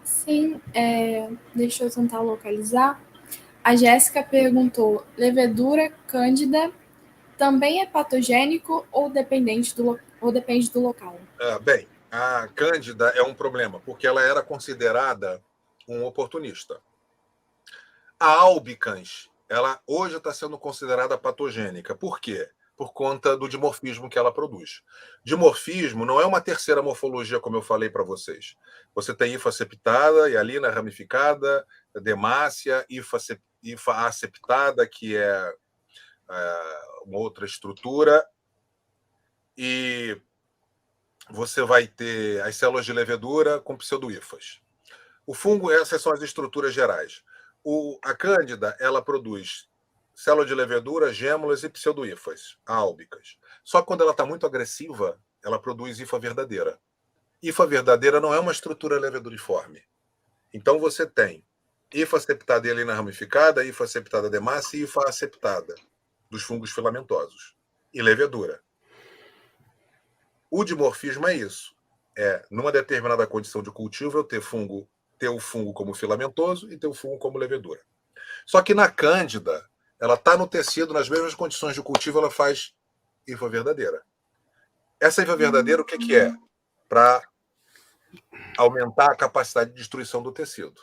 [SPEAKER 2] Sim, deixa eu tentar localizar. A Jéssica perguntou, levedura cândida também é patogênico ou depende do local?
[SPEAKER 4] Bem, a cândida é um problema, porque ela era considerada um oportunista. A albicans, ela hoje está sendo considerada patogênica. Por quê? Por conta do dimorfismo que ela produz. Dimorfismo não é uma terceira morfologia, como eu falei para vocês. Você tem IFA septada, hialina ramificada, demácia, IFA aceptada, que é uma outra estrutura, e você vai ter as células de levedura com pseudo-IFAs. O fungo, essas são as estruturas gerais. A cândida, ela produz célula de levedura, gêmulas e pseudo-IFAs, álbicas. Só que quando ela está muito agressiva, ela produz IFA verdadeira. IFA verdadeira não é uma estrutura leveduriforme. Então você tem IFA septada e hialina ramificada, IFA septada demácia e IFA aceptada, dos fungos filamentosos. E levedura. O dimorfismo é isso. Numa determinada condição de cultivo, eu ter o fungo como filamentoso e ter o fungo como levedura. Só que na cândida, ela está no tecido, nas mesmas condições de cultivo, ela faz IFA verdadeira. Essa IFA verdadeira, o que é? Para aumentar a capacidade de destruição do tecido.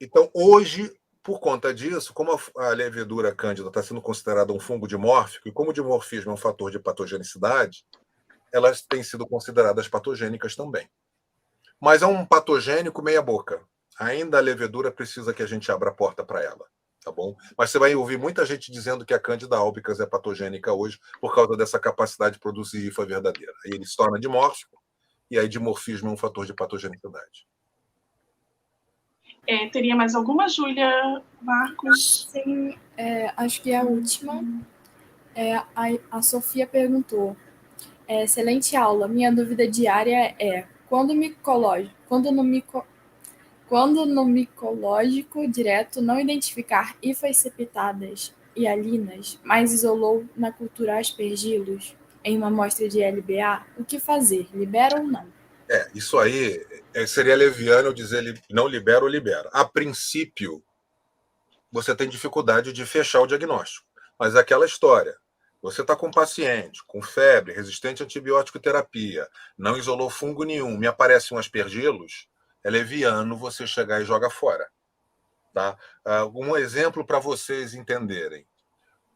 [SPEAKER 4] Então, hoje, por conta disso, como a levedura cândida está sendo considerada um fungo dimórfico, e como o dimorfismo é um fator de patogenicidade, elas têm sido consideradas patogênicas também. Mas é um patogênico meia-boca. Ainda a levedura precisa que a gente abra a porta para ela. tá bom? Mas você vai ouvir muita gente dizendo que a Candida albicans é patogênica hoje por causa dessa capacidade de produzir hifa verdadeira. Aí ele se torna dimórfico, e aí dimorfismo é um fator de patogenicidade.
[SPEAKER 1] Teria mais alguma, Júlia, Marcos?
[SPEAKER 2] Sim, acho que é a última. A Sofia perguntou: excelente aula. Minha dúvida diária é: quando no micológico direto não identificar hifas septadas e alinas, mas isolou na cultura aspergillus em uma amostra de LBA, o que fazer? Libera ou não?
[SPEAKER 4] Isso aí seria leviano eu dizer não libera ou libera. A princípio, você tem dificuldade de fechar o diagnóstico. Mas aquela história, você está com um paciente com febre, resistente à antibiótico terapia, não isolou fungo nenhum, me aparece um aspergillus, é leviano você chegar e jogar fora. Tá? Um exemplo para vocês entenderem.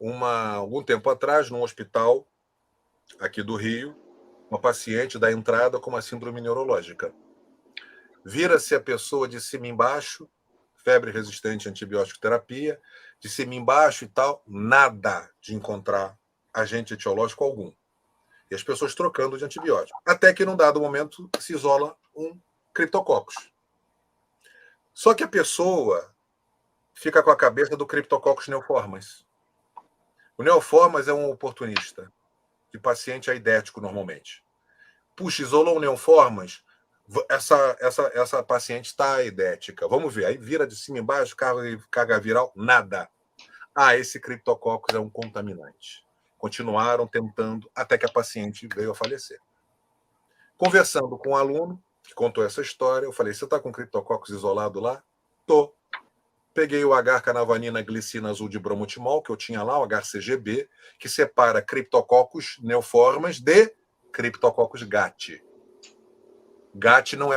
[SPEAKER 4] Algum tempo atrás, num hospital aqui do Rio, uma paciente da entrada com uma síndrome neurológica. Vira-se a pessoa de cima embaixo, febre resistente à antibiótico terapia, de cima embaixo e tal, nada de encontrar agente etiológico algum. E as pessoas trocando de antibiótico. Até que, num dado momento, se isola um Cryptococcus. Só que a pessoa fica com a cabeça do Cryptococcus neoformans. O neoformans é um oportunista, de paciente aidético normalmente. Puxa, isolou o neoformans, essa paciente está aidética. Vamos ver, aí vira de cima embaixo, carga viral, nada. Esse Cryptococcus é um contaminante. Continuaram tentando até que a paciente veio a falecer. Conversando com um aluno que contou essa história, eu falei, você está com Cryptococcus isolado lá? Tô. Peguei o H-canavanina glicina azul de bromotimol, que eu tinha lá, o HCGB, que separa Cryptococcus neoformans de Cryptococcus gat. Gat não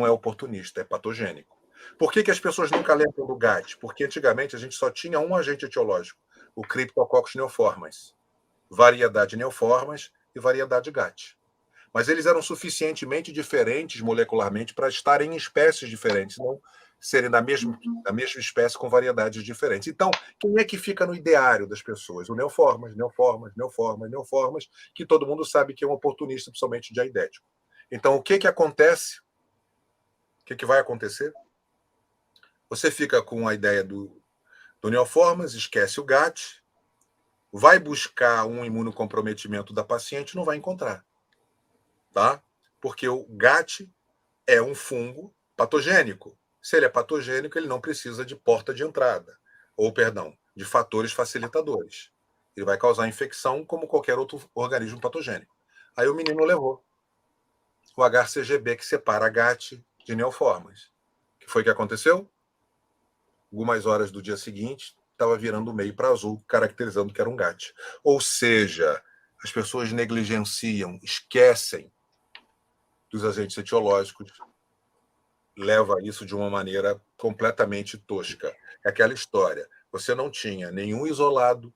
[SPEAKER 4] é oportunista, é patogênico. Por que as pessoas nunca lembram do gat? Porque antigamente a gente só tinha um agente etiológico, o Cryptococcus neoformans. Variedade neoformans e variedade gat. Mas eles eram suficientemente diferentes molecularmente para estarem em espécies diferentes, não serem da mesma espécie com variedades diferentes. Então, quem é que fica no ideário das pessoas? O neoformans, que todo mundo sabe que é um oportunista, principalmente de aidético. Então, o que acontece? O que vai acontecer? Você fica com a ideia do neoformans, esquece o GAT, vai buscar um imunocomprometimento da paciente, não vai encontrar. Tá? Porque o GAT é um fungo patogênico. Se ele é patogênico, ele não precisa de porta de entrada, de fatores facilitadores. Ele vai causar infecção como qualquer outro organismo patogênico. Aí o menino levou o HCGB, que separa GAT de neoformans. O que foi que aconteceu? Algumas horas do dia seguinte, estava virando meio para azul, caracterizando que era um GAT. Ou seja, as pessoas negligenciam, esquecem dos agentes etiológicos, leva isso de uma maneira completamente tosca. É aquela história. Você não tinha nenhum isolado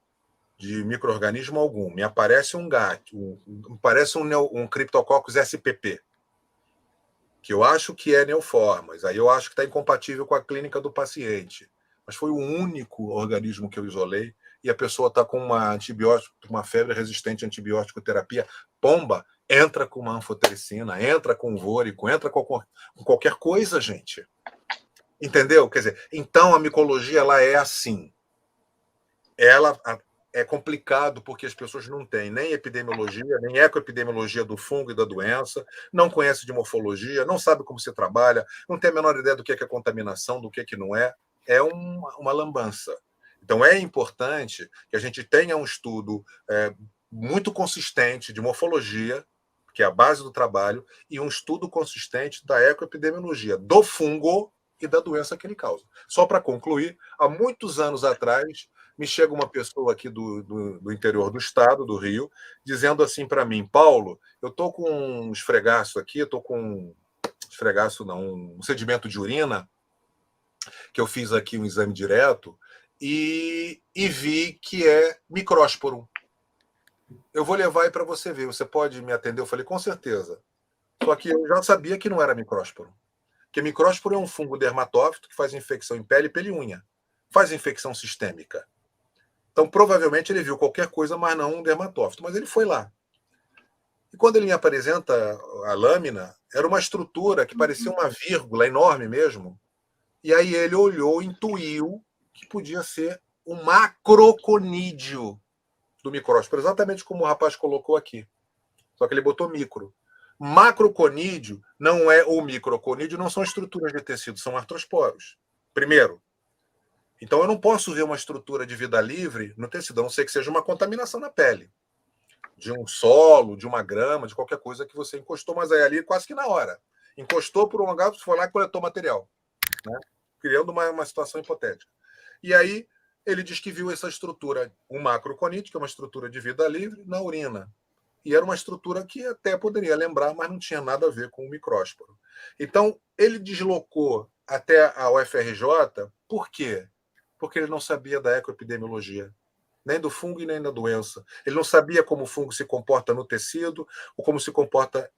[SPEAKER 4] de micro-organismo algum. Me aparece um GAT, parece um Cryptococcus SPP, que eu acho que é neoformas. Aí eu acho que está incompatível com a clínica do paciente. Mas foi o único organismo que eu isolei e a pessoa está com uma febre resistente à antibiótico terapia. Pomba, entra com uma anfotericina, entra com vórico, entra com qualquer coisa, gente. Entendeu? Quer dizer, então a micologia ela é assim. Ela é complicado porque as pessoas não têm nem epidemiologia, nem ecoepidemiologia do fungo e da doença, não conhecem de morfologia, não sabem como se trabalha, não tem a menor ideia do que é contaminação, do que não é. É uma lambança. Então, é importante que a gente tenha um estudo muito consistente de morfologia, que é a base do trabalho, e um estudo consistente da ecoepidemiologia, do fungo e da doença que ele causa. Só para concluir, há muitos anos atrás, me chega uma pessoa aqui do interior do estado, do Rio, dizendo assim para mim, Paulo, eu estou com um esfregaço aqui, um sedimento de urina, que eu fiz aqui um exame direto, e vi que é micrósporum. Eu vou levar aí para você ver, você pode me atender? Eu falei, com certeza. Só que eu já sabia que não era micrósporum. Porque micrósporum é um fungo dermatófito que faz infecção em pele e unha. faz infecção sistêmica. Então, provavelmente, ele viu qualquer coisa, mas não um dermatófito. Mas ele foi lá. E quando ele me apresenta a lâmina, era uma estrutura que parecia uma vírgula enorme mesmo. E aí ele olhou, intuiu que podia ser o macroconídeo do micrósporo, exatamente como o rapaz colocou aqui. Só que ele botou micro. Macroconídeo não é o microconídeo, não são estruturas de tecido, são artrosporos. Primeiro. Então eu não posso ver uma estrutura de vida livre no tecido, a não ser que seja uma contaminação na pele. De um solo, de uma grama, de qualquer coisa que você encostou, mas aí ali quase que na hora. Encostou por um lugar, você foi lá e coletou material. Né? Criando uma situação hipotética. E aí ele diz que viu essa estrutura, um macroconídeo, que é uma estrutura de vida livre, na urina. E era uma estrutura que até poderia lembrar, mas não tinha nada a ver com o micrósporo. Então, ele deslocou até a UFRJ, por quê? Porque ele não sabia da ecoepidemiologia, nem do fungo e nem da doença. Ele não sabia como o fungo se comporta no tecido ou como se comporta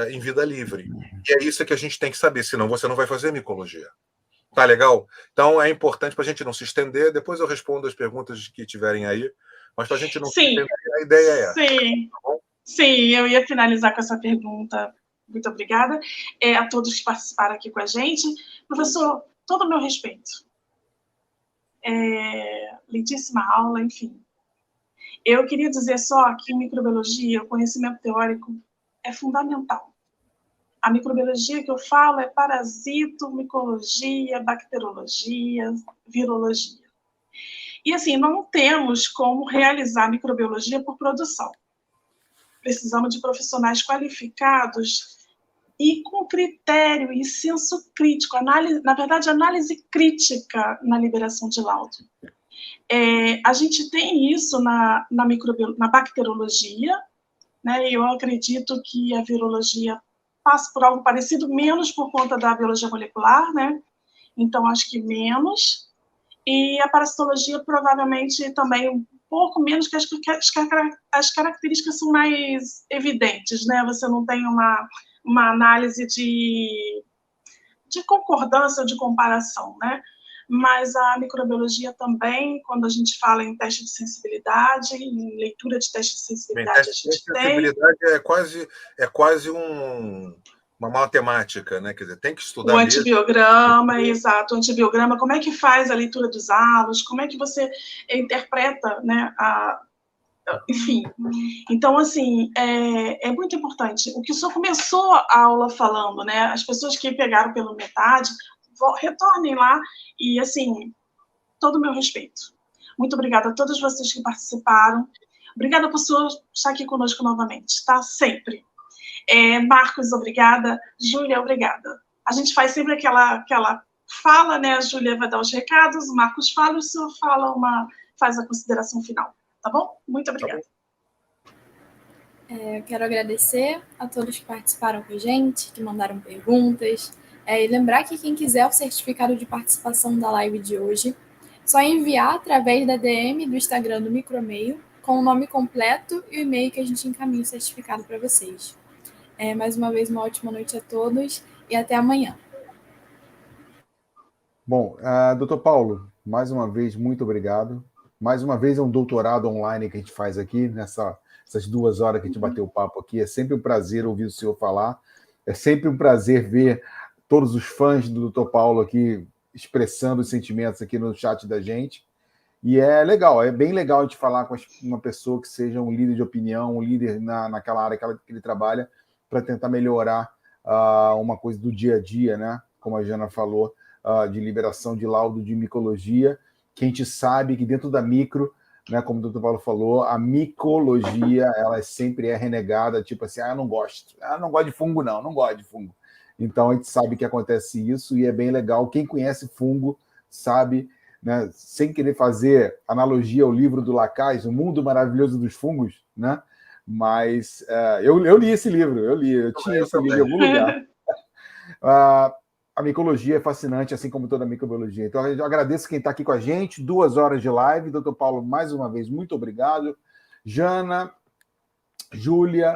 [SPEAKER 4] em vida livre. E é isso que a gente tem que saber, senão você não vai fazer micologia. Tá legal? Então, é importante para a gente não se estender. Depois eu respondo as perguntas que tiverem aí. Mas para a gente não se estender, a ideia é essa.
[SPEAKER 1] Sim, tá, sim, eu ia finalizar com essa pergunta. Muito obrigada a todos que participaram aqui com a gente. Professor, todo o meu respeito. Lindíssima aula, enfim. Eu queria dizer só que em microbiologia, o conhecimento teórico é fundamental. A microbiologia que eu falo é parasito, micologia, bacteriologia, virologia. E, assim, não temos como realizar microbiologia por produção. Precisamos de profissionais qualificados e com critério e senso crítico, na verdade, análise crítica na liberação de laudo. A gente tem isso na bacteriologia, né, e eu acredito que a virologia passa por algo parecido, menos por conta da biologia molecular, né, então acho que menos, e a parasitologia provavelmente também um pouco menos, que as características são mais evidentes, né, você não tem uma análise de concordância ou de comparação, né? Mas a microbiologia também, quando a gente fala em teste de sensibilidade, em leitura de teste de sensibilidade,
[SPEAKER 4] a gente sensibilidade tem... é quase uma matemática, né? Quer dizer, tem que estudar
[SPEAKER 1] o antibiograma, mesmo. Exato, o antibiograma, como é que faz a leitura dos halos, como é que você interpreta, né, enfim, então, assim, é muito importante. O que o senhor começou a aula falando, né, as pessoas que pegaram pela metade, retornem lá e, assim, todo o meu respeito. Muito obrigada a todos vocês que participaram. Obrigada por o senhor estar aqui conosco novamente, tá? Sempre. Marcos, obrigada. Júlia, obrigada. A gente faz sempre aquela fala, né, a Júlia vai dar os recados, o Marcos fala e o senhor faz a consideração final. Tá bom? Muito obrigada.
[SPEAKER 2] Eu quero agradecer a todos que participaram com a gente, que mandaram perguntas. E lembrar que quem quiser o certificado de participação da live de hoje, só enviar através da DM do Instagram do Micromeio, com o nome completo e o e-mail que a gente encaminha o certificado para vocês. Mais uma vez, uma ótima noite a todos e até amanhã.
[SPEAKER 3] Bom, doutor Paulo, mais uma vez, muito obrigado. Mais uma vez é um doutorado online que a gente faz aqui, essas 2 horas que a gente bateu o papo aqui. É sempre um prazer ouvir o senhor falar. É sempre um prazer ver todos os fãs do doutor Paulo aqui expressando os sentimentos aqui no chat da gente. E é legal, é bem legal a gente falar com uma pessoa que seja um líder de opinião, um líder naquela área que ele trabalha, para tentar melhorar uma coisa do dia a dia, né? Como a Jana falou, de liberação de laudo de micologia, que a gente sabe que dentro da micro, né, como o doutor Paulo falou, a micologia, ela sempre é renegada, tipo assim, eu não gosto de fungo não gosto de fungo. Então a gente sabe que acontece isso e é bem legal. Quem conhece fungo sabe, né, sem querer fazer analogia ao livro do Lacaze, O Mundo Maravilhoso dos Fungos, né? Mas eu li esse livro, eu tinha esse livro em algum lugar. A micologia é fascinante, assim como toda a microbiologia. Então, eu agradeço quem está aqui com a gente. 2 horas de live. Doutor Paulo, mais uma vez, muito obrigado. Jana, Júlia,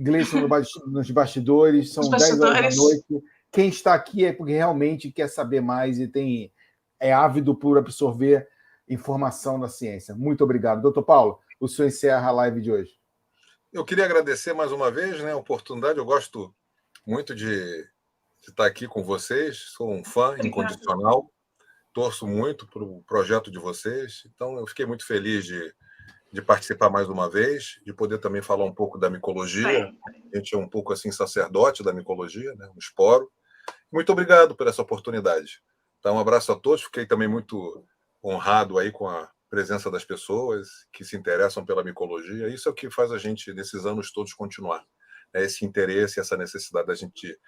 [SPEAKER 3] Gleison nos bastidores. São 10 horas da noite. Quem está aqui é porque realmente quer saber mais e é ávido por absorver informação na ciência. Muito obrigado. Doutor Paulo, o senhor encerra a live de hoje.
[SPEAKER 4] Eu queria agradecer mais uma vez, né, a oportunidade. Eu gosto muito de estar aqui com vocês. Sou um fã incondicional. Torço muito para o projeto de vocês. Então, eu fiquei muito feliz de participar mais uma vez, de poder também falar um pouco da micologia. A gente é um pouco assim sacerdote da micologia, né, um esporo. Muito obrigado por essa oportunidade. Então, um abraço a todos. Fiquei também muito honrado aí com a presença das pessoas que se interessam pela micologia. Isso é o que faz a gente, nesses anos todos, continuar. Esse interesse, essa necessidade da gente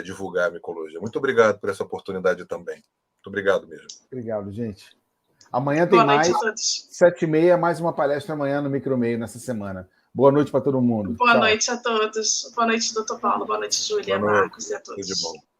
[SPEAKER 4] divulgar a micologia. Muito obrigado por essa oportunidade também. Muito obrigado mesmo.
[SPEAKER 3] Obrigado, gente. Amanhã tem mais, 7h30, mais uma palestra amanhã no Micromeio nessa semana. Boa noite para todo mundo.
[SPEAKER 1] Boa noite a todos. Boa noite, doutor Paulo. Boa noite, Júlia, Marcos e a todos.
[SPEAKER 4] Tudo de bom.